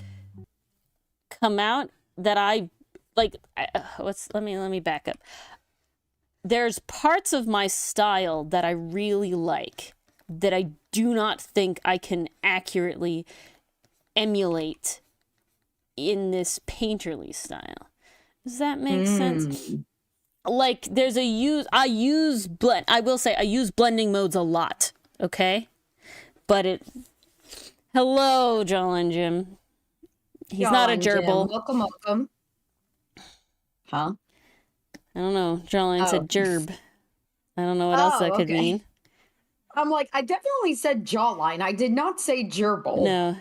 come out that I like. Let me back up. There's parts of my style that I really like that I do not think I can accurately emulate in this painterly style. Does that make sense? Like there's I use blending modes a lot, okay? But hello, Jolin Jim. He's not a gerbil. Jim. Welcome. Huh? I don't know. Jolin said gerb. I don't know what else that could mean. I'm like, I definitely said jawline. I did not say gerbil. No.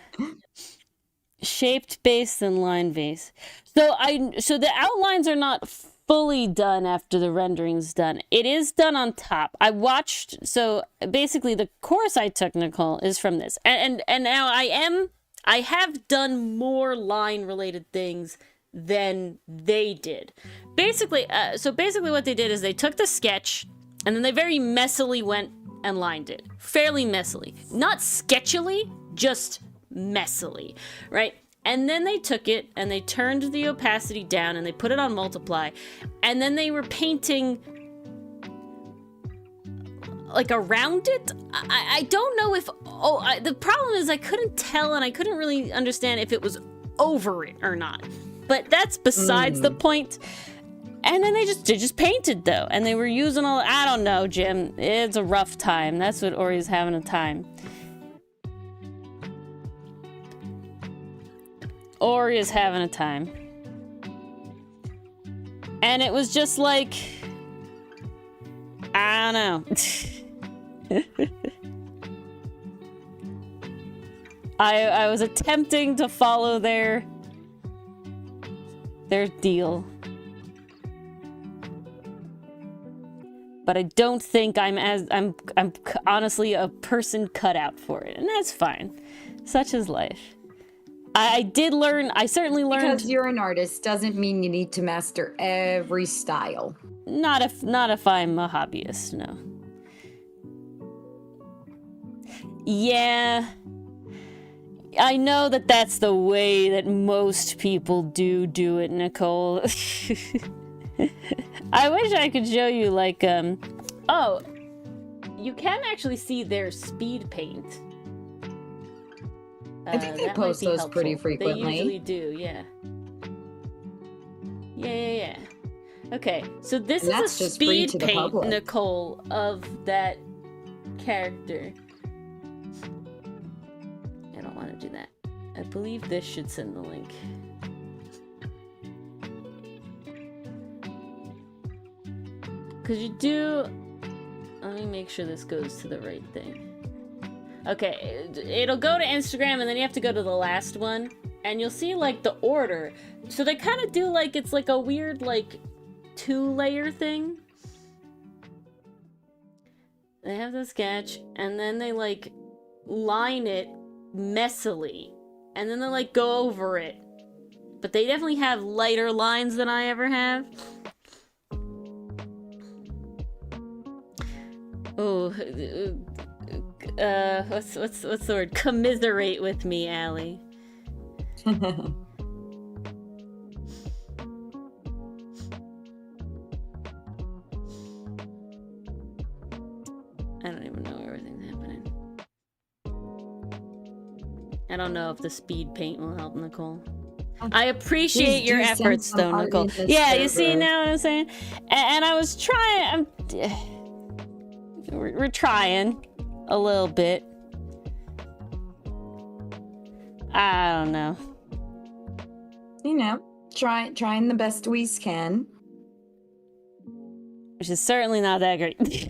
Shaped base and line base. So the outlines are not fully done after the rendering's done. It is done on top. I watched, so basically the course I took, Nicole, is from this. And now I have done more line related things than they did. Basically what they did is they took the sketch and then they very messily went and lined it. Fairly messily. Not sketchily, just messily, right? And then they took it and they turned the opacity down and they put it on multiply. And then they were painting like around it. I don't know if, the problem is I couldn't tell and I couldn't really understand if it was over it or not. But that's besides the point. And then they just painted though. And they were using I don't know, Jim. It's a rough time. That's what Ori's having a time. Ori is having a time. And it was just like, I don't know. I was attempting to follow their deal. But I don't think I'm honestly a person cut out for it. And that's fine. Such is life. I certainly learned. Because you're an artist doesn't mean you need to master every style. Not if I'm a hobbyist, no. Yeah. I know that's the way that most people do it, Nicole. I wish I could show you, like, you can actually see their speed paint. I think they post those helpful. Pretty frequently. They usually do, yeah. Yeah. Okay, so this is a speed paint, Nicole, of that character. I don't want to do that. I believe this should send the link. Because you do... Let me make sure this goes to the right thing. Okay, it'll go to Instagram, and then you have to go to the last one, and you'll see, like, the order. So they kind of do, like, it's like a weird, like, 2-layer thing. They have the sketch, and then they, like, line it messily, and then they, like, go over it. But they definitely have lighter lines than I ever have. Oh, what's the word? Commiserate with me, Allie. I don't even know everything's happening. I don't know if the speed paint will help, Nicole. I appreciate your efforts, though, Nicole. Yeah, you see now what I'm saying? And I was trying... We're trying a little bit. I don't know. You know, trying the best we can. Which is certainly not that great.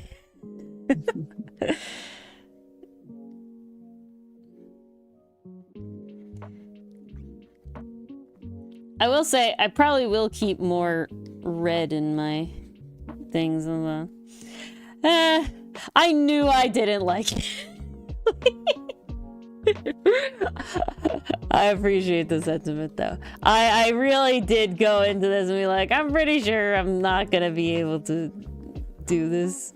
I will say, I probably will keep more red in my things. I knew I didn't like it. I appreciate the sentiment, though. I really did go into this and be like, I'm pretty sure I'm not gonna be able to do this.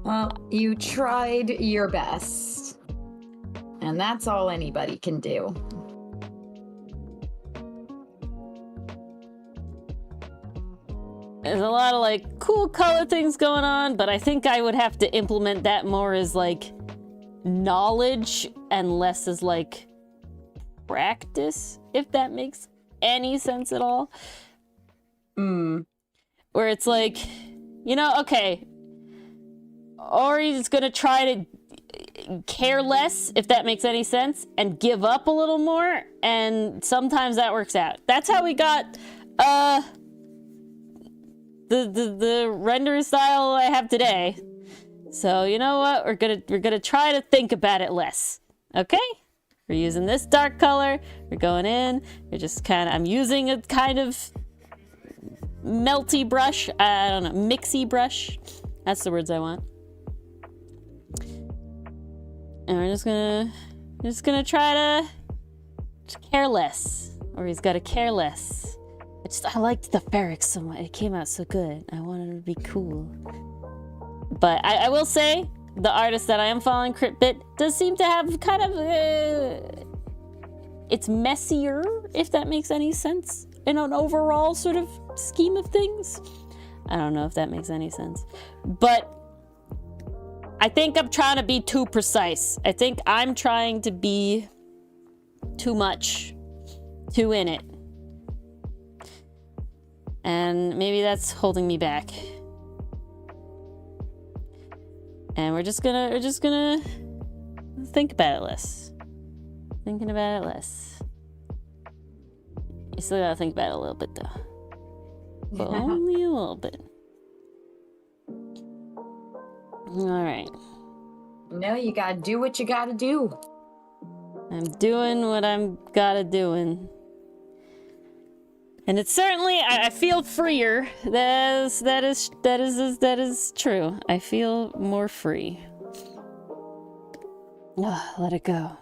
Well, you tried your best. And that's all anybody can do. There's a lot of like cool color things going on, but I think I would have to implement that more as like knowledge and less as like practice, if that makes any sense at all. Where it's like, you know, okay, Ori's gonna try to care less, if that makes any sense, and give up a little more, and sometimes that works out. That's how we got the render style I have today. So you know what? We're gonna try to think about it less. Okay? We're using this dark color. We're going in. We're just I'm using a kind of melty brush. I don't know, mixy brush. That's the words I want. And we're just gonna try to just care less. Or he's gotta care less. I liked the Ferrix so much. It came out so good. I wanted it to be cool. But I will say, the artist that I am following, CritBit, does seem to have kind of it's messier, if that makes any sense, in an overall sort of scheme of things. I don't know if that makes any sense. But I think I'm trying to be too precise. I think I'm trying to be too much, too in it. And maybe that's holding me back. And we're just gonna think about it less. Thinking about it less. You still gotta think about it a little bit though. But only a little bit. Alright. No, you gotta do what you gotta do. I'm doing what I'm gotta doing. And it's certainly, I feel freer. That is true. I feel more free. Oh, let it go.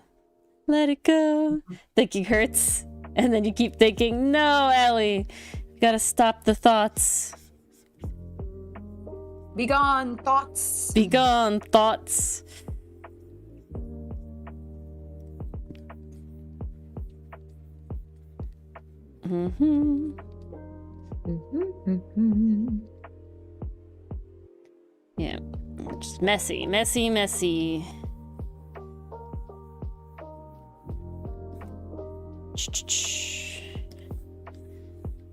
Let it go. Thinking hurts. And then you keep thinking, no, Ellie. You gotta stop the thoughts. Be gone, thoughts. Be gone, thoughts. Yeah, just messy.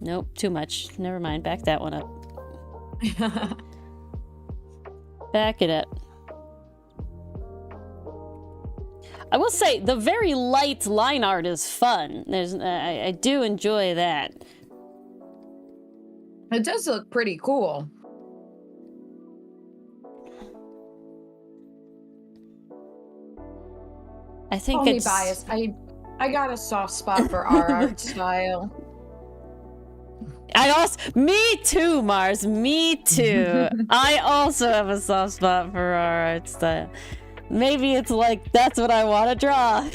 Nope, too much. Never mind, back that one up. Back it up. I will say, the very light line art is fun. I do enjoy that. It does look pretty cool. I think Only it's biased. I got a soft spot for our art style. Me too, Mars. Me too. I also have a soft spot for our art style. Maybe it's like, that's what I want to draw.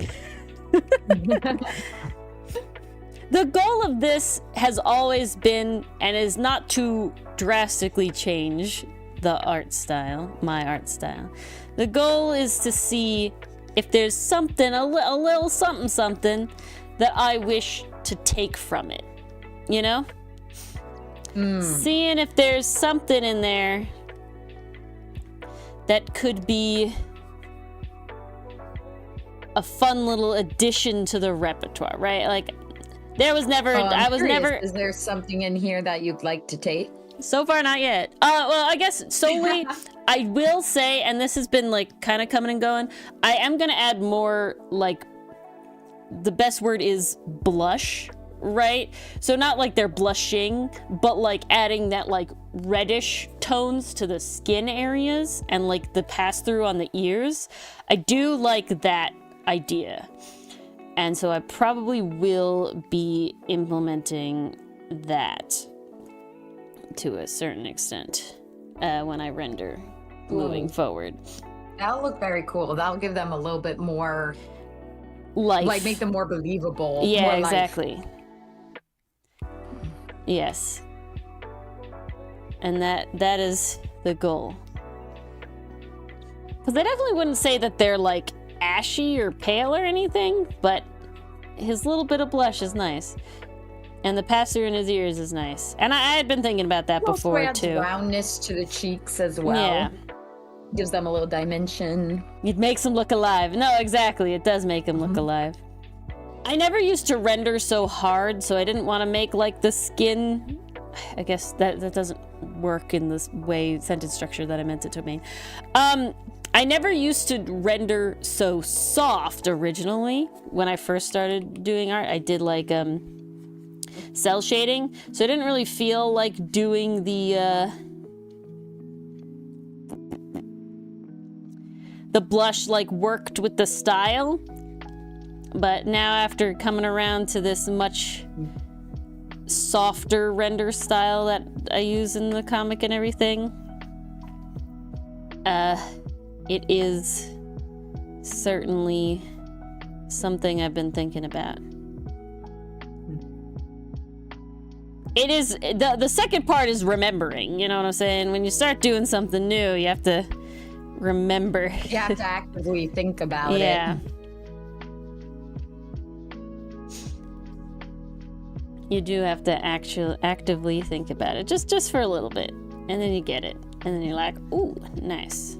The goal of this has always been, and is not to drastically change the art style, my art style. The goal is to see if there's something, a little something that I wish to take from it. You know? Seeing if there's something in there that could be a fun little addition to the repertoire, right? Like, there was never, I was curious, never. Is there something in here that you'd like to take? So far, not yet. Well, I guess solely, I will say, and this has been like kind of coming and going, I am gonna add more, like, the best word is blush, right? So not like they're blushing, but like adding that like reddish tones to the skin areas and like the pass through on the ears. I do like that idea. And so I probably will be implementing that to a certain extent when I render moving forward. That'll look very cool. That'll give them a little bit more life. Like make them more believable. Yeah, more exactly. Yes. And that is the goal. Because I definitely wouldn't say that they're like ashy or pale or anything, but his little bit of blush is nice. And the pass-through in his ears is nice. And I had been thinking about that before, adds too. roundness to the cheeks as well. Yeah. Gives them a little dimension. It makes them look alive. No, exactly. It does make them look alive. I never used to render so hard, so I didn't want to make, like, the skin... I guess that doesn't work in this way, sentence structure that I meant it to mean. I never used to render so soft originally. When I first started doing art, I did, like, cell shading, so I didn't really feel like doing the blush like worked with the style. But now after coming around to this much softer render style that I use in the comic and everything, it is certainly something I've been thinking about. It is, the second part is remembering, you know what I'm saying? When you start doing something new, you have to remember. You have to actively think about it. Yeah. You do have to actively think about it, just for a little bit, and then you get it, and then you're like, ooh, nice.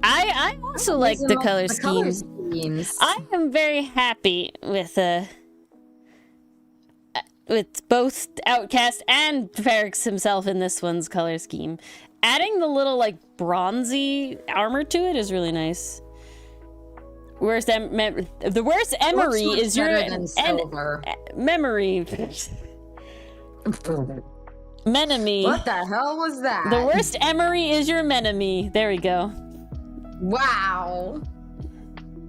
I also like the color schemes. I am very happy with both Outcast and Ferrix himself in this one's color scheme. Adding the little, like, bronzy armor to it is really nice. The worst Emery is your memory. Menemy. What the hell was that? The worst Emery is your menemy. There we go. Wow.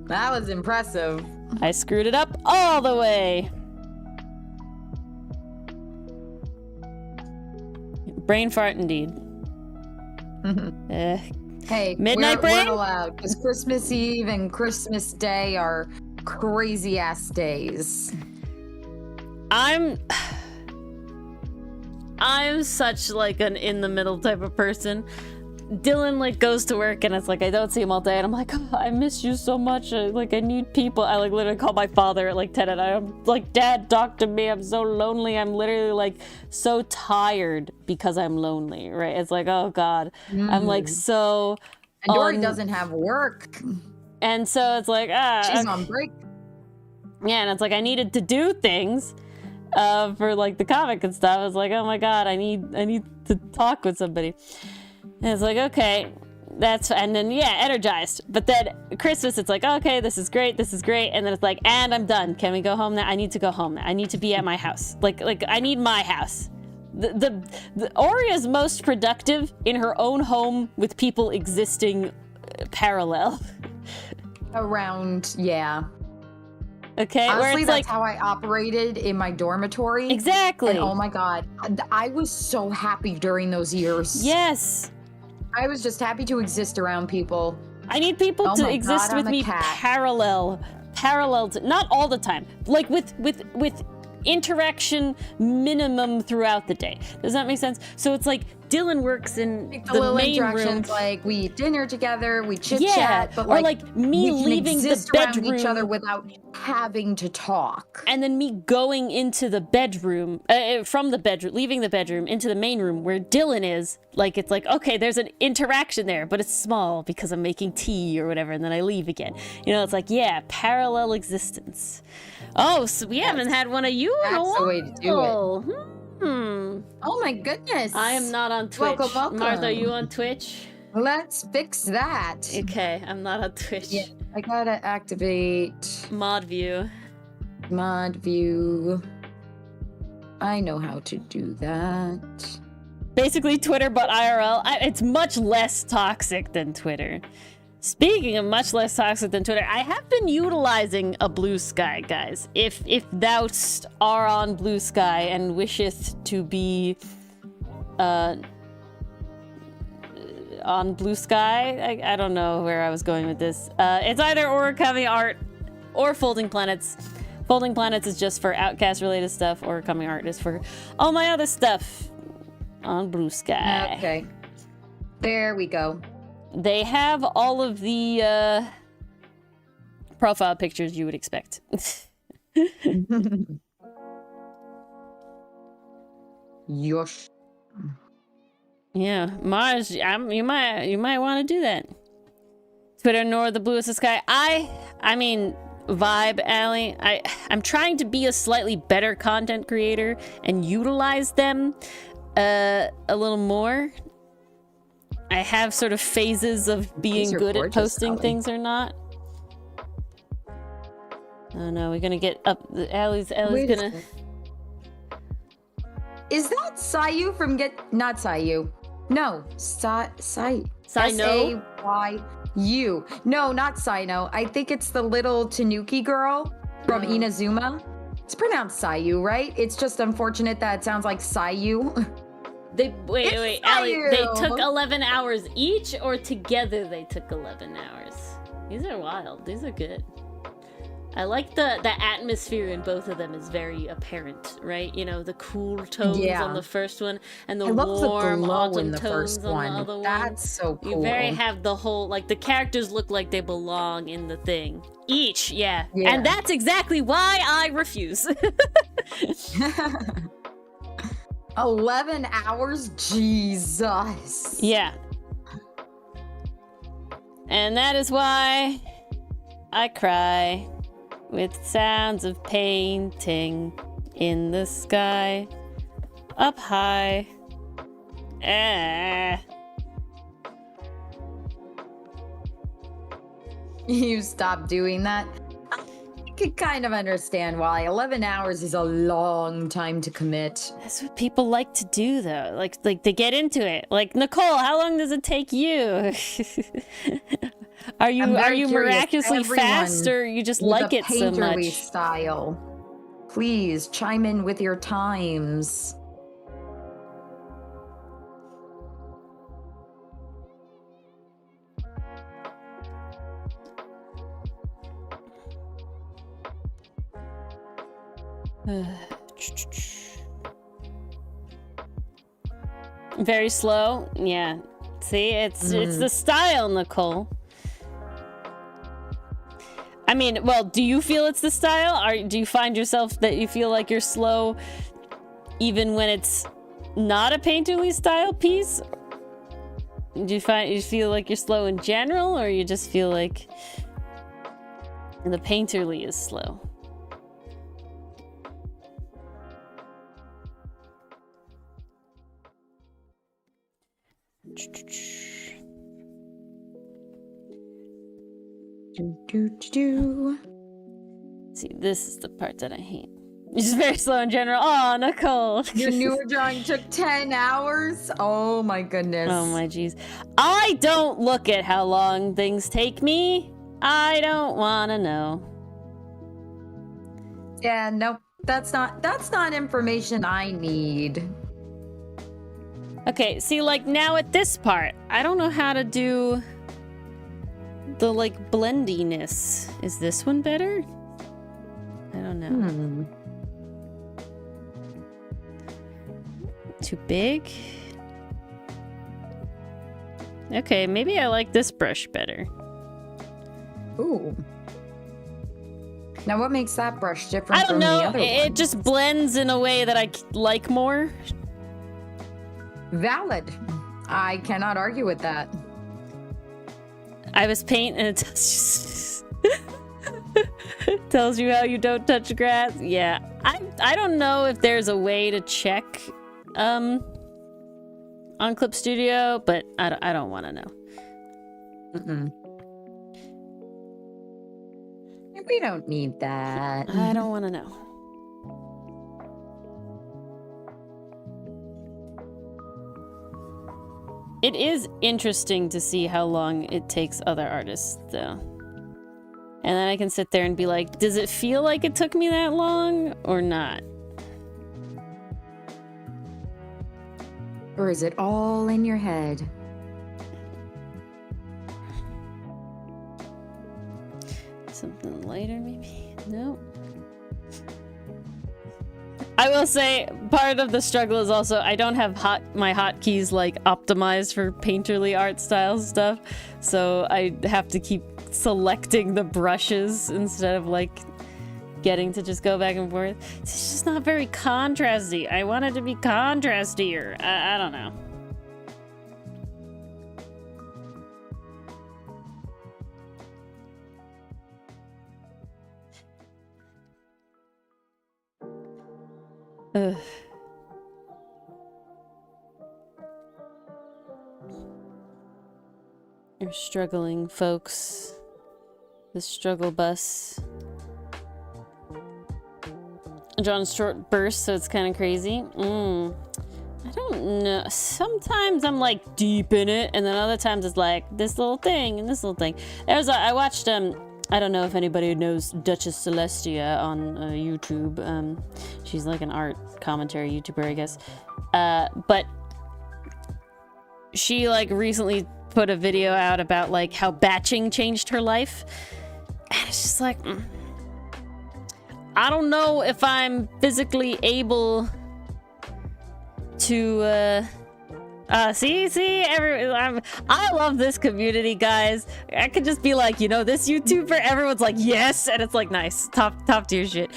That was impressive. I screwed it up all the way. Brain fart indeed. Hey, Midnight Brain? We're allowed, because Christmas Eve and Christmas Day are crazy ass days. I'm such like an in the middle type of person. Dylan like goes to work and it's like I don't see him all day and I'm like, oh, I miss you so much. I need people. I like literally call my father at like 10 at night. I'm like, Dad, talk to me. I'm so lonely. I'm literally like so tired because I'm lonely, right? It's like, oh God. I'm like so. And Dory doesn't have work. And so it's like, she's on break. Yeah, and it's like I needed to do things for like the comic and stuff. It's like, oh my God, I need to talk with somebody. And it's like, okay, and then, yeah, energized. But then Christmas, it's like, okay, this is great. And then it's like, and I'm done. Can we go home now? I need to go home now. I need to be at my house. Like I need my house. The Ori is most productive in her own home with people existing parallel. Around, yeah. Okay, honestly, where it's that's like how I operated in my dormitory. Exactly. And oh my God, I was so happy during those years. Yes. I was just happy to exist around people. I need people to exist with me parallel to, not all the time, like with interaction minimum throughout the day. Does that make sense? So it's like Dylan works in the main room. Like we eat dinner together, we chit chat, but or like me leaving the bedroom around each other without having to talk, and then me going into the bedroom from the bedroom, leaving the bedroom into the main room where Dylan is. Like it's like, okay, there's an interaction there, but it's small because I'm making tea or whatever, and then I leave again. You know, it's like, yeah, parallel existence. Oh, so we haven't had one of you in a while. That's the way to do it. Oh my goodness. I am not on Twitch. Welcome. Martha, are you on Twitch? Let's fix that. Okay, I'm not on Twitch. Yeah, I gotta activate mod view. I know how to do that. Basically Twitter, but IRL. It's much less toxic than Twitter. Speaking of much less toxic than Twitter, I have been utilizing a Blue Sky, guys. If thou are on Blue Sky and wisheth to be on Blue Sky, I don't know where I was going with this. It's either Origami Art or Folding Planets. Folding Planets is just for Outcast related stuff. Origami Art is for all my other stuff on Blue Sky. Okay. There we go. They have all of the profile pictures you would expect. Yosh. Yeah, Mars, you might want to do that. Twitter nor the bluest of sky. I mean, vibe, Allie. I'm trying to be a slightly better content creator and utilize them a little more. I have sort of phases of being good at posting things or not. Oh no, we're gonna get up. Allie's gonna. Is that Sayu from not Sayu? No, Sayu. S-A-Y-U. No, not Sino. I think it's the little Tanuki girl from Inazuma. It's pronounced Sayu, right? It's just unfortunate that it sounds like Sayu. Wait, Allie, they took 11 hours each, or together they took 11 hours? These are wild. These are good. I like the atmosphere in both of them is very apparent, right? You know, the cool tones on the first one and the warm autumn tones on the other one. That's so cool. You very have the whole, like, the characters look like they belong in the thing. Each, yeah. And that's exactly why I refuse. 11 hours? Jesus. Yeah. And that is why I cry with sounds of painting in the sky, up high. You stop doing that. I can kind of understand why. 11 hours is a long time to commit. That's what people like to do, though. Like they get into it. Like, Nicole, how long does it take you? Are you miraculously fast, or you just like it so much? Style. Please chime in with your times. Very slow. Yeah. See, it's the style, Nicole. I mean, well, do you feel it's the style? Or do you find yourself that you feel like you're slow even when it's not a painterly style piece? Do you feel like you're slow in general, or you just feel like the painterly is slow? See, this is the part that I hate. You're just very slow in general. Oh, Nicole. Your newer drawing took 10 hours? Oh my goodness. Oh my jeez. I don't look at how long things take me. I don't want to know. Yeah, nope. That's not information I need. Okay, see, like, now at this part, I don't know how to do the, like, blendiness. Is this one better? I don't know. Too big? Okay, maybe I like this brush better. Ooh. Now what makes that brush different from the other ones? It just blends in a way that I like more. Valid. I cannot argue with that. I was painting and it tells you how you don't touch grass. Yeah. I don't know if there's a way to check on Clip Studio, but I don't want to know. We don't need that. I don't want to know. It is interesting to see how long it takes other artists, though. And then I can sit there and be like, does it feel like it took me that long or not? Or is it all in your head? Something lighter, maybe? No. I will say, part of the struggle is also I don't have my hotkeys like optimized for painterly art style stuff, so I have to keep selecting the brushes instead of like getting to just go back and forth. It's just not very contrasty. I want it to be contrastier. I don't know. Ugh. You're struggling, folks. The struggle bus. I drawn short bursts, so it's kind of crazy. I don't know. Sometimes I'm like deep in it, and then other times it's like this little thing and this little thing. I watched I don't know if anybody knows Duchess Celestia on YouTube. She's like an art commentary YouTuber, I guess. But she like recently put a video out about like how batching changed her life. And it's just like, I don't know if I'm physically able to I love this community, guys. I could just be like, you know, this YouTuber, everyone's like, yes, and it's like, nice, top tier shit.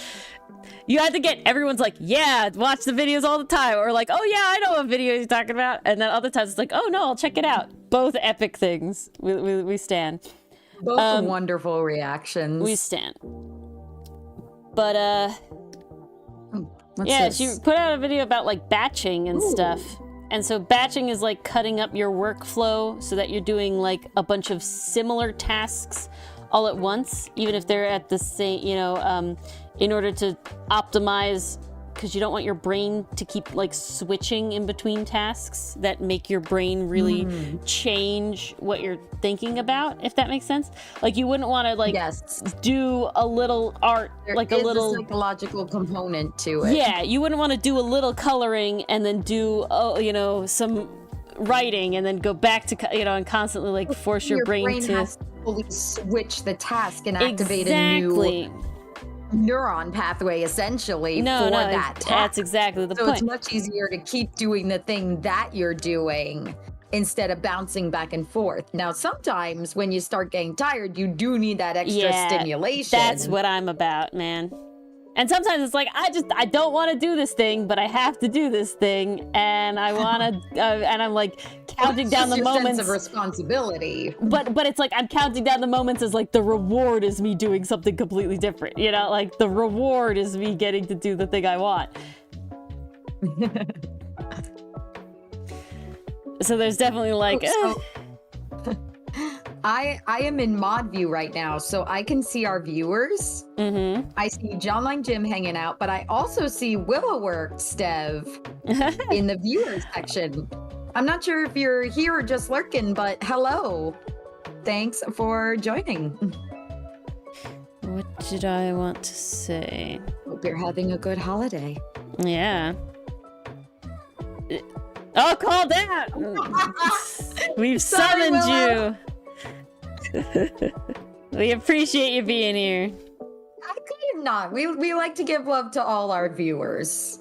You have to get everyone's like, yeah, watch the videos all the time, or like, oh yeah, I know what video you're talking about, and then other times it's like, oh no, I'll check it out. Both epic things. We stand. Both wonderful reactions. We stand. But What's yeah, this? she put out a video about like batching and stuff. And so batching is like cutting up your workflow so that you're doing like a bunch of similar tasks all at once, even if they're at the same, you know, in order to optimize, because you don't want your brain to keep like switching in between tasks that make your brain really change what you're thinking about, if that makes sense. Like you wouldn't want to like do a little art, There like is a little psychological component to it. Yeah, you wouldn't want to do a little coloring and then do, you know, some writing and then go back to, you know, and constantly like force your brain to has to fully switch the task and activate a new neuron pathway essentially for that task. That's exactly the point. So it's much easier to keep doing the thing that you're doing instead of bouncing back and forth. Now, sometimes when you start getting tired, you do need that extra stimulation. That's what I'm about, man. And sometimes it's like, I don't want to do this thing, but I have to do this thing, and I want to, and I'm like counting down the moments. Sense of responsibility. But it's like I'm counting down the moments as like the reward is me doing something completely different. You know, like the reward is me getting to do the thing I want. So there's definitely like. I am in mod view right now, so I can see our viewers. I see John Line Jim hanging out, but I also see Willowworks Dev in the viewers section. I'm not sure if you're here or just lurking, but hello. Thanks for joining. What did I want to say? Hope you're having a good holiday. Yeah. Oh, call down! We've summoned you. We appreciate you being here. I could not. We like to give love to all our viewers.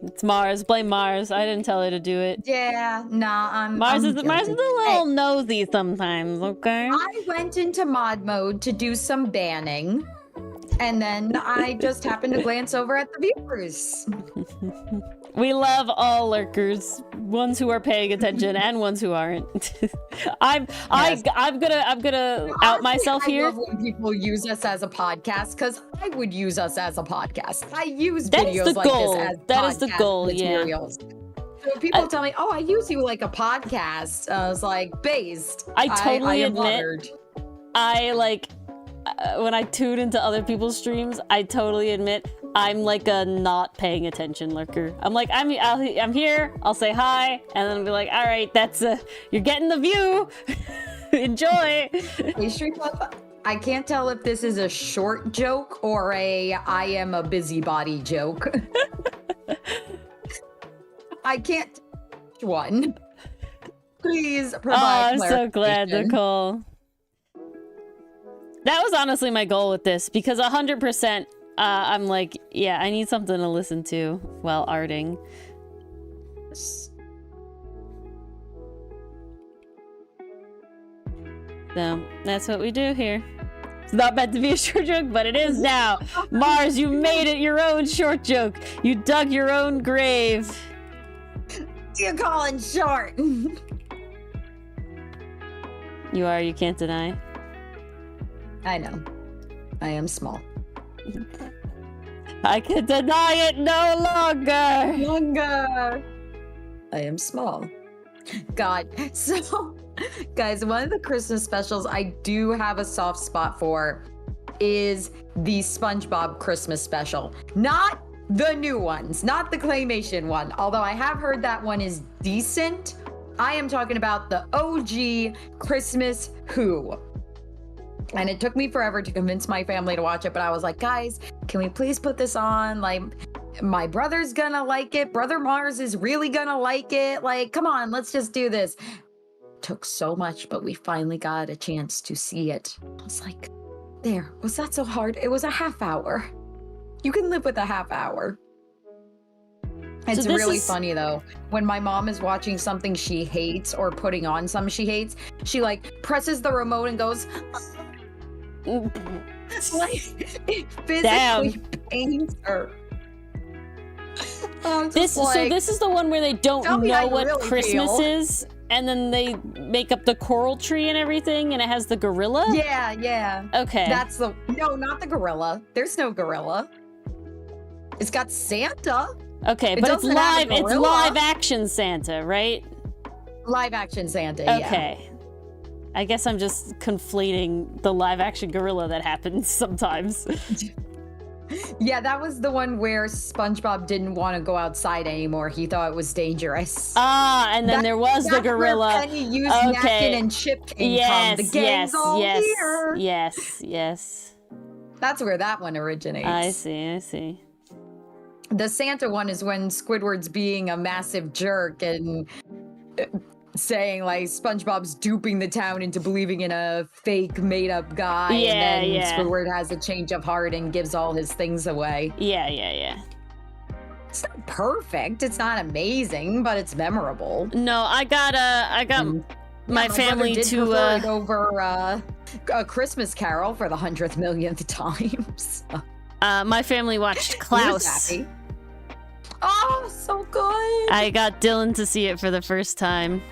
It's Mars. Blame Mars. I didn't tell her to do it. Yeah, nah. Mars is a little nosy sometimes. Okay. I went into mod mode to do some banning, and then I just happened to glance over at the viewers. We love all lurkers, ones who are paying attention and ones who aren't. I'm gonna out myself here. I love when people use us as a podcast, because I would use us as a podcast. I use that videos is the like goal. this as that is the goal. materials. Yeah. So when people tell me, "Oh, I use you like a podcast," I was like, "Based." I totally admit. Honored. I like when I tune into other people's streams. I totally admit. I'm like a not paying attention lurker. I'm like, I'm here, I'll say hi, and then I'll be like, all right, that's you're getting the view. Enjoy. Hey, Street Club, I can't tell if this is a short joke or I am a busybody joke. I can't one. Please provide I'm so glad, Nicole. That was honestly my goal with this, because 100%. I'm like, yeah, I need something to listen to while arting. So that's what we do here. It's not meant to be a short joke, but it is now. Mars, you made it your own short joke. You dug your own grave. You call it short. You are, you can't deny. I know. I am small. I can deny it no longer. I am small. God. So, guys, one of the Christmas specials I do have a soft spot for is the SpongeBob Christmas special. Not the new ones, not the claymation one. Although I have heard that one is decent. I am talking about the OG Christmas Who. And it took me forever to convince my family to watch it, but I was like, guys, can we please put this on? Like, my brother's gonna like it. Brother Mars is really gonna like it. Like, come on, let's just do this. Took so much, but we finally got a chance to see it. I was like, there, was that so hard? It was a half hour. You can live with a half hour. It's really funny though. When my mom is watching something she hates or putting on something she hates, she like presses the remote and goes, like, it physically pains her. So this is the one where they don't know what really Christmas is, and then they make up the coral tree and everything, and it has the gorilla? Yeah. Okay. No, not the gorilla. There's no gorilla. It's got Santa. Okay, but it's live action Santa, right? Live action Santa, okay. Yeah. I guess I'm just conflating the live action gorilla that happens sometimes. Yeah, that was the one where SpongeBob didn't want to go outside anymore. He thought it was dangerous. Ah, and then there was the gorilla. Where Penny used napkin and Chip came from. The gang's all here. Yes. That's where that one originates. I see. The Santa one is when Squidward's being a massive jerk and saying like SpongeBob's duping the town into believing in a fake made-up guy, and then Squidward has a change of heart and gives all his things away. Yeah. It's not perfect. It's not amazing, but it's memorable. No, I got my family to over A Christmas Carol for the 100th millionth time. So. My family watched Klaus. Oh, so good. I got Dylan to see it for the first time.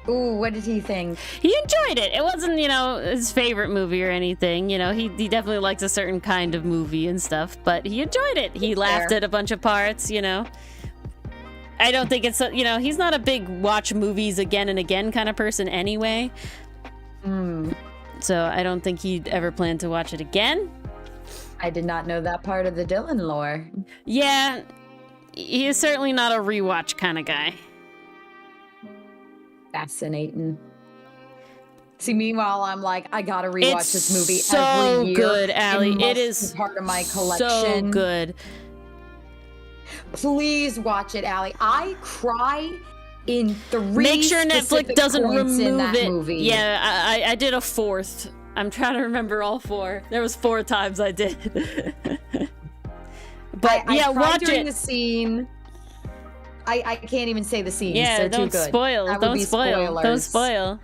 Ooh, what did he think? He enjoyed it. It wasn't, his favorite movie or anything. He definitely likes a certain kind of movie and stuff, but he enjoyed it. He laughed at a bunch of parts, I don't think it's, he's not a big watch movies again and again kind of person anyway. So I don't think he'd ever plan to watch it again. I did not know that part of the Dylan lore. Yeah, he is certainly not a rewatch kind of guy. Fascinating. See, meanwhile, I'm like, I gotta rewatch this movie so every year. Good, Allie. It is part of my collection. So good. Please watch it, Allie. I cry in 3 Make sure Netflix doesn't remove it. Movie. Yeah, I did a 4th. I'm trying to remember all 4. There was 4 times I did. But I watch it. The scene. I can't even say the scene. Yeah, They're don't too good. spoil. Don't spoil. Don't spoil.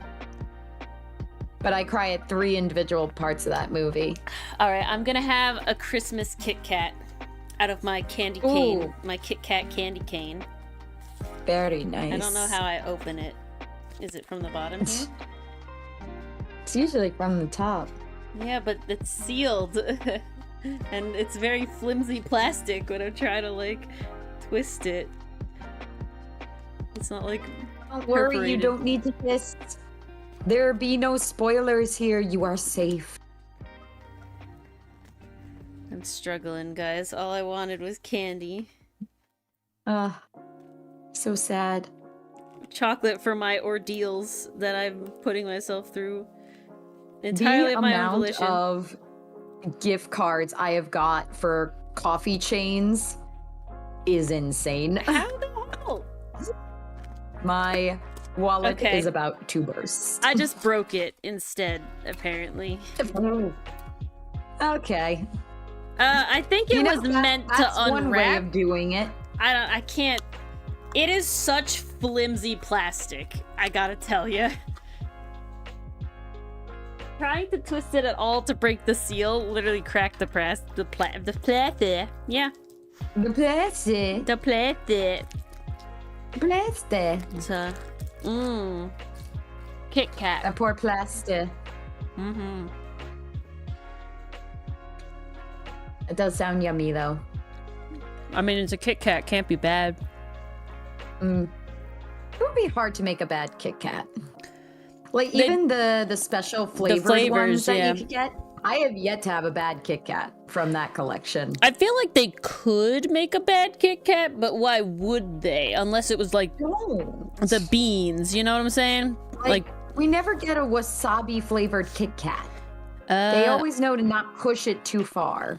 But I cry at 3 individual parts of that movie. All right, I'm gonna have a Christmas Kit Kat out of my candy cane, my Kit Kat candy cane. Very nice. I don't know how I open it. Is it from the bottom here? It's usually from the top. Yeah, but it's sealed. And it's very flimsy plastic when I'm trying to, twist it. It's not, Don't worry, you don't need to twist. There be no spoilers here. You are safe. I'm struggling, guys. All I wanted was candy. So sad. Chocolate for my ordeals that I'm putting myself through. Entirely of my own volition. The amount of gift cards I have got for coffee chains is insane. How the hell? My wallet is about to burst. I just broke it instead, apparently. Okay. I think it was meant to unwrap. That's one way of doing it. I can't. It is such flimsy plastic, I gotta tell you. trying to twist it at all to break the seal literally cracked the press. The plate. Yeah. The plastic. The plate. Plastic. So, Kit Kat. That poor plastic. Mm-hmm. It does sound yummy though. I mean, it's a Kit Kat. Can't be bad. It would be hard to make a bad Kit Kat. Like even the special flavored ones that you could get. I have yet to have a bad Kit Kat from that collection. I feel like they could make a bad Kit Kat, but why would they? Unless it was like the beans, you know what I'm saying? Like we never get a wasabi flavored Kit Kat. They always know to not push it too far.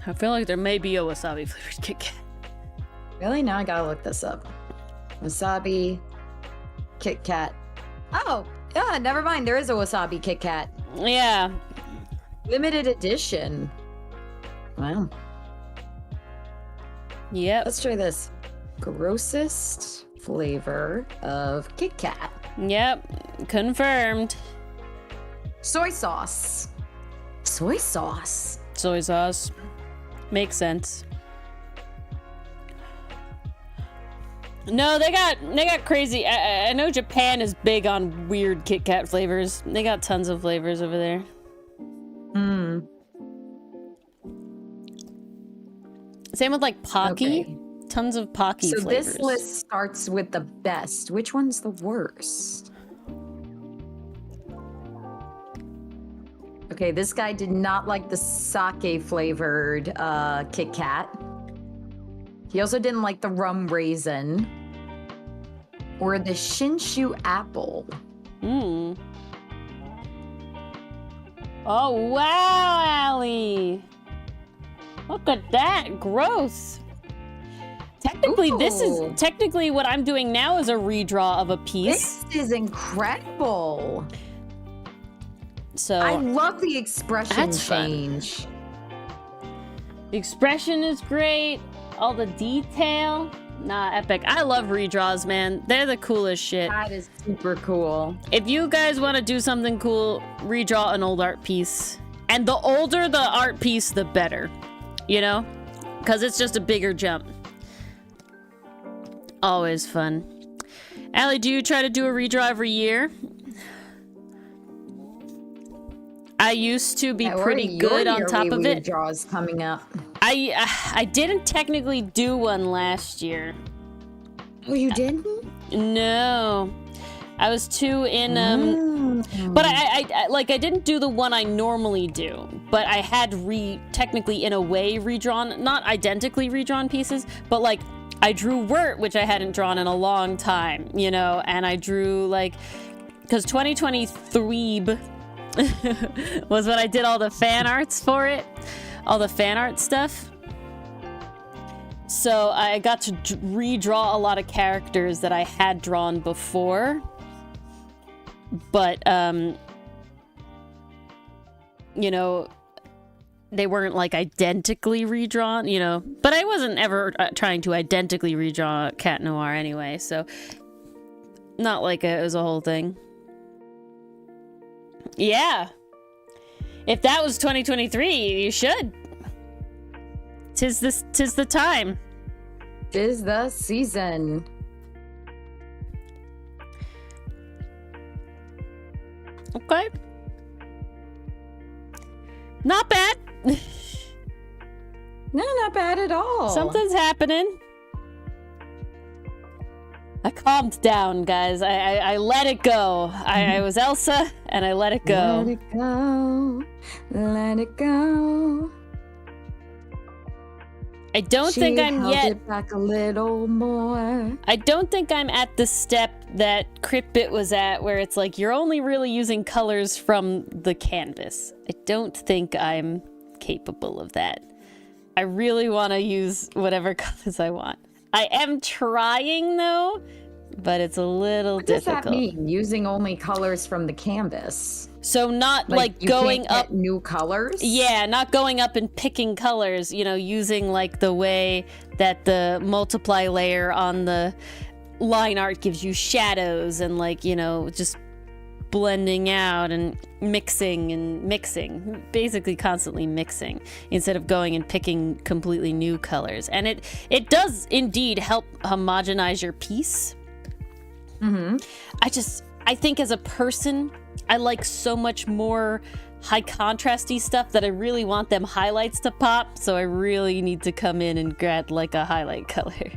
I feel like there may be a wasabi flavored Kit Kat. Really? Now I gotta look this up. Wasabi Kit Kat. Oh, yeah, never mind. There is a wasabi Kit Kat. Yeah. Limited edition. Wow. Yep. Let's try this. Grossest flavor of Kit Kat. Yep. Confirmed. Soy sauce. Soy sauce. Soy sauce. Makes sense. No, they got crazy. I know Japan is big on weird Kit Kat flavors. They got tons of flavors over there. Same with like Pocky. Okay. Tons of Pocky flavors. So this list starts with the best. Which one's the worst? Okay, this guy did not like the sake flavored Kit Kat. He also didn't like the rum raisin or the Shinshu apple. Oh, wow, Allie. Look at that. Gross. Technically, this is technically what I'm doing now is a redraw of a piece. This is incredible. So I love the expression change. Fun. The expression is great. All the detail. Nah, epic. I love redraws, man. They're the coolest shit. That is super cool. If you guys want to do something cool, redraw an old art piece. And the older the art piece, the better. You know? Because it's just a bigger jump. Always fun. Allie, do you try to do a redraw every year? I used to be pretty good on top of it. Draws coming up. I didn't technically do one last year. Oh, you didn't? No, I was too in but I didn't do the one I normally do, but I had technically in a way redrawn, not identically redrawn pieces, but like I drew Wirt, which I hadn't drawn in a long time, you know, and I drew like because 2023 was when I did all the fan arts for it, all the fan art stuff. So I got to redraw a lot of characters that I had drawn before, but you know, they weren't like identically redrawn, you know, but I wasn't ever trying to identically redraw Cat Noir anyway, so not like it was a whole thing. Yeah. If that was 2023, you should. Tis the time. 'Tis the season. Okay. Not bad. No, not bad at all. Something's happening. I calmed down, guys. I let it go. I was Elsa, and I let it go. Let it go. Let it go. I don't think I'm yet. It back a little more. I don't think I'm at the step that CritBit was at, where it's like you're only really using colors from the canvas. I don't think I'm capable of that. I really want to use whatever colors I want. I am trying though, but it's a little difficult. What does that mean? Using only colors from the canvas? So not like going up new colors? Yeah, not going up and picking colors, you know, using like the way that the multiply layer on the line art gives you shadows and like, you know, just blending out and mixing, basically constantly mixing instead of going and picking completely new colors. And it does indeed help homogenize your piece. Mm-hmm. I think as a person, I like so much more high contrasty stuff that I really want them highlights to pop, so I really need to come in and grab like a highlight color.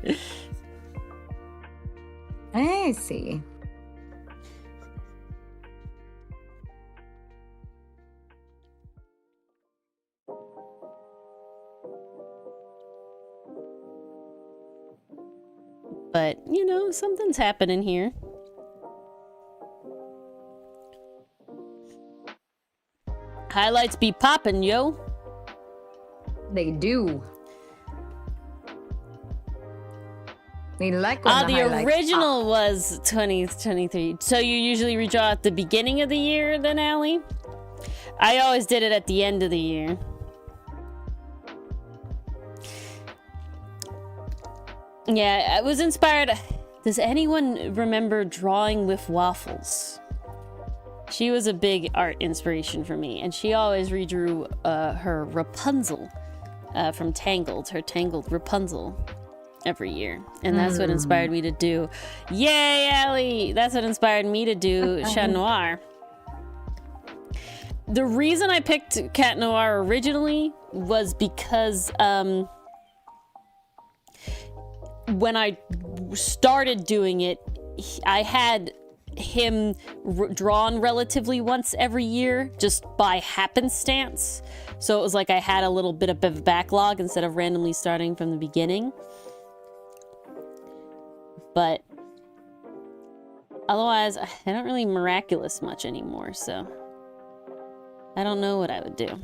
I see. But, you know, something's happening here. Highlights be poppin', yo. They do. They like when the highlights original pop. was 2023. So you usually redraw at the beginning of the year then, Allie? I always did it at the end of the year. Yeah, I was inspired. Does anyone remember Drawing with Waffles? She was a big art inspiration for me, and she always redrew her Rapunzel from Tangled, her Tangled Rapunzel every year. And that's what inspired me to do. Yay, Allie! That's what inspired me to do Chat Noir. The reason I picked Cat Noir originally was because when I started doing it, I had him drawn relatively once every year, just by happenstance. So it was like I had a little bit of a backlog instead of randomly starting from the beginning. But otherwise, I don't really miraculous much anymore, so I don't know what I would do.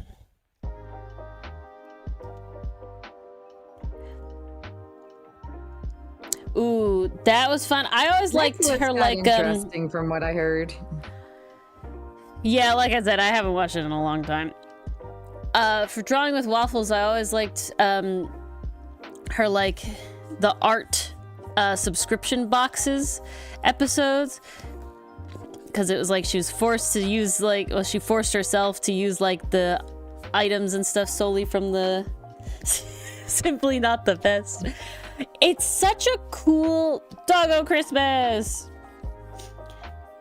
Ooh, that was fun. I always liked her, like, interesting from what I heard. Yeah, like I said, I haven't watched it in a long time. For Drawing with Waffles, I always liked her, like, the art subscription boxes episodes, because it was like she was forced to use, like, well, she forced herself to use, like, the items and stuff solely from the Simply Not the Best. It's such a cool doggo Christmas.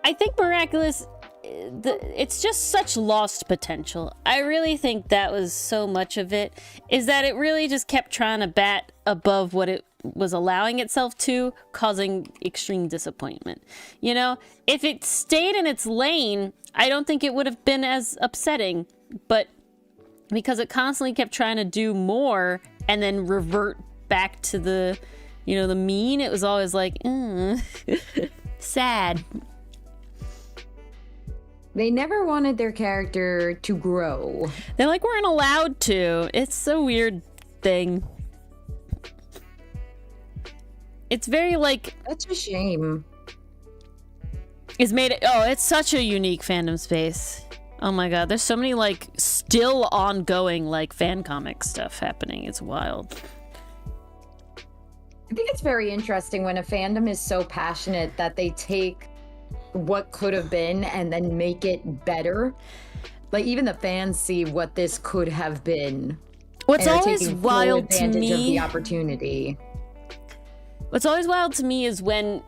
I think Miraculous, it's just such lost potential. I really think that was so much of it, is that it really just kept trying to bat above what it was allowing itself to, causing extreme disappointment. You know, if it stayed in its lane, I don't think it would have been as upsetting, but because it constantly kept trying to do more and then revert back to the, you know, the mean, it was always like, sad. They never wanted their character to grow. They like weren't allowed to. It's a weird thing. It's very like, that's a shame. It's made it, oh, it's such a unique fandom space. Oh my god, there's so many like still ongoing like fan comic stuff happening. It's wild. I think it's very interesting when a fandom is so passionate that they take what could have been and then make it better. Like, even the fans see what this could have been. What's always wild to me, of the opportunity. What's always wild to me is when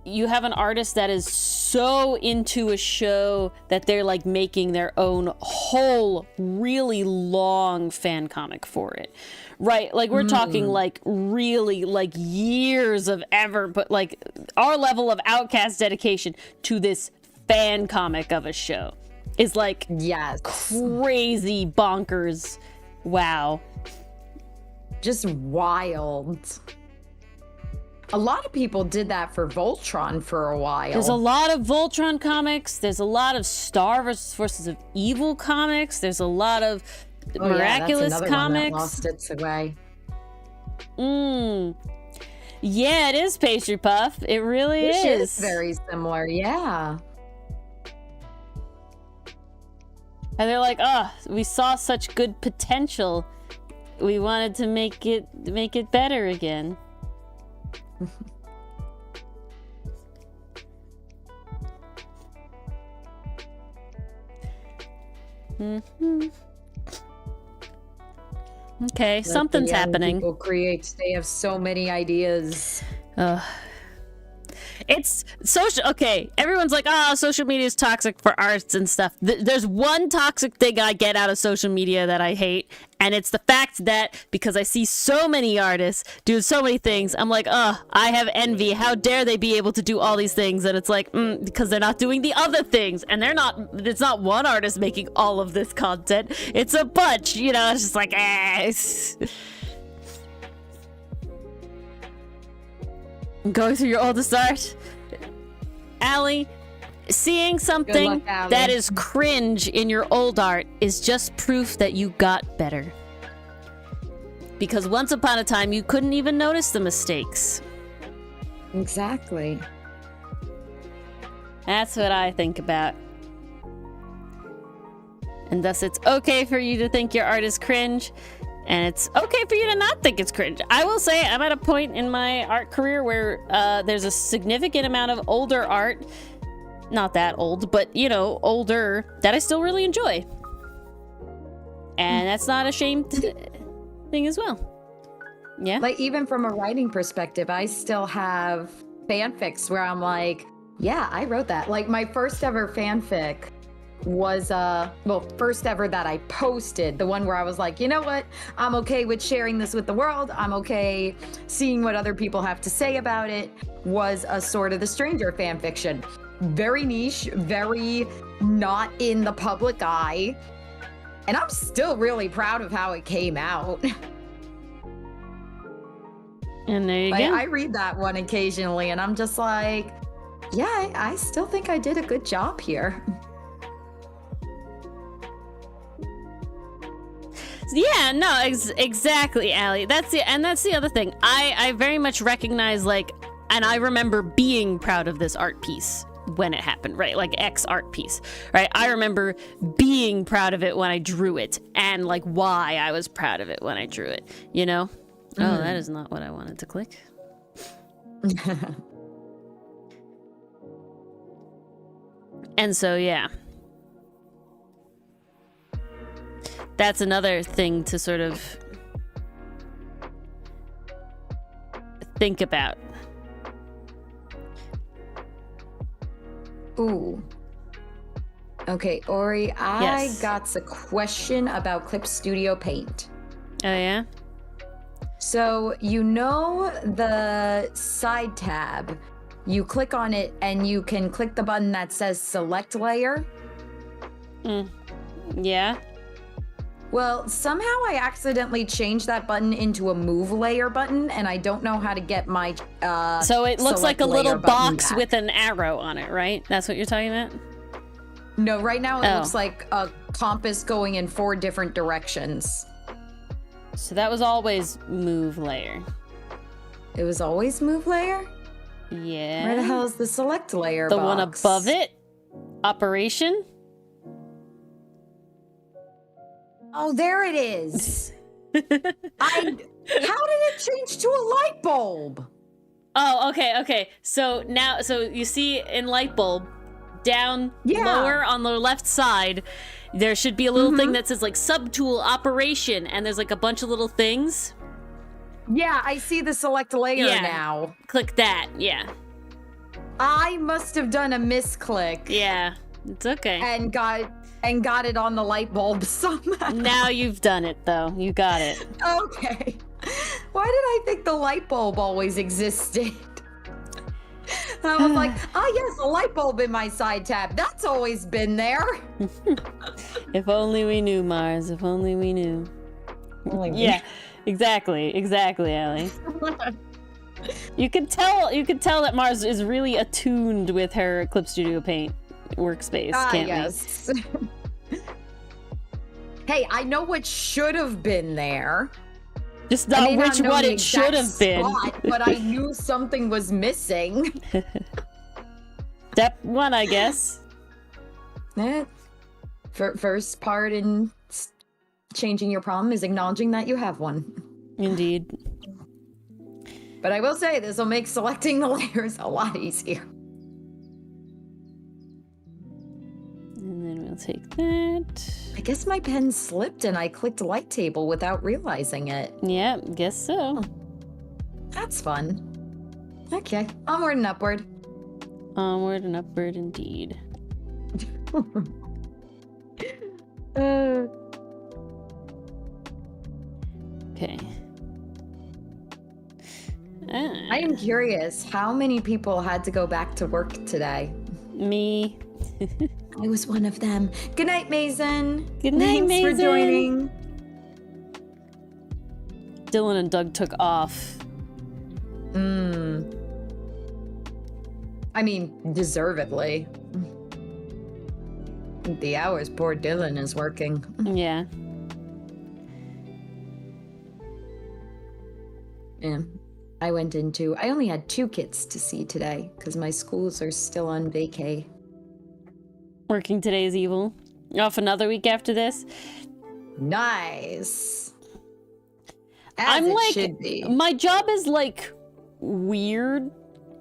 you have an artist that is so into a show that they're like making their own whole really long fan comic for it. Right, like we're talking like really like years of ever, but like our level of Outcast dedication to this fan comic of a show is like, yes, crazy bonkers. Wow. Just wild. A lot of people did that for Voltron for a while. There's a lot of Voltron comics. There's a lot of Star vs. Forces of Evil comics. There's a lot of Miraculous yeah, that's comics. One that lost its way. Yeah, it is Pastry Puff. It really Which is. is very similar, yeah. And they're like, oh, we saw such good potential. We wanted to make it better again. Mm-hmm. Okay, Let something's the young happening. People create. They have so many ideas. It's social. Okay, everyone's like, "Ah, social media is toxic for arts and stuff." There's one toxic thing I get out of social media that I hate, and it's the fact that because I see so many artists doing so many things, I'm like, "Oh, I have envy. How dare they be able to do all these things?" And it's like, because they're not doing the other things, and they're not. It's not one artist making all of this content. It's a bunch. You know, it's just like, Going through your oldest art, Allie, seeing something that is cringe in your old art is just proof that you got better. Because once upon a time, you couldn't even notice the mistakes. Exactly. That's what I think about. And thus, it's okay for you to think your art is cringe. And it's okay for you to not think it's cringe. I will say I'm at a point in my art career where there's a significant amount of older art, not that old, but, you know, older, that I still really enjoy. And that's not a shame thing as well. Yeah? Like, even from a writing perspective, I still have fanfics where I'm like, yeah, I wrote that. Like, my first ever fanfic was first ever that I posted, the one where I was like, you know what, I'm okay with sharing this with the world, I'm okay seeing what other people have to say about it, was a Sword of the Stranger fan fiction. Very niche, very not in the public eye, and I'm still really proud of how it came out. And there you go. I read that one occasionally and I'm just like, yeah, I still think I did a good job here. Yeah, no, exactly, Allie. That's the other thing. I very much recognize, like, and I remember being proud of this art piece when it happened, right? Like X art piece, right? I remember being proud of it when I drew it, and like why I was proud of it when I drew it, you know? Mm-hmm. Oh, that is not what I wanted to click. And so, yeah. That's another thing to sort of think about. Ooh. Okay, Ori, I got a question about Clip Studio Paint. Oh, yeah? So, you know the side tab, you click on it and you can click the button that says Select Layer? Yeah? Well, somehow I accidentally changed that button into a Move Layer button, and I don't know how to get my So it looks like a little box back with an arrow on it, right? That's what you're talking about? No, right now it looks like a compass going in 4 different directions. So that was always Move Layer. It was always Move Layer? Yeah. Where the hell is the Select Layer The box? one above it? Operation? Oh, there it is. How did it change to a light bulb? Oh, okay. So now, you see in light bulb, down lower on the left side, there should be a little thing that says like subtool operation, and there's like a bunch of little things. Yeah, I see the Select Layer now. Click that, yeah. I must have done a misclick. Yeah, it's okay. And got it on the light bulb somehow. Now you've done it, though. You got it. Okay. Why did I think the light bulb always existed? And I was like, yes, a light bulb in my side tab. That's always been there. If only we knew, Mars. If only we knew. Yeah, exactly, Allie. You can tell that Mars is really attuned with her Clip Studio Paint workspace, can't yes. Hey, I know what should have been there. Just not which one it should have been. But I knew something was missing. Step 1, I guess. First part in changing your problem is acknowledging that you have one. Indeed. But I will say, this will make selecting the layers a lot easier. And then we'll I'll take that. I guess my pen slipped and I clicked light table without realizing it. Yeah, guess so. That's fun. Okay, onward and upward. Onward and upward indeed. Okay. I am curious, how many people had to go back to work today? Me. I was one of them. Good night, Mason. Good night, Thanks Mason. for joining. Dylan and Doug took off. I mean, deservedly. The hours poor Dylan is working. Yeah. Yeah. I only had 2 kids to see today because my schools are still on vacay. Working today is evil. Off another week after this. Nice. I'm like, should be. My job is like weird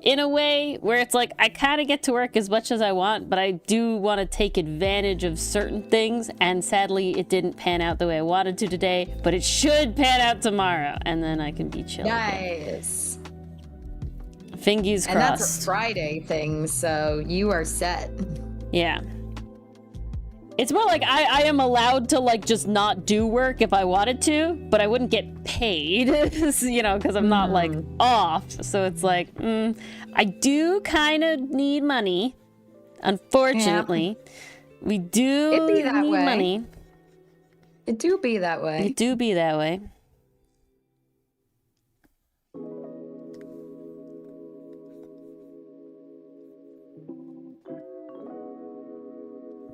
in a way where it's like I kind of get to work as much as I want, but I do want to take advantage of certain things, and sadly it didn't pan out the way I wanted to today, but it should pan out tomorrow, and then I can be chill. Nice. Fingers crossed. And that's a Friday thing, so you are set. Yeah. It's more like I am allowed to like just not do work if I wanted to, but I wouldn't get paid, you know, because I'm not like off. So it's like, I do kind of need money. Unfortunately, we do need money. It do be that way. It do be that way.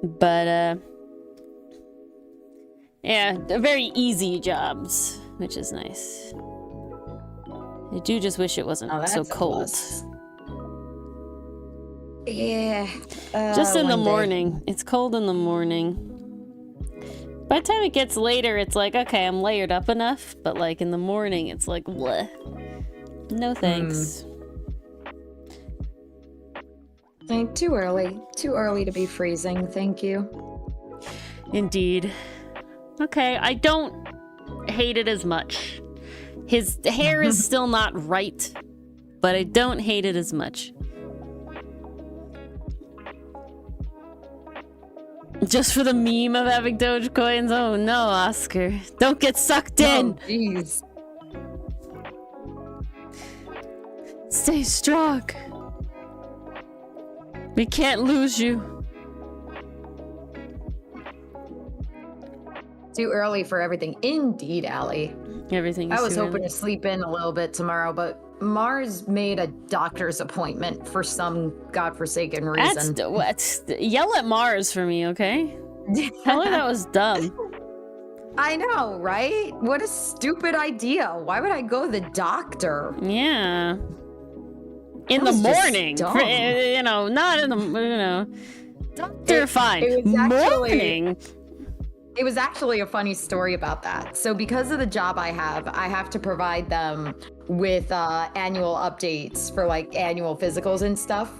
But, yeah, they're very easy jobs, which is nice. I do just wish it wasn't so cold. Yeah. Just in the morning. It's cold in the morning. By the time it gets later, it's like, okay, I'm layered up enough. But, like, in the morning, it's like, bleh. No thanks. Too early. Too early to be freezing, thank you. Indeed. Okay, I don't hate it as much. His hair is still not right, but I don't hate it as much. Just for the meme of having Dogecoins? Oh no, Oscar. Don't get sucked in! Oh, jeez. Stay strong. We can't lose you. Too early for everything. Indeed, Allie. Everything is I was too hoping early. to sleep in a little bit tomorrow, but Mars made a doctor's appointment for some godforsaken reason. Yell at Mars for me, okay? Tell her that was dumb. I know, right? What a stupid idea. Why would I go to the doctor? Yeah. In That the was just morning. dumb. You know, not in the, you know. Doctor, fine. It was Morning. It was actually a funny story about that. So because of the job I have to provide them with annual updates for like annual physicals and stuff.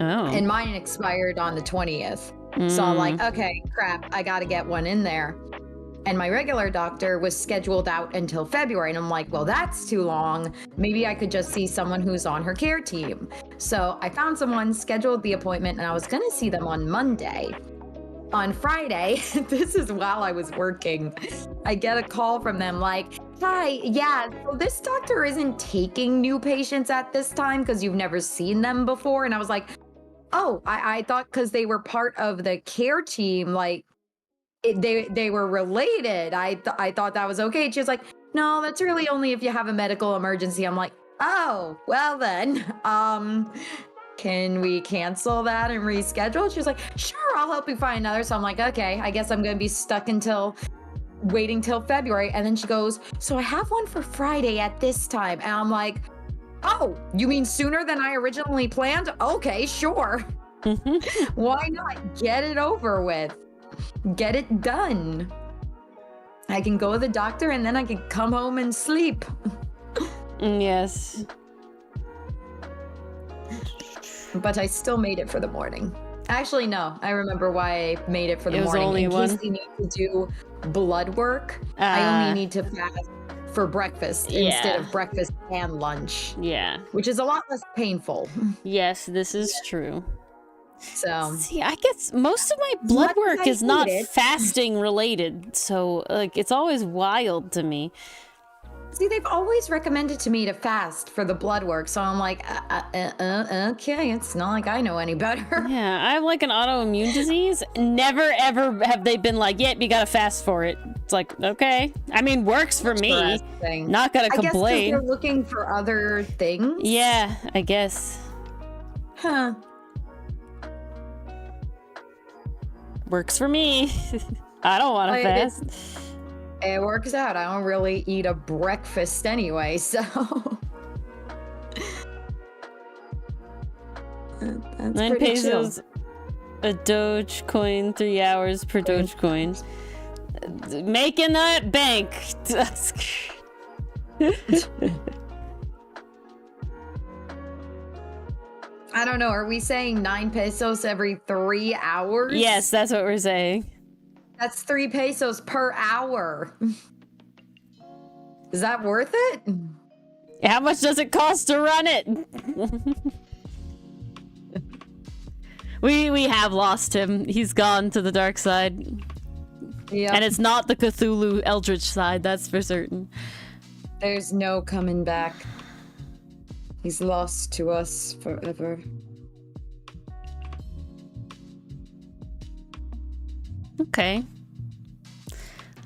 Oh. And mine expired on the 20th. So I'm like, okay, crap, I gotta get one in there. And my regular doctor was scheduled out until February. And I'm like, well, that's too long. Maybe I could just see someone who's on her care team. So I found someone, scheduled the appointment, and I was gonna see them on Monday. On Friday, this is while I was working, I get a call from them like, hi, yeah, so this doctor isn't taking new patients at this time because you've never seen them before. And I was like, oh, I thought because they were part of the care team, like they were related. I thought that was okay. She was like, no, that's really only if you have a medical emergency. I'm like, oh, well then, can we cancel that and reschedule? She was like, sure, I'll help you find another. So I'm like, okay, I guess I'm going to be stuck waiting till February. And then she goes, so I have one for Friday at this time. And I'm like, oh, you mean sooner than I originally planned? Okay, sure. Why not? Get it over with. Get it done. I can go to the doctor and then I can come home and sleep. Yes. But I still made it for the morning. Actually, no. I remember why I made it for the It was morning. only In one? case they need to do blood work, I only need to fast for breakfast instead of breakfast and lunch. Yeah. Which is a lot less painful. Yes, this is true. So see, I guess most of my blood work is not fasting related, so like it's always wild to me. See, they've always recommended to me to fast for the blood work, so I'm like, okay, it's not like I know any better. Yeah, I have like an autoimmune disease. Never ever have they been like, yep, you gotta fast for it. It's like, okay. I mean, works for me. Not gonna complain. I guess they're looking for other things. Yeah, I guess. Huh. Works for me. I don't want to fast. It works out. I don't really eat a breakfast anyway, so. That's 9 pesos a Dogecoin, 3 hours per Dogecoin. Making that bank. I don't know. Are we saying 9 pesos every 3 hours? Yes, that's what we're saying. That's 3 pesos per hour. Is that worth it? How much does it cost to run it? We have lost him. He's gone to the dark side. Yeah. And it's not the Cthulhu Eldritch side, that's for certain. There's no coming back. He's lost to us forever. Okay.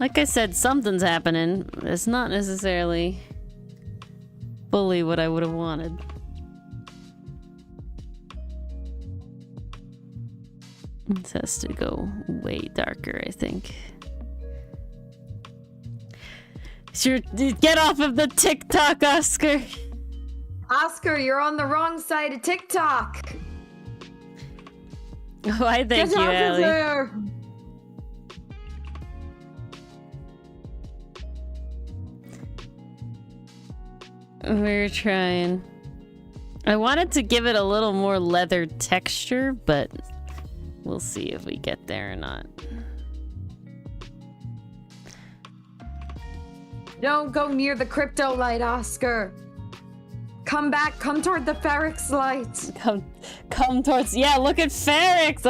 Like I said, something's happening. It's not necessarily fully what I would have wanted. This has to go way darker, I think. Sure, get off of the TikTok, Oscar. Oscar, you're on the wrong side of TikTok. Why, thank you, Allie. There. We're trying. I wanted to give it a little more leather texture, but we'll see if we get there or not. Don't go near the crypto light, Oscar. Come back. Come toward the Ferrix light. Come towards. Yeah, look at Ferrix.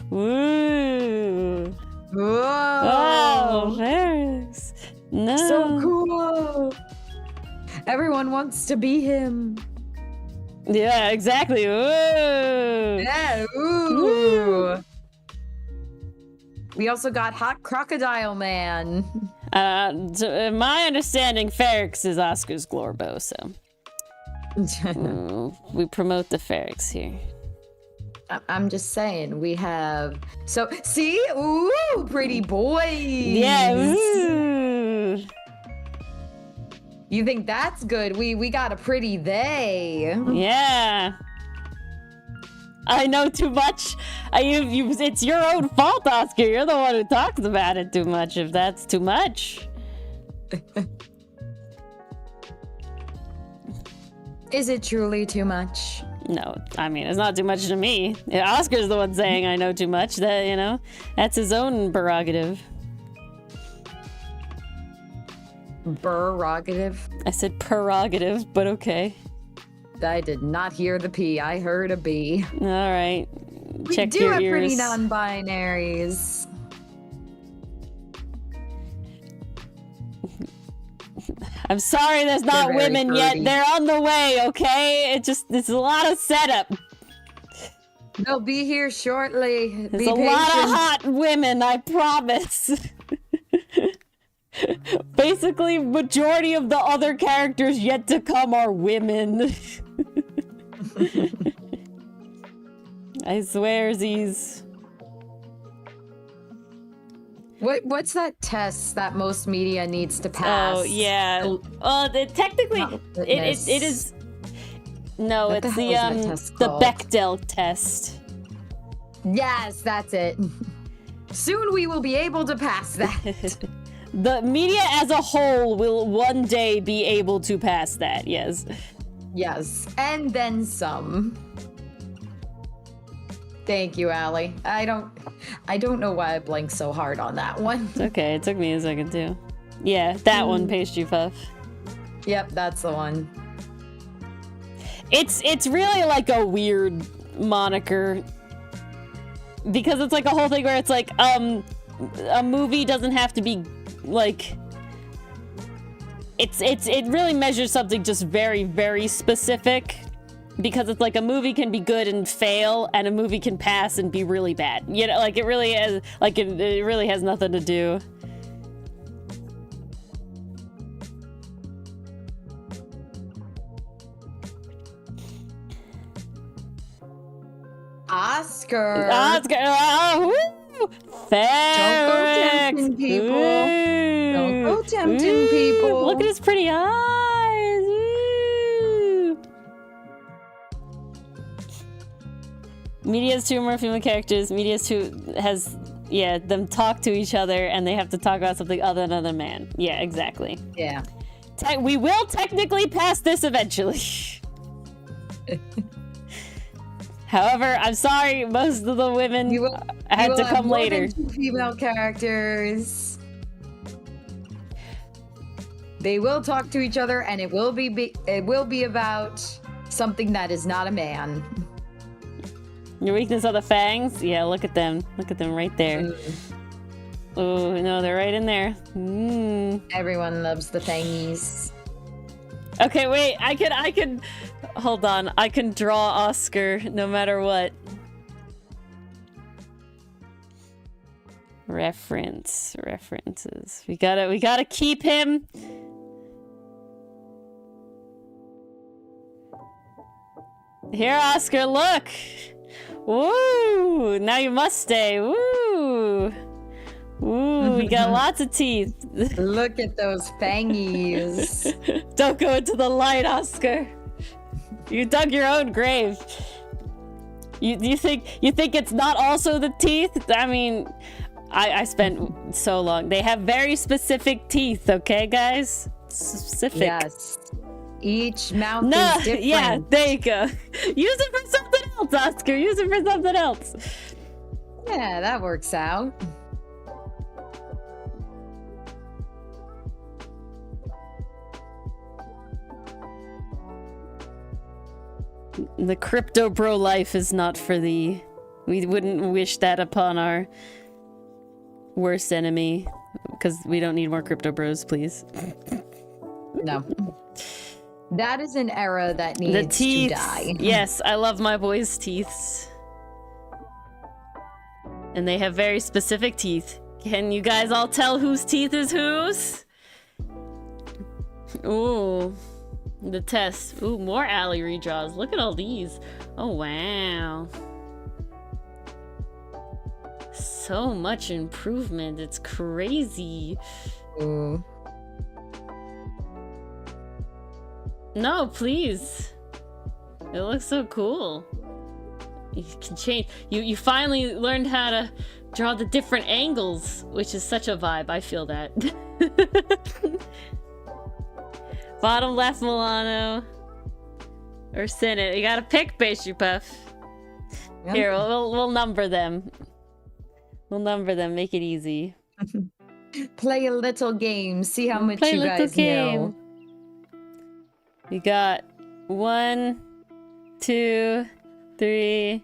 Woo. Whoa. Oh, Ferrix. No. So cool. Everyone wants to be him. Yeah, exactly. Ooh. Yeah. Ooh. We also got Hot Crocodile Man. To my understanding, Ferrix is Oscar's Glorbo, so. We promote the Ferrix here. I'm just saying, we have... So, see? Ooh, pretty boys. Yeah, ooh. You think that's good? We got a pretty they. Yeah. I know too much. It's your own fault, Oscar. You're the one who talks about it too much, if that's too much. Is it truly too much? No, I mean, it's not too much to me. Oscar's the one saying I know too much. That, you know, that's his own prerogative. Prerogative? I said prerogative, but okay. I did not hear the P. I heard a B. All right. Check we do your have ears. pretty non-binaries. I'm sorry there's not women yet. They're on the way, okay? It's a lot of setup. They'll be here shortly. There's a lot of hot women, I promise. Basically, majority of the other characters yet to come are women. I swearsies. What's that test that most media needs to pass? Oh yeah. Technically, it is. No, what it's the Bechdel test. Yes, that's it. Soon we will be able to pass that. The media as a whole will one day be able to pass that. Yes. Yes, and then some. Thank you, Allie. I don't know why I blinked so hard on that one. It's okay. It took me a second too. Yeah, that one, Pastry Puff. Yep, that's the one. It's really like a weird moniker because it's like a whole thing where it's like a movie doesn't have to be like it really measures something just very, very specific. Because it's like a movie can be good and fail, and a movie can pass and be really bad. You know, like it really has, like it really has nothing to do. Oscar. Oh, don't go tempting people. Ooh. Don't go tempting people. Look at his pretty eyes. Ooh. Media has two more female characters. Media has them talk to each other, and they have to talk about something other than another man. Yeah, exactly. Yeah. We will technically pass this eventually. However, I'm sorry, most of the women had to come later. Than two female characters. They will talk to each other, and it will be about something that is not a man. Your weakness are the fangs? Yeah, look at them. Look at them right there. Oh, no, they're right in there. Everyone loves the fangies. Okay, wait, I can, hold on. I can draw Oscar no matter what. References. We gotta keep him. Here, Oscar, look. Woo! Now you must stay. Woo! Ooh, we got lots of teeth. Look at those fangies. Don't go into the light, Oscar. You dug your own grave. You think it's not also the teeth? I mean, I spent so long. They have very specific teeth, okay, guys? Specific. Yes. Each mouth is different. Yeah, there you go. Use it for something else, Oscar. Use it for something else. Yeah, that works out. The crypto bro life is not for thee. We wouldn't wish that upon our worst enemy, because we don't need more crypto bros, please. No. That is an era that needs to die. Yes, I love my boys' teeth. And they have very specific teeth. Can you guys all tell whose teeth is whose? Ooh. The test. Ooh, more alley redraws. Look at all these. Oh, wow. So much improvement. It's crazy. Ooh. No, please. It looks so cool. You can change. You finally learned how to draw the different angles, which is such a vibe. I feel that. Bottom left, Milano. Or Senate. You gotta pick, Pastry Puff. Yep. Here, we'll number them. We'll number them. Make it easy. Play a little game. See how much you guys know. We got 1, 2, 3,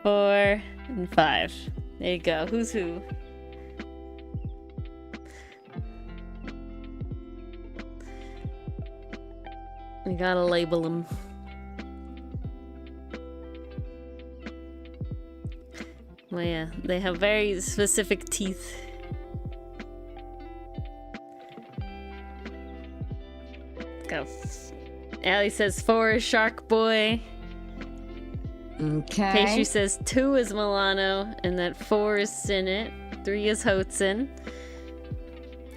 4, and 5. There you go. Who's who? We gotta label them. Well, yeah, they have very specific teeth. Let's go. Allie says 4 is Shark Boy. Okay. Pastry says 2 is Milano, and that 4 is Sinnit, 3 is Hotson.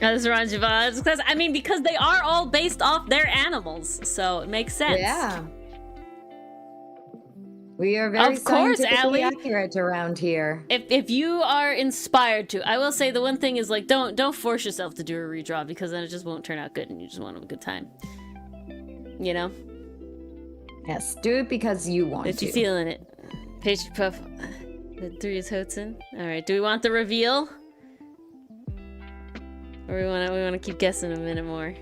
Oh, this is Ranjiva. Because I mean, because they are all based off their animals, so it makes sense. Yeah. We are very scientifically accurate around here. If you are inspired to, I will say the one thing is like don't force yourself to do a redraw, because then it just won't turn out good, and you just won't have a good time. You know? Yes, do it because you want to. If you're feeling it. Pastry Puff. The 3 is Hudson. All right. Do we want the reveal? Or we want to keep guessing a minute more?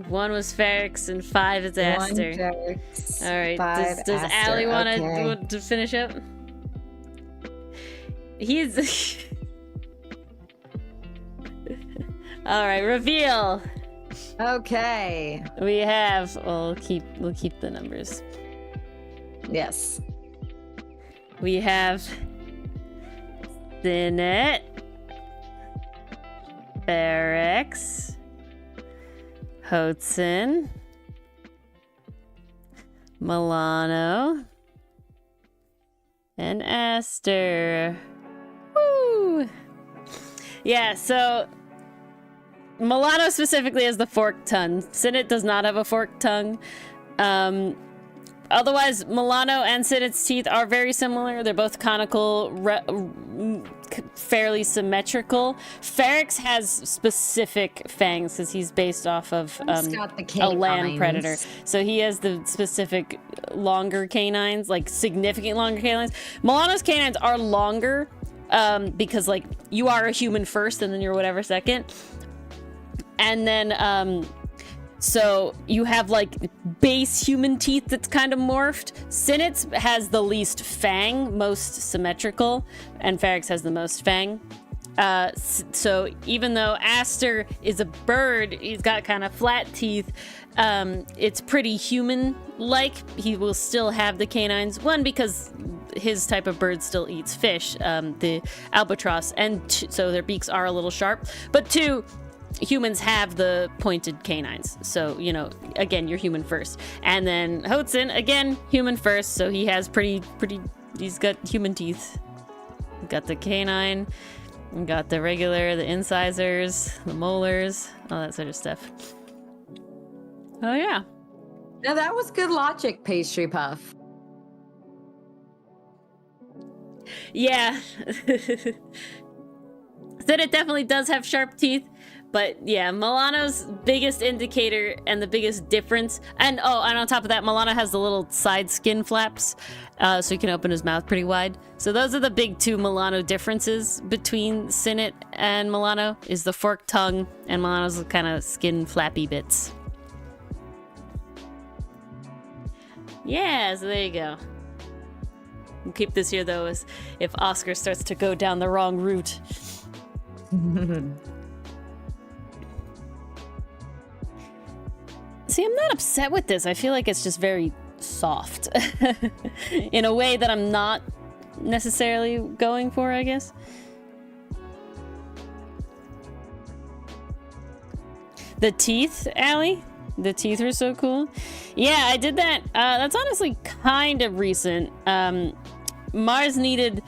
1 was Ferrex and 5 is Aster. 1 Ferrex, all right. 5 Does Aster. Allie want Okay. to finish up? He's. All right. Reveal. Okay. We have. We'll keep the numbers. Yes. We have Sinet, Ferrex, Hudson, Milano, and Aster. Woo! Yeah, so Milano specifically has the forked tongue. Sinet does not have a forked tongue. Otherwise, Milano and Sinet's teeth are very similar. They're both conical, fairly symmetrical. Ferrex has specific fangs because he's based off of He's got the a land canines. predator. So he has the specific longer canines, like significant longer canines. Milano's canines are longer because like you are a human first and then you're whatever second. And then so you have like base human teeth that's kind of morphed. Sinet's has the least fang, most symmetrical, and Ferrex has the most fang. So even though Aster is a bird, he's got kind of flat teeth. It's pretty human-like. He will still have the canines. 1, because his type of bird still eats fish, the albatross, and so their beaks are a little sharp. But 2, humans have the pointed canines, so you know, again, you're human first. And then Hudson, again, human first, so he has pretty he's got human teeth. Got the canine, got the regular, the incisors, the molars, all that sort of stuff. Oh yeah. Now that was good logic, Pastry Puff. Yeah. Then it definitely does have sharp teeth. But yeah, Milano's biggest indicator and the biggest difference, and on top of that, Milano has the little side skin flaps, so he can open his mouth pretty wide. So those are the big 2 Milano differences between Sinet and Milano, is the forked tongue and Milano's kind of skin flappy bits. Yeah, so there you go. We'll keep this here though, as if Oscar starts to go down the wrong route. See, I'm not upset with this. I feel like it's just very soft in a way that I'm not necessarily going for, I guess. The teeth, Allie? The teeth were so cool. Yeah, I did that. That's honestly kind of recent. Mars needed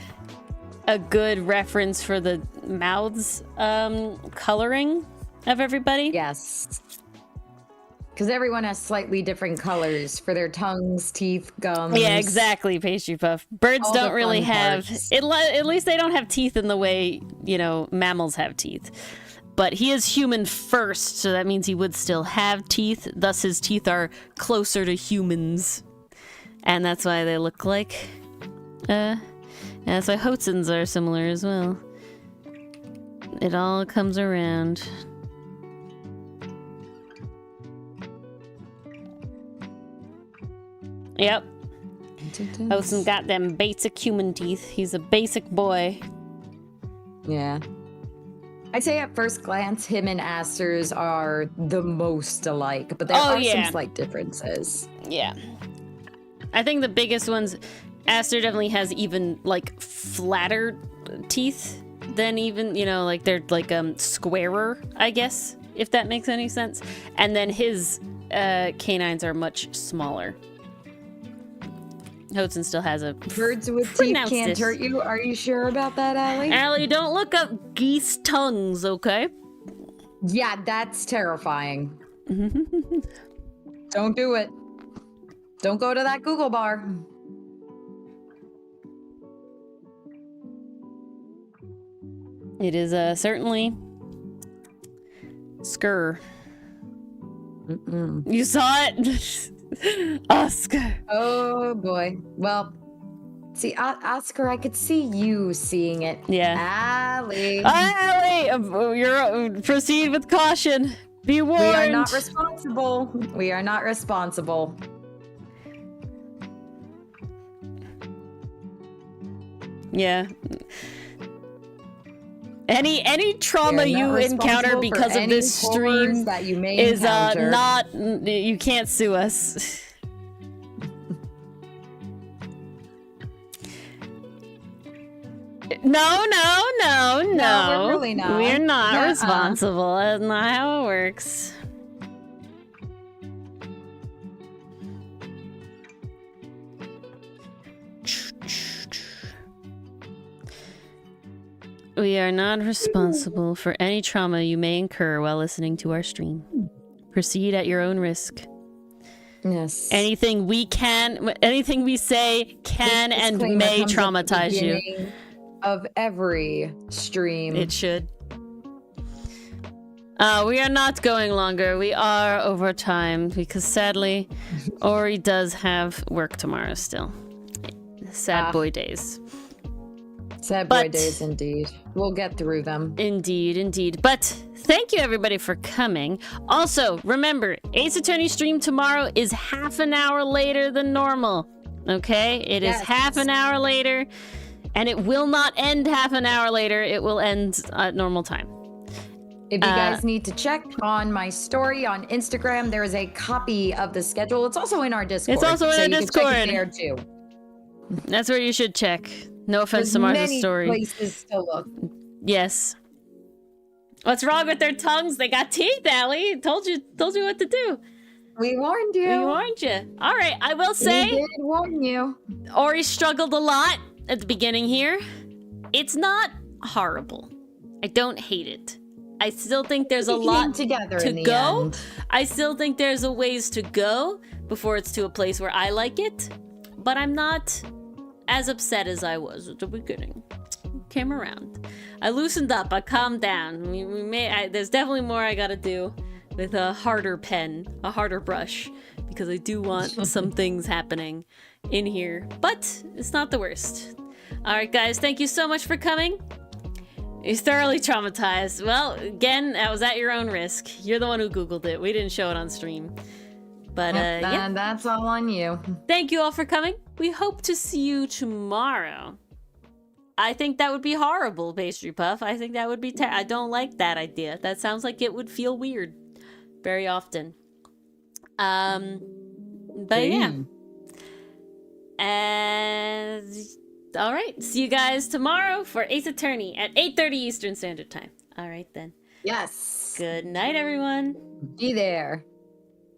a good reference for the mouths coloring of everybody. Yes. Because everyone has slightly different colors for their tongues, teeth, gums. Yeah, exactly, Pastry Puff. Birds All don't the really fun have... parts. At least they don't have teeth in the way, you know, mammals have teeth. But he is human first, so that means he would still have teeth. Thus, his teeth are closer to humans. And that's why they look like... and that's why Hotsons are similar as well. It all comes around. Yep. Hudson got them basic human teeth. He's a basic boy. Yeah. I'd say at first glance, him and Aster's are the most alike, but there are some slight differences. Yeah. I think the biggest ones, Aster definitely has even, like, flatter teeth than even, you know, like, they're, like, squarer, I guess, if that makes any sense. And then his canines are much smaller. Hudson still has a Birds with teeth can't hurt you. Are you sure about that, Allie? Allie, don't look up geese tongues, okay? Yeah, that's terrifying. Don't do it. Don't go to that Google bar. It is certainly Skur. You saw it? Oscar. Oh boy. Well, See, Oscar, I could see you seeing it. Yeah. Allie. Allie, you're proceed with caution. Be warned. We are not responsible. We are not responsible. Yeah. Any trauma you encounter because of this stream that you may is encounter. not, you can't sue us. No, we're really not. We're not Nuh-uh. responsible. That's not how it works. We are not responsible for any trauma you may incur while listening to our stream. Proceed at your own risk. Yes. Anything we say can and may traumatize you. Of every stream. It should. We are not going longer. We are over time because sadly, Ori does have work tomorrow still. Sad boy days. Sad boy days indeed. We'll get through them. Indeed. But thank you everybody for coming. Also, remember, Ace Attorney stream tomorrow is half an hour later than normal. Okay? It is half an hour later. And it will not end half an hour later. It will end at normal time. If you guys need to check on my story on Instagram, there is a copy of the schedule. It's also in our Discord. It's also in the Discord. Can check it there too. That's where you should check. No offense to Martha's story. Many places to look. Yes. What's wrong with their tongues? They got teeth, Allie. Told you what to do. We warned you. We warned you. All right, I will say. We did warn you. Ori struggled a lot at the beginning here. It's not horrible. I don't hate it. I still think there's a lot to go. End. I still think there's a ways to go before it's to a place where I like it. But I'm not as upset as I was at the beginning. Came around. I loosened up. I calmed down. There's definitely more I gotta do with a harder pen, a harder brush, because I do want some things happening in here. But it's not the worst. All right, guys. Thank you so much for coming. He's thoroughly traumatized. Well, again, that was at your own risk. You're the one who Googled it. We didn't show it on stream. But yeah, that's all on you. Thank you all for coming. We hope to see you tomorrow. I think that would be horrible, Pastry Puff. I think that would be I don't like that idea. That sounds like it would feel weird very often. But yeah. And all right, see you guys tomorrow for Ace Attorney at 8:30 Eastern Standard Time. All right then. Yes. Good night, everyone. Be there.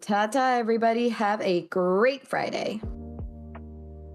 Ta-ta, everybody. Have a great Friday.